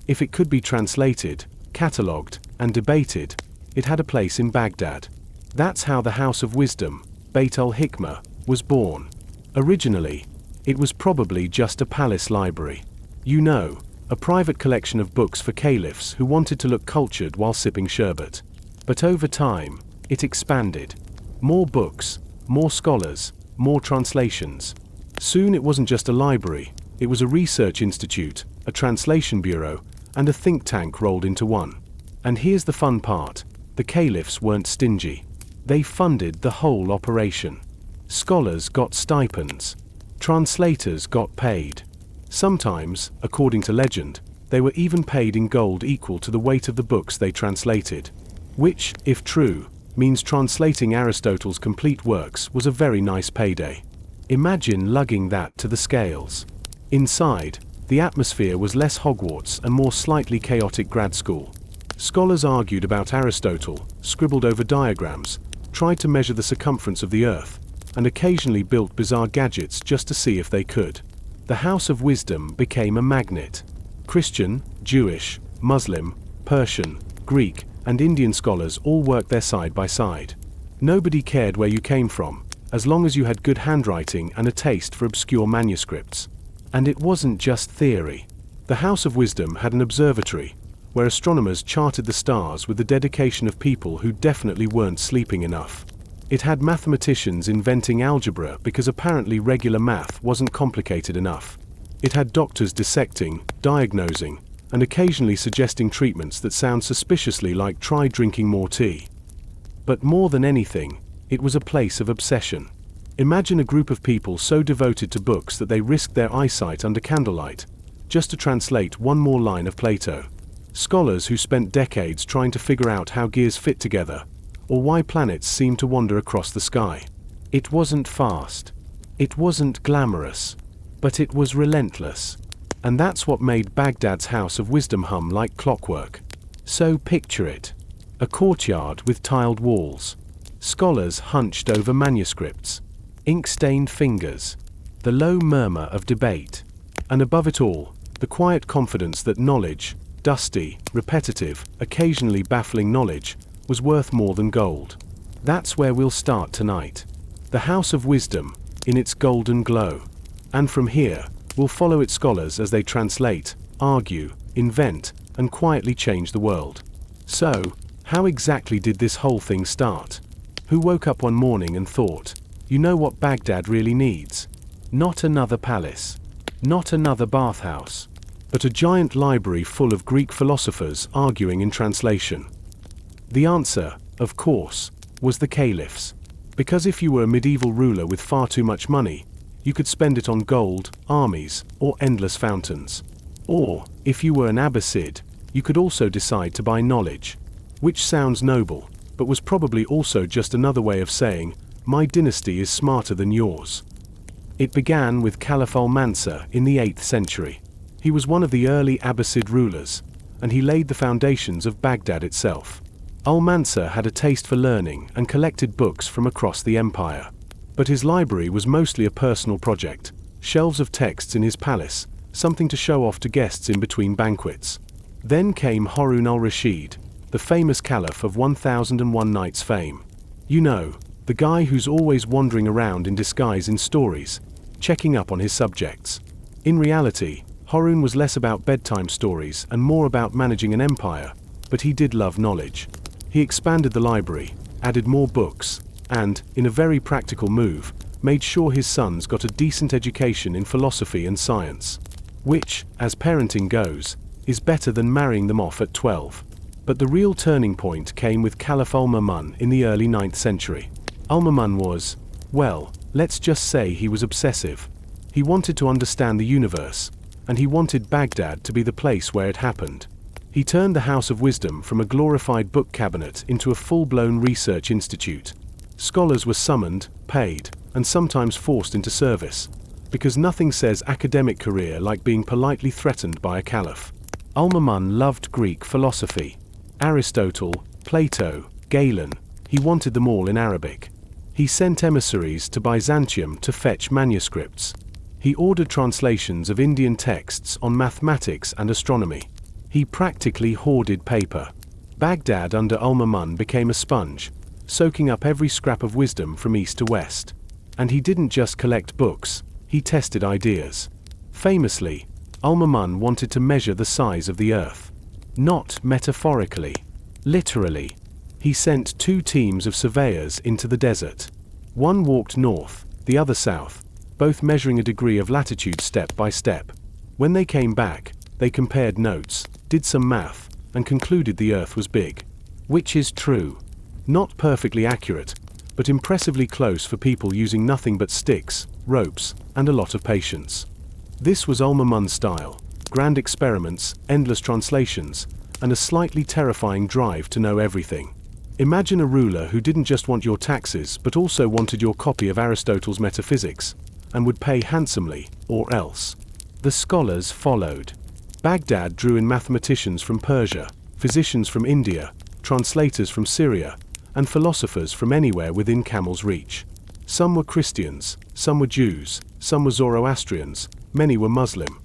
If it could be translated, catalogued, and debated, it had a place in Baghdad. That's how the House of Wisdom, Beit al-Hikmah, was born. Originally, it was probably just a palace library. You know, a private collection of books for caliphs who wanted to look cultured while sipping sherbet. But over time, it expanded. More books, more scholars, more translations. Soon it wasn't just a library, it was a research institute, a translation bureau, and a think tank rolled into one. And here's the fun part, the caliphs weren't stingy. They funded the whole operation. Scholars got stipends. Translators got paid. Sometimes, according to legend, they were even paid in gold equal to the weight of the books they translated. Which, if true, means translating Aristotle's complete works was a very nice payday. Imagine lugging that to the scales. Inside, the atmosphere was less Hogwarts and more slightly chaotic grad school. Scholars argued about Aristotle, scribbled over diagrams, tried to measure the circumference of the earth, and occasionally built bizarre gadgets just to see if they could. The House of Wisdom became a magnet. Christian, Jewish, Muslim, Persian, Greek, and Indian scholars all worked there side by side. Nobody cared where you came from, as long as you had good handwriting and a taste for obscure manuscripts. And it wasn't just theory. The House of Wisdom had an observatory, where astronomers charted the stars with the dedication of people who definitely weren't sleeping enough. It had mathematicians inventing algebra because apparently regular math wasn't complicated enough. It had doctors dissecting, diagnosing, and occasionally suggesting treatments that sound suspiciously like try drinking more tea. But more than anything, it was a place of obsession. Imagine a group of people so devoted to books that they risked their eyesight under candlelight, just to translate one more line of Plato. Scholars who spent decades trying to figure out how gears fit together, or why planets seem to wander across the sky. It wasn't fast. It wasn't glamorous. But it was relentless. And that's what made Baghdad's House of Wisdom hum like clockwork. So picture it. A courtyard with tiled walls. Scholars hunched over manuscripts, ink-stained fingers, the low murmur of debate, and above it all, the quiet confidence that knowledge, dusty, repetitive, occasionally baffling knowledge, was worth more than gold. That's where we'll start tonight. The House of Wisdom, in its golden glow. And from here, we'll follow its scholars as they translate, argue, invent, and quietly change the world. So, how exactly did this whole thing start? Who woke up one morning and thought, you know what Baghdad really needs? Not another palace. Not another bathhouse. But a giant library full of Greek philosophers arguing in translation. The answer, of course, was the caliphs. Because if you were a medieval ruler with far too much money, you could spend it on gold, armies, or endless fountains. Or, if you were an Abbasid, you could also decide to buy knowledge. Which sounds noble, but was probably also just another way of saying, my dynasty is smarter than yours. It began with Caliph al-Mansur in the 8th century. He was one of the early Abbasid rulers, and he laid the foundations of Baghdad itself. Al-Mansur had a taste for learning and collected books from across the empire. But his library was mostly a personal project, shelves of texts in his palace, something to show off to guests in between banquets. Then came Harun al-Rashid, the famous caliph of 1001 Nights fame. You know, the guy who's always wandering around in disguise in stories, checking up on his subjects. In reality, Harun was less about bedtime stories and more about managing an empire, but he did love knowledge. He expanded the library, added more books, and, in a very practical move, made sure his sons got a decent education in philosophy and science. Which, as parenting goes, is better than marrying them off at 12. But the real turning point came with Caliph al-Ma'mun in the early 9th century. Al-Ma'mun was, well, let's just say he was obsessive. He wanted to understand the universe, and he wanted Baghdad to be the place where it happened. He turned the House of Wisdom from a glorified book cabinet into a full-blown research institute. Scholars were summoned, paid, and sometimes forced into service, because nothing says academic career like being politely threatened by a caliph. Al-Ma'mun loved Greek philosophy. Aristotle, Plato, Galen, he wanted them all in Arabic. He sent emissaries to Byzantium to fetch manuscripts. He ordered translations of Indian texts on mathematics and astronomy. He practically hoarded paper. Baghdad under Al-Ma'mun became a sponge, soaking up every scrap of wisdom from east to west. And he didn't just collect books, he tested ideas. Famously, Al-Ma'mun wanted to measure the size of the earth. Not metaphorically. Literally. He sent 2 teams of surveyors into the desert. One walked north, the other south, both measuring a degree of latitude step by step. When they came back, they compared notes, did some math, and concluded the earth was big. Which is true. Not perfectly accurate, but impressively close for people using nothing but sticks, ropes, and a lot of patience. This was Al-Ma'mun's style: grand experiments, endless translations, and a slightly terrifying drive to know everything. Imagine a ruler who didn't just want your taxes but also wanted your copy of Aristotle's Metaphysics, and would pay handsomely, or else. The scholars followed. Baghdad drew in mathematicians from Persia, physicians from India, translators from Syria, and philosophers from anywhere within camel's reach. Some were Christians, some were Jews, some were Zoroastrians, many were Muslim.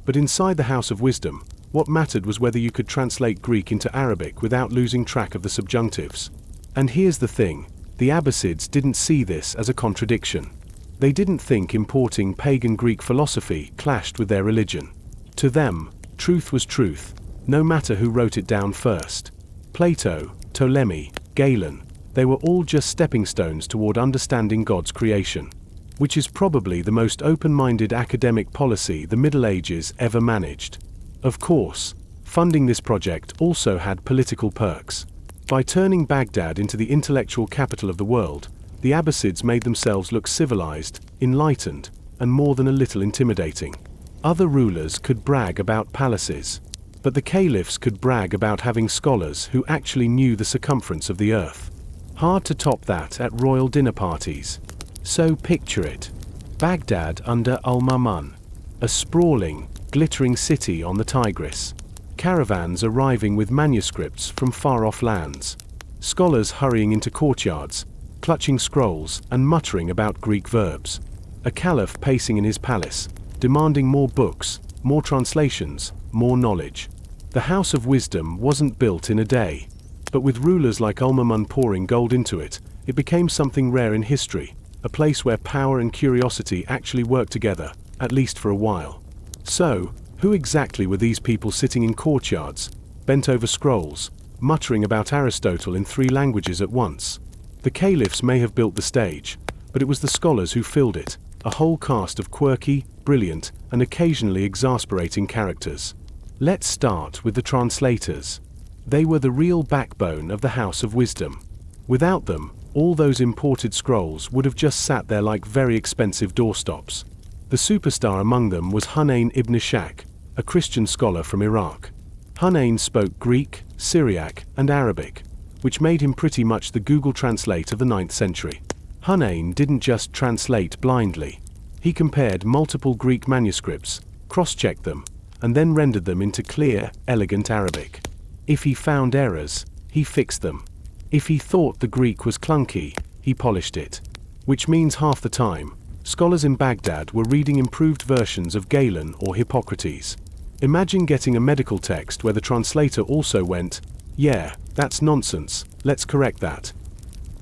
But inside the House of Wisdom, what mattered was whether you could translate Greek into Arabic without losing track of the subjunctives. And here's the thing, the Abbasids didn't see this as a contradiction. They didn't think importing pagan Greek philosophy clashed with their religion. To them, truth was truth, no matter who wrote it down first. Plato, Ptolemy, Galen, they were all just stepping stones toward understanding God's creation. Which is probably the most open-minded academic policy the Middle Ages ever managed. Of course, funding this project also had political perks. By turning Baghdad into the intellectual capital of the world, the Abbasids made themselves look civilized, enlightened, and more than a little intimidating. Other rulers could brag about palaces, but the caliphs could brag about having scholars who actually knew the circumference of the earth. Hard to top that at royal dinner parties. So picture it. Baghdad under Al-Ma'mun. A sprawling, glittering city on the Tigris. Caravans arriving with manuscripts from far-off lands. Scholars hurrying into courtyards, clutching scrolls and muttering about Greek verbs. A caliph pacing in his palace, demanding more books, more translations, more knowledge. The House of Wisdom wasn't built in a day, but with rulers like Ulmamun pouring gold into it, it became something rare in history, a place where power and curiosity actually worked together, at least for a while. So, who exactly were these people sitting in courtyards, bent over scrolls, muttering about Aristotle in 3 languages at once? The caliphs may have built the stage, but it was the scholars who filled it, a whole cast of quirky, brilliant, and occasionally exasperating characters. Let's start with the translators. They were the real backbone of the House of Wisdom. Without them, all those imported scrolls would have just sat there like very expensive doorstops. The superstar among them was Hunayn ibn Ishaq, a Christian scholar from Iraq. Hunayn spoke Greek, Syriac, and Arabic, which made him pretty much the Google Translate of the 9th century. Hunayn didn't just translate blindly. He compared multiple Greek manuscripts, cross-checked them, and then rendered them into clear, elegant Arabic. If he found errors, he fixed them. If he thought the Greek was clunky, he polished it. Which means half the time, scholars in Baghdad were reading improved versions of Galen or Hippocrates. Imagine getting a medical text where the translator also went, "Yeah, that's nonsense, let's correct that."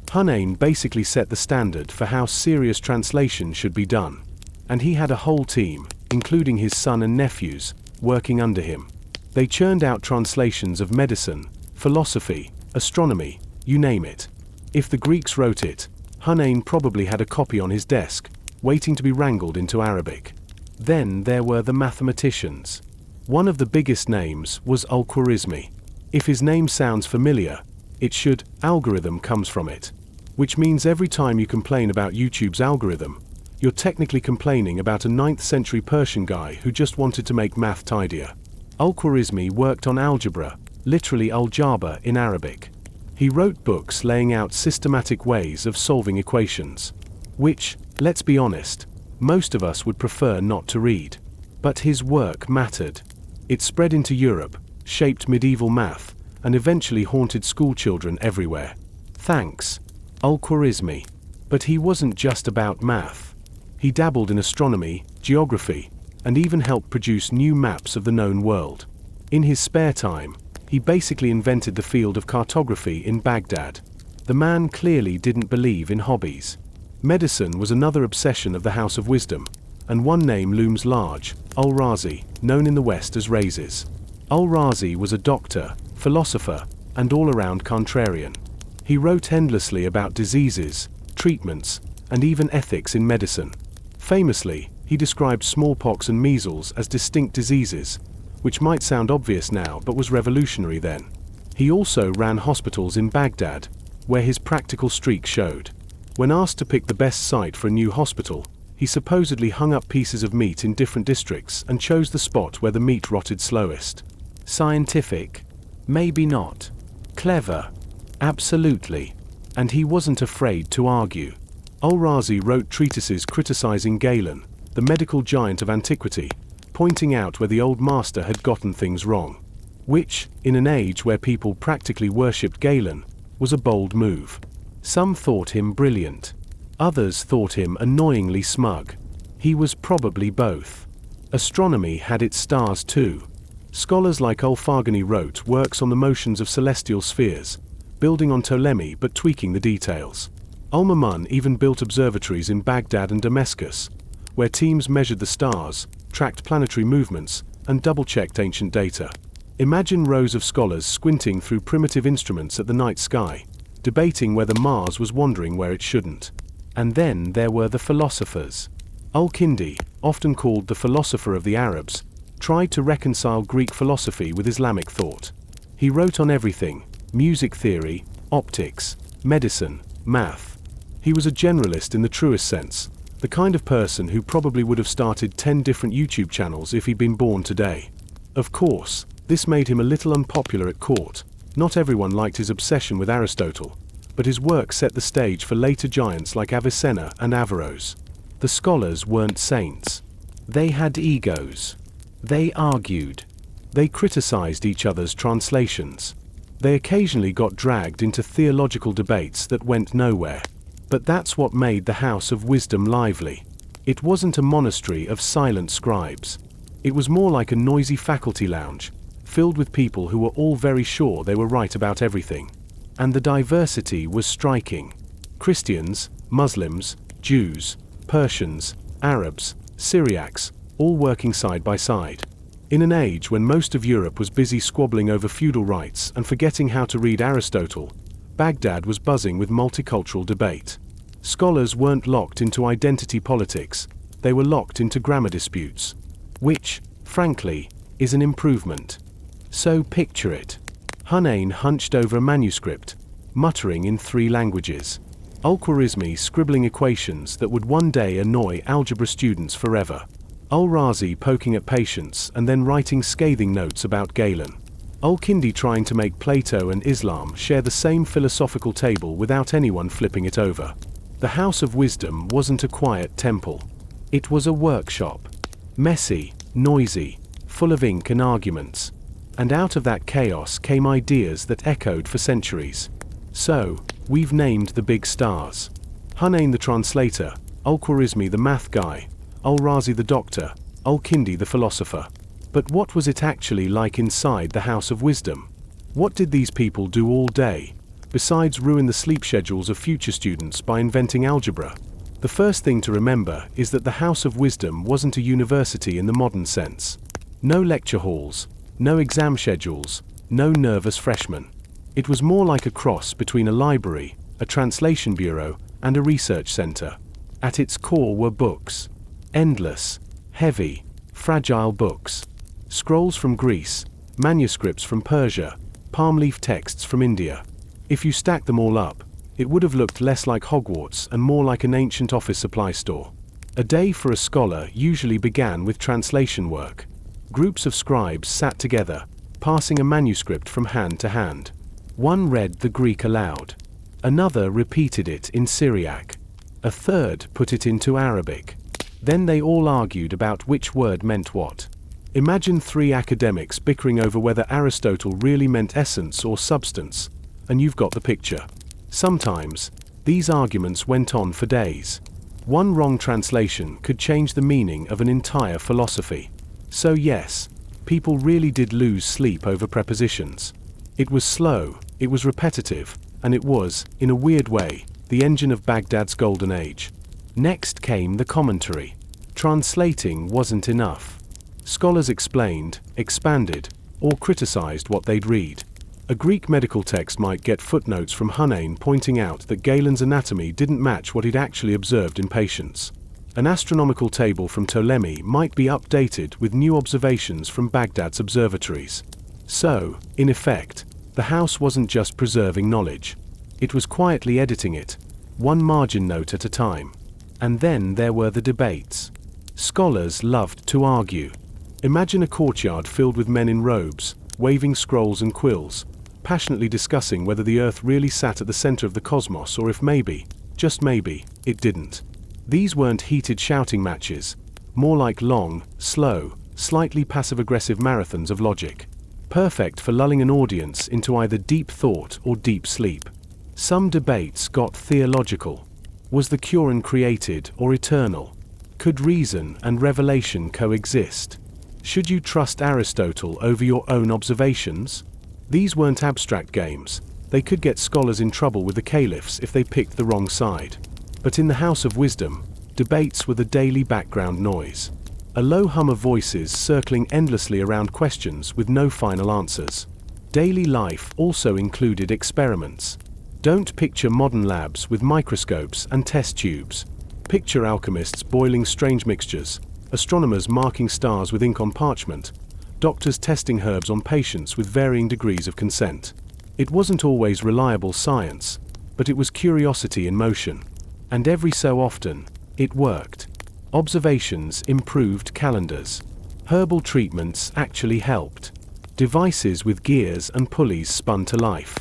Hunayn basically set the standard for how serious translation should be done. And he had a whole team, including his son and nephews, working under him. They churned out translations of medicine, philosophy, astronomy, you name it. If the Greeks wrote it, Hunayn probably had a copy on his desk, waiting to be wrangled into Arabic. Then there were the mathematicians. One of the biggest names was Al-Khwarizmi. If his name sounds familiar, it should, algorithm comes from it. Which means every time you complain about YouTube's algorithm, you're technically complaining about a 9th century Persian guy who just wanted to make math tidier. Al-Khwarizmi worked on algebra, literally al-jaba in Arabic. He wrote books laying out systematic ways of solving equations, which, let's be honest, most of us would prefer not to read. But his work mattered. It spread into Europe, shaped medieval math, and eventually haunted schoolchildren everywhere. Thanks, Al-Khwarizmi. But he wasn't just about math. He dabbled in astronomy, geography, and even helped produce new maps of the known world. In his spare time, he basically invented the field of cartography in Baghdad. The man clearly didn't believe in hobbies. Medicine was another obsession of the House of Wisdom, and one name looms large, Al-Razi, known in the West as Rhazes. Al-Razi was a doctor, philosopher, and all-around contrarian. He wrote endlessly about diseases, treatments, and even ethics in medicine. Famously, he described smallpox and measles as distinct diseases, which might sound obvious now but was revolutionary then. He also ran hospitals in Baghdad, where his practical streak showed. When asked to pick the best site for a new hospital, he supposedly hung up pieces of meat in different districts and chose the spot where the meat rotted slowest. Scientific? Maybe not. Clever? Absolutely. And he wasn't afraid to argue. Al-Razi wrote treatises criticizing Galen, the medical giant of antiquity, pointing out where the old master had gotten things wrong. Which, in an age where people practically worshipped Galen, was a bold move. Some thought him brilliant. Others thought him annoyingly smug. He was probably both. Astronomy had its stars too. Scholars like Al-Farghani wrote works on the motions of celestial spheres, building on Ptolemy but tweaking the details. Al-Mamun even built observatories in Baghdad and Damascus, where teams measured the stars, tracked planetary movements, and double-checked ancient data. Imagine rows of scholars squinting through primitive instruments at the night sky, debating whether Mars was wandering where it shouldn't. And then there were the philosophers. Al-Kindi, often called the philosopher of the Arabs, tried to reconcile Greek philosophy with Islamic thought. He wrote on everything: music theory, optics, medicine, math. He was a generalist in the truest sense, the kind of person who probably would have started 10 different YouTube channels if he'd been born today. Of course, this made him a little unpopular at court. Not everyone liked his obsession with Aristotle, but his work set the stage for later giants like Avicenna and Averroes. The scholars weren't saints. They had egos. They argued. They criticized each other's translations. They occasionally got dragged into theological debates that went nowhere. But that's what made the House of Wisdom lively. It wasn't a monastery of silent scribes. It was more like a noisy faculty lounge, filled with people who were all very sure they were right about everything. And the diversity was striking. Christians, Muslims, Jews, Persians, Arabs, Syriacs, all working side by side. In an age when most of Europe was busy squabbling over feudal rights and forgetting how to read Aristotle, Baghdad was buzzing with multicultural debate. Scholars weren't locked into identity politics, they were locked into grammar disputes. Which, frankly, is an improvement. So picture it. Hunayn hunched over a manuscript, muttering in 3 languages. Al-Khwarizmi scribbling equations that would one day annoy algebra students forever. Al-Razi poking at patience and then writing scathing notes about Galen. Al-Kindi trying to make Plato and Islam share the same philosophical table without anyone flipping it over. The House of Wisdom wasn't a quiet temple. It was a workshop. Messy, noisy, full of ink and arguments. And out of that chaos came ideas that echoed for centuries. So, we've named the big stars. Hunayn the translator, Al-Khwarizmi the math guy, Al-Razi the doctor, Al-Kindi the philosopher. But what was it actually like inside the House of Wisdom? What did these people do all day, besides ruin the sleep schedules of future students by inventing algebra? The first thing to remember is that the House of Wisdom wasn't a university in the modern sense. No lecture halls, no exam schedules, no nervous freshmen. It was more like a cross between a library, a translation bureau, and a research center. At its core were books. Endless, heavy, fragile books. Scrolls from Greece, manuscripts from Persia, palm leaf texts from India. If you stacked them all up, it would have looked less like Hogwarts and more like an ancient office supply store. A day for a scholar usually began with translation work. Groups of scribes sat together, passing a manuscript from hand to hand. One read the Greek aloud. Another repeated it in Syriac. A third put it into Arabic. Then they all argued about which word meant what. Imagine 3 academics bickering over whether Aristotle really meant essence or substance, and you've got the picture. Sometimes, these arguments went on for days. One wrong translation could change the meaning of an entire philosophy. So yes, people really did lose sleep over prepositions. It was slow, it was repetitive, and it was, in a weird way, the engine of Baghdad's golden age. Next came the commentary. Translating wasn't enough. Scholars explained, expanded, or criticized what they'd read. A Greek medical text might get footnotes from Hunayn pointing out that Galen's anatomy didn't match what he'd actually observed in patients. An astronomical table from Ptolemy might be updated with new observations from Baghdad's observatories. So, in effect, the house wasn't just preserving knowledge. It was quietly editing it, one margin note at a time. And then there were the debates. Scholars loved to argue. Imagine a courtyard filled with men in robes, waving scrolls and quills, passionately discussing whether the Earth really sat at the center of the cosmos or if maybe, just maybe, it didn't. These weren't heated shouting matches, more like long, slow, slightly passive-aggressive marathons of logic. Perfect for lulling an audience into either deep thought or deep sleep. Some debates got theological. Was the Quran created or eternal? Could reason and revelation coexist? Should you trust Aristotle over your own observations? These weren't abstract games. They could get scholars in trouble with the caliphs if they picked the wrong side. But in the House of Wisdom, debates were the daily background noise. A low hum of voices circling endlessly around questions with no final answers. Daily life also included experiments. Don't picture modern labs with microscopes and test tubes. Picture alchemists boiling strange mixtures, astronomers marking stars with ink on parchment, doctors testing herbs on patients with varying degrees of consent. It wasn't always reliable science, but it was curiosity in motion. And every so often, it worked. Observations improved calendars. Herbal treatments actually helped. Devices with gears and pulleys spun to life.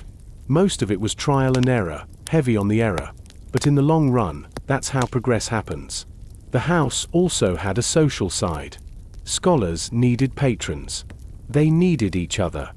Most of it was trial and error, heavy on the error. But in the long run, that's how progress happens. The house also had a social side. Scholars needed patrons. They needed each other.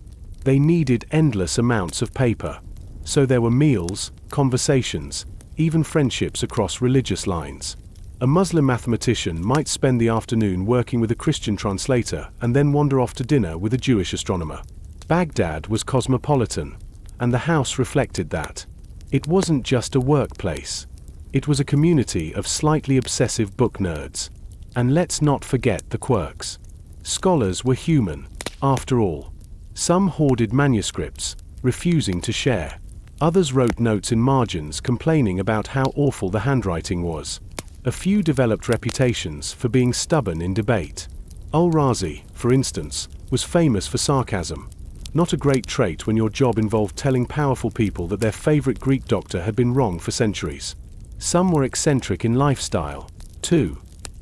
They needed endless amounts of paper. So there were meals, conversations, even friendships across religious lines. A Muslim mathematician might spend the afternoon working with a Christian translator and then wander off to dinner with a Jewish astronomer. Baghdad was cosmopolitan, and the house reflected that. It wasn't just a workplace. It was a community of slightly obsessive book nerds. And let's not forget the quirks. Scholars were human, after all. Some hoarded manuscripts, refusing to share. Others wrote notes in margins complaining about how awful the handwriting was. A few developed reputations for being stubborn in debate. Al-Razi, for instance, was famous for sarcasm. Not a great trait when your job involved telling powerful people that their favorite Greek doctor had been wrong for centuries. Some were eccentric in lifestyle, too.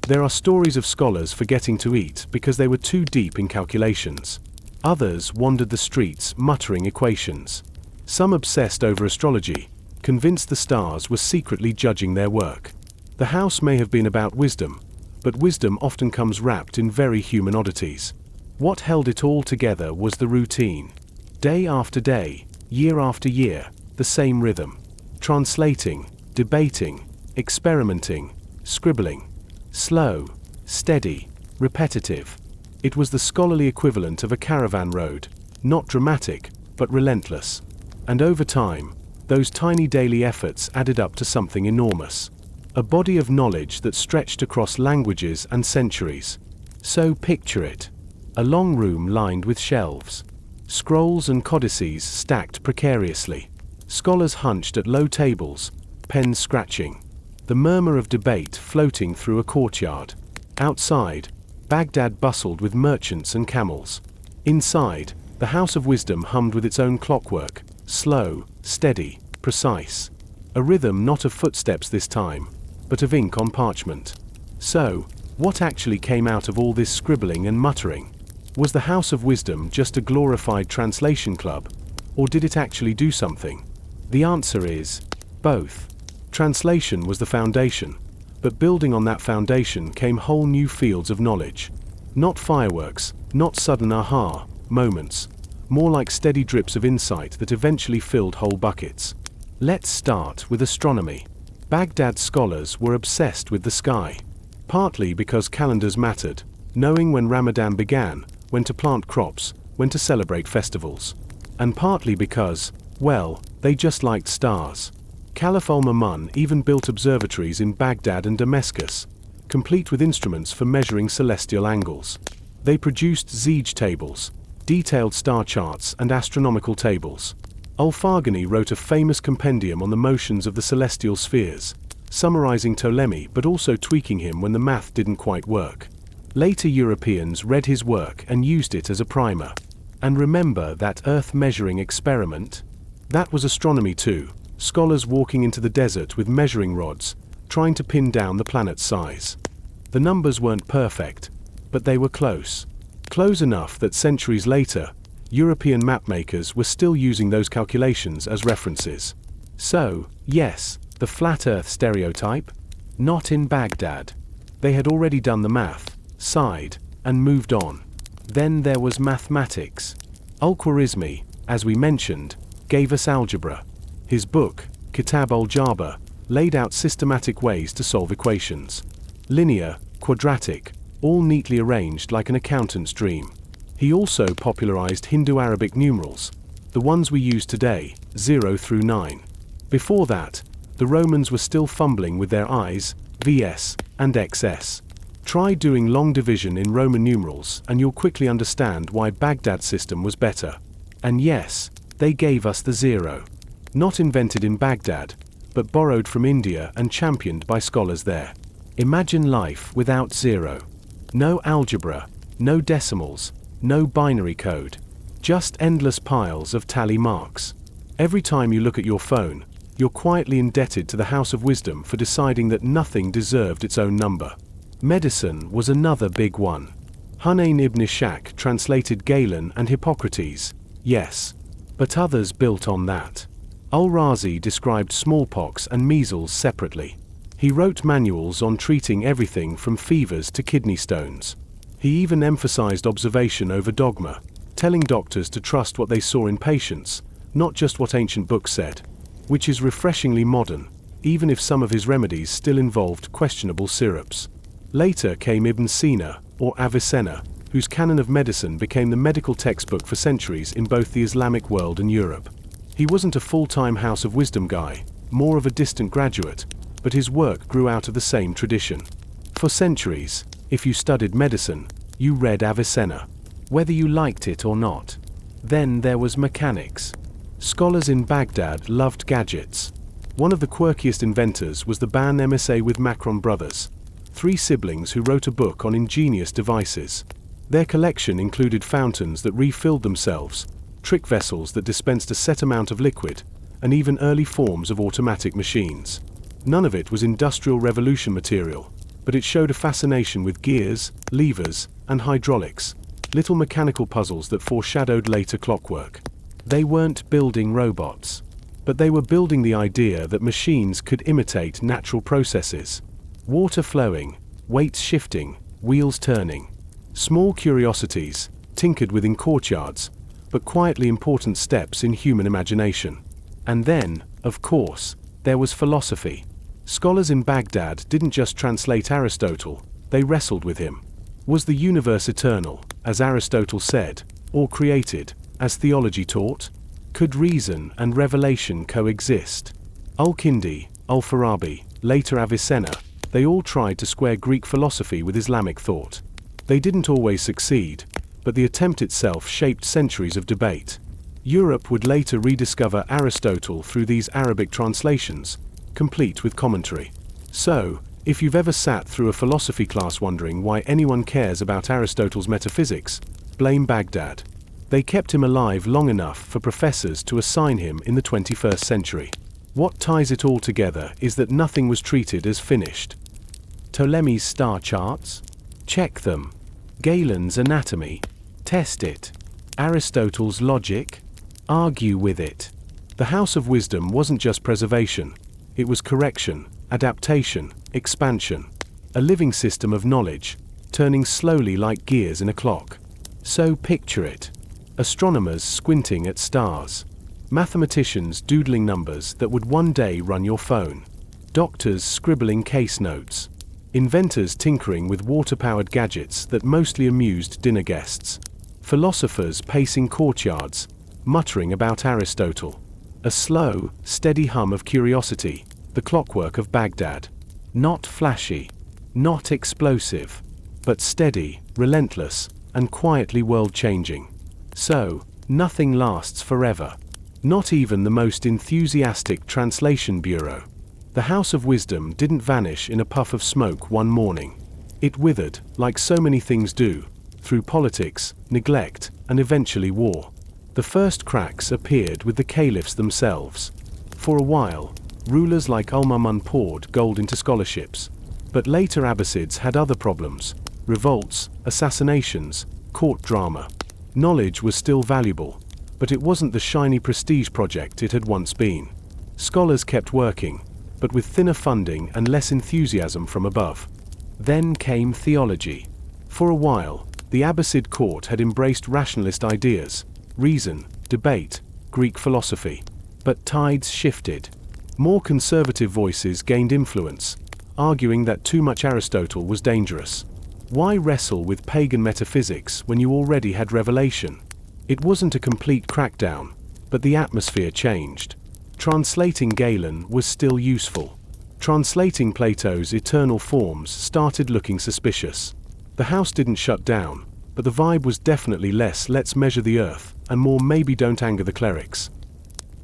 There are stories of scholars forgetting to eat because they were too deep in calculations. Others wandered the streets muttering equations. Some obsessed over astrology, convinced the stars were secretly judging their work. The house may have been about wisdom, but wisdom often comes wrapped in very human oddities. What held it all together was the routine. Day after day, year after year, the same rhythm. Translating, debating, experimenting, scribbling. Slow, steady, repetitive. It was the scholarly equivalent of a caravan road, not dramatic, but relentless. And over time, those tiny daily efforts added up to something enormous. A body of knowledge that stretched across languages and centuries. So picture it. A long room lined with shelves. Scrolls and codices stacked precariously. Scholars hunched at low tables, pens scratching. The murmur of debate floating through a courtyard. Outside, Baghdad bustled with merchants and camels. Inside, the House of Wisdom hummed with its own clockwork, slow, steady, precise. A rhythm not of footsteps this time, but of ink on parchment. So, what actually came out of all this scribbling and muttering? Was the House of Wisdom just a glorified translation club, or did it actually do something? The answer is both. Translation was the foundation, but building on that foundation came whole new fields of knowledge. Not fireworks, not sudden aha moments, more like steady drips of insight that eventually filled whole buckets. Let's start with astronomy. Baghdad scholars were obsessed with the sky, partly because calendars mattered, knowing when Ramadan began, when to plant crops, when to celebrate festivals, and partly because, well, they just liked stars. Caliph al-Ma'mun even built observatories in Baghdad and Damascus, complete with instruments for measuring celestial angles. They produced Zij tables, detailed star charts and astronomical tables. Al-Farghani wrote a famous compendium on the motions of the celestial spheres, summarizing Ptolemy but also tweaking him when the math didn't quite work. Later Europeans read his work and used it as a primer. And remember that Earth-measuring experiment? That was astronomy too. Scholars walking into the desert with measuring rods, trying to pin down the planet's size. The numbers weren't perfect, but they were close. Close enough that centuries later, European mapmakers were still using those calculations as references. So, yes, the flat Earth stereotype? Not in Baghdad. They had already done the math, sighed, and moved on. Then there was mathematics. Al-Khwarizmi, as we mentioned, gave us algebra. His book, Kitab al-Jabr, laid out systematic ways to solve equations. Linear, quadratic, all neatly arranged like an accountant's dream. He also popularized Hindu-Arabic numerals, the ones we use today, 0 through 9. Before that, the Romans were still fumbling with their I's, V's, and XS. Try doing long division in Roman numerals and you'll quickly understand why Baghdad's system was better. And yes, they gave us the 0. Not invented in Baghdad, but borrowed from India and championed by scholars there. Imagine life without 0. No algebra, no decimals, no binary code. Just endless piles of tally marks. Every time you look at your phone, you're quietly indebted to the House of Wisdom for deciding that nothing deserved its own number. Medicine was another big one. Hunayn ibn Ishaq translated Galen and Hippocrates, yes, but others built on that. Al-Razi described smallpox and measles separately. He wrote manuals on treating everything from fevers to kidney stones. He even emphasized observation over dogma, telling doctors to trust what they saw in patients, not just what ancient books said, which is refreshingly modern, even if some of his remedies still involved questionable syrups. Later came Ibn Sina, or Avicenna, whose canon of medicine became the medical textbook for centuries in both the Islamic world and Europe. He wasn't a full-time House of Wisdom guy, more of a distant graduate, but his work grew out of the same tradition. For centuries, if you studied medicine, you read Avicenna, whether you liked it or not. Then there was mechanics. Scholars in Baghdad loved gadgets. One of the quirkiest inventors was the Ban MSA with Macron brothers, 3 siblings who wrote a book on ingenious devices. Their collection included fountains that refilled themselves, trick vessels that dispensed a set amount of liquid, and even early forms of automatic machines. None of it was Industrial Revolution material, but it showed a fascination with gears, levers, and hydraulics, little mechanical puzzles that foreshadowed later clockwork. They weren't building robots, but they were building the idea that machines could imitate natural processes. Water flowing, weights shifting, wheels turning. Small curiosities, tinkered with in courtyards, but quietly important steps in human imagination. And then, of course, there was philosophy. Scholars in Baghdad didn't just translate Aristotle, they wrestled with him. Was the universe eternal, as Aristotle said, or created, as theology taught? Could reason and revelation coexist? Al-Kindi, Al-Farabi, later Avicenna, they all tried to square Greek philosophy with Islamic thought. They didn't always succeed, but the attempt itself shaped centuries of debate. Europe would later rediscover Aristotle through these Arabic translations, complete with commentary. So, if you've ever sat through a philosophy class wondering why anyone cares about Aristotle's metaphysics, blame Baghdad. They kept him alive long enough for professors to assign him in the 21st century. What ties it all together is that nothing was treated as finished. Ptolemy's star charts? Check them. Galen's anatomy? Test it. Aristotle's logic? Argue with it. The House of Wisdom wasn't just preservation. It was correction, adaptation, expansion. A living system of knowledge, turning slowly like gears in a clock. So picture it. Astronomers squinting at stars. Mathematicians doodling numbers that would one day run your phone. Doctors scribbling case notes. Inventors tinkering with water-powered gadgets that mostly amused dinner guests. Philosophers pacing courtyards, muttering about Aristotle. A slow, steady hum of curiosity, the clockwork of Baghdad. Not flashy, not explosive, but steady, relentless, and quietly world-changing. So, nothing lasts forever. Not even the most enthusiastic translation bureau. The House of Wisdom didn't vanish in a puff of smoke one morning. It withered, like so many things do, through politics, neglect, and eventually war. The first cracks appeared with the caliphs themselves. For a while, rulers like Al-Ma'mun poured gold into scholarships. But later Abbasids had other problems: revolts, assassinations, court drama. Knowledge was still valuable, but it wasn't the shiny prestige project it had once been. Scholars kept working, but with thinner funding and less enthusiasm from above. Then came theology. For a while, the Abbasid court had embraced rationalist ideas, reason, debate, Greek philosophy. But tides shifted. More conservative voices gained influence, arguing that too much Aristotle was dangerous. Why wrestle with pagan metaphysics when you already had revelation? It wasn't a complete crackdown, but the atmosphere changed. Translating Galen was still useful. Translating Plato's eternal forms started looking suspicious. The house didn't shut down, but the vibe was definitely less "let's measure the earth" and more "maybe don't anger the clerics."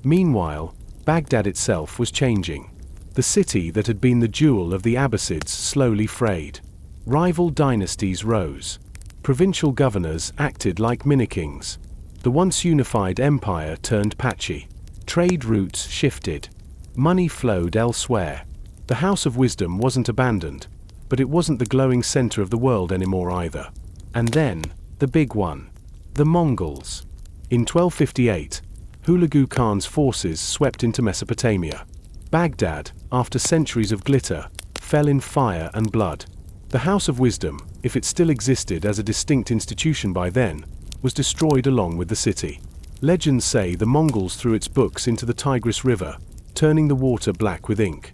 Meanwhile, Baghdad itself was changing. The city that had been the jewel of the Abbasids slowly frayed. Rival dynasties rose. Provincial governors acted like mini-kings. The once unified empire turned patchy. Trade routes shifted. Money flowed elsewhere. The House of Wisdom wasn't abandoned, but it wasn't the glowing center of the world anymore either. And then, the big one. The Mongols. In 1258, Hulagu Khan's forces swept into Mesopotamia. Baghdad, after centuries of glitter, fell in fire and blood. The House of Wisdom, if it still existed as a distinct institution by then, was destroyed along with the city. Legends say the Mongols threw its books into the Tigris River, turning the water black with ink.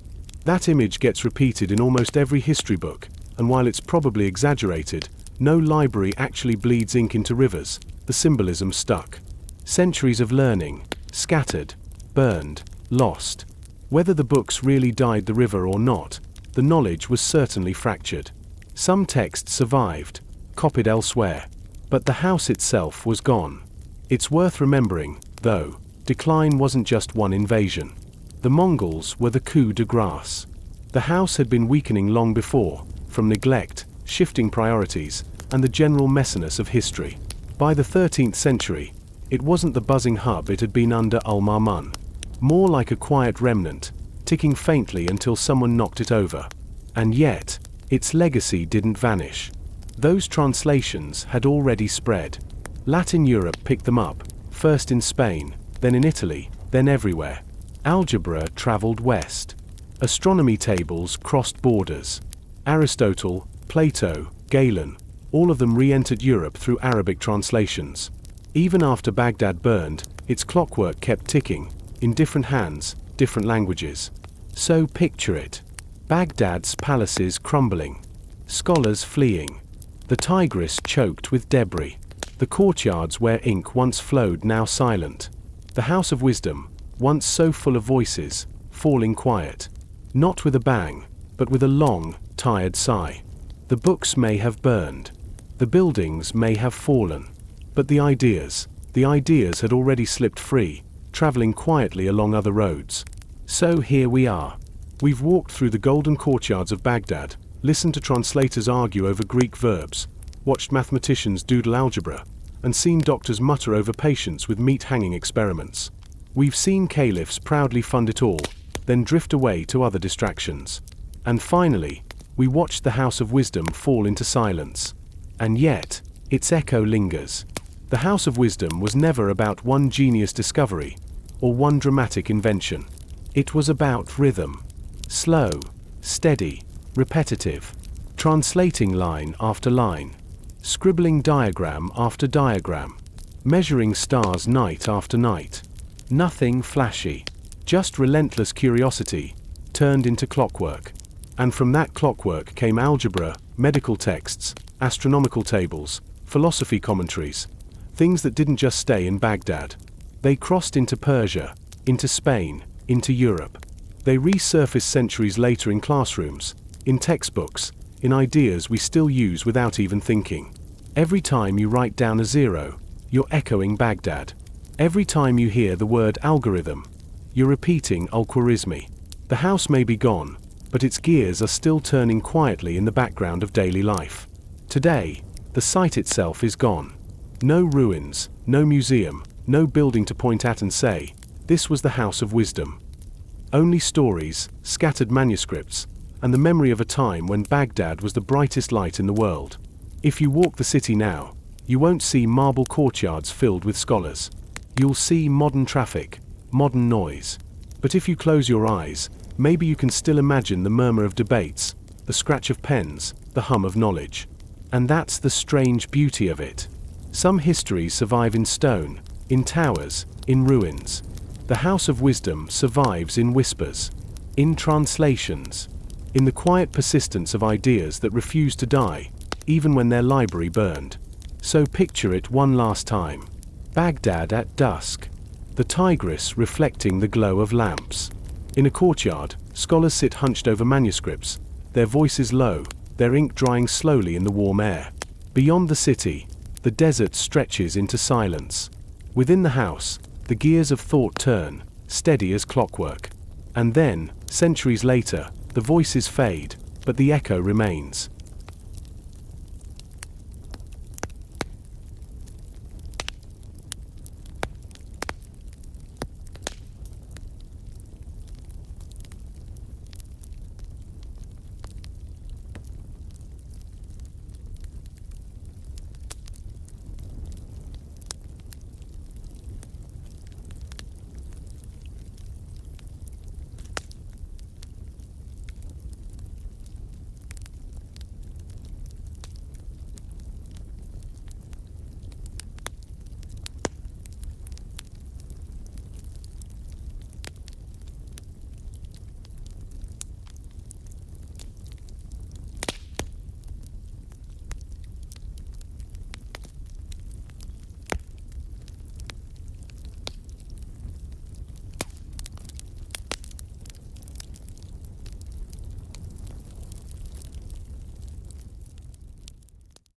That image gets repeated in almost every history book, and while it's probably exaggerated, no library actually bleeds ink into rivers. The symbolism stuck. Centuries of learning, scattered, burned, lost. Whether the books really dyed the river or not, the knowledge was certainly fractured. Some texts survived, copied elsewhere, but the house itself was gone. It's worth remembering, though, decline wasn't just one invasion. The Mongols were the coup de grace. The house had been weakening long before, from neglect, shifting priorities, and the general messiness of history. By the 13th century, it wasn't the buzzing hub it had been under Al-Ma'mun. More like a quiet remnant, ticking faintly until someone knocked it over. And yet, its legacy didn't vanish. Those translations had already spread. Latin Europe picked them up, first in Spain, then in Italy, then everywhere. Algebra traveled west. Astronomy tables crossed borders. Aristotle, Plato, Galen, all of them re-entered Europe through Arabic translations. Even after Baghdad burned, its clockwork kept ticking, in different hands, different languages. So picture it. Baghdad's palaces crumbling. Scholars fleeing. The Tigris choked with debris. The courtyards where ink once flowed now silent. The House of Wisdom, once so full of voices, falling quiet. Not with a bang, but with a long, tired sigh. The books may have burned. The buildings may have fallen. But the ideas had already slipped free, traveling quietly along other roads. So here we are. We've walked through the golden courtyards of Baghdad, listened to translators argue over Greek verbs, watched mathematicians doodle algebra, and seen doctors mutter over patients with meat-hanging experiments. We've seen caliphs proudly fund it all, then drift away to other distractions. And finally, we watched the House of Wisdom fall into silence. And yet, its echo lingers. The House of Wisdom was never about one genius discovery, or one dramatic invention. It was about rhythm. Slow, steady, repetitive. Translating line after line. Scribbling diagram after diagram. Measuring stars night after night. Nothing flashy. Just relentless curiosity, turned into clockwork. And from that clockwork came algebra, medical texts, astronomical tables, philosophy commentaries. Things that didn't just stay in Baghdad. They crossed into Persia, into Spain, into Europe. They resurfaced centuries later in classrooms, in textbooks, in ideas we still use without even thinking. Every time you write down a zero, you're echoing Baghdad. Every time you hear the word algorithm, you're repeating al-Khwarizmi. The house may be gone, but its gears are still turning quietly in the background of daily life. Today, the site itself is gone. No ruins, no museum, no building to point at and say, this was the House of Wisdom. Only stories, scattered manuscripts, and the memory of a time when Baghdad was the brightest light in the world. If you walk the city now, you won't see marble courtyards filled with scholars. You'll see modern traffic, modern noise. But if you close your eyes, maybe you can still imagine the murmur of debates, the scratch of pens, the hum of knowledge. And that's the strange beauty of it. Some histories survive in stone, in towers, in ruins. The House of Wisdom survives in whispers, in translations, in the quiet persistence of ideas that refuse to die, even when their library burned. So picture it one last time. Baghdad at dusk. The Tigris reflecting the glow of lamps. In a courtyard, scholars sit hunched over manuscripts, their voices low, their ink drying slowly in the warm air. Beyond the city, the desert stretches into silence. Within the house, the gears of thought turn, steady as clockwork. And then, centuries later, the voices fade, but the echo remains.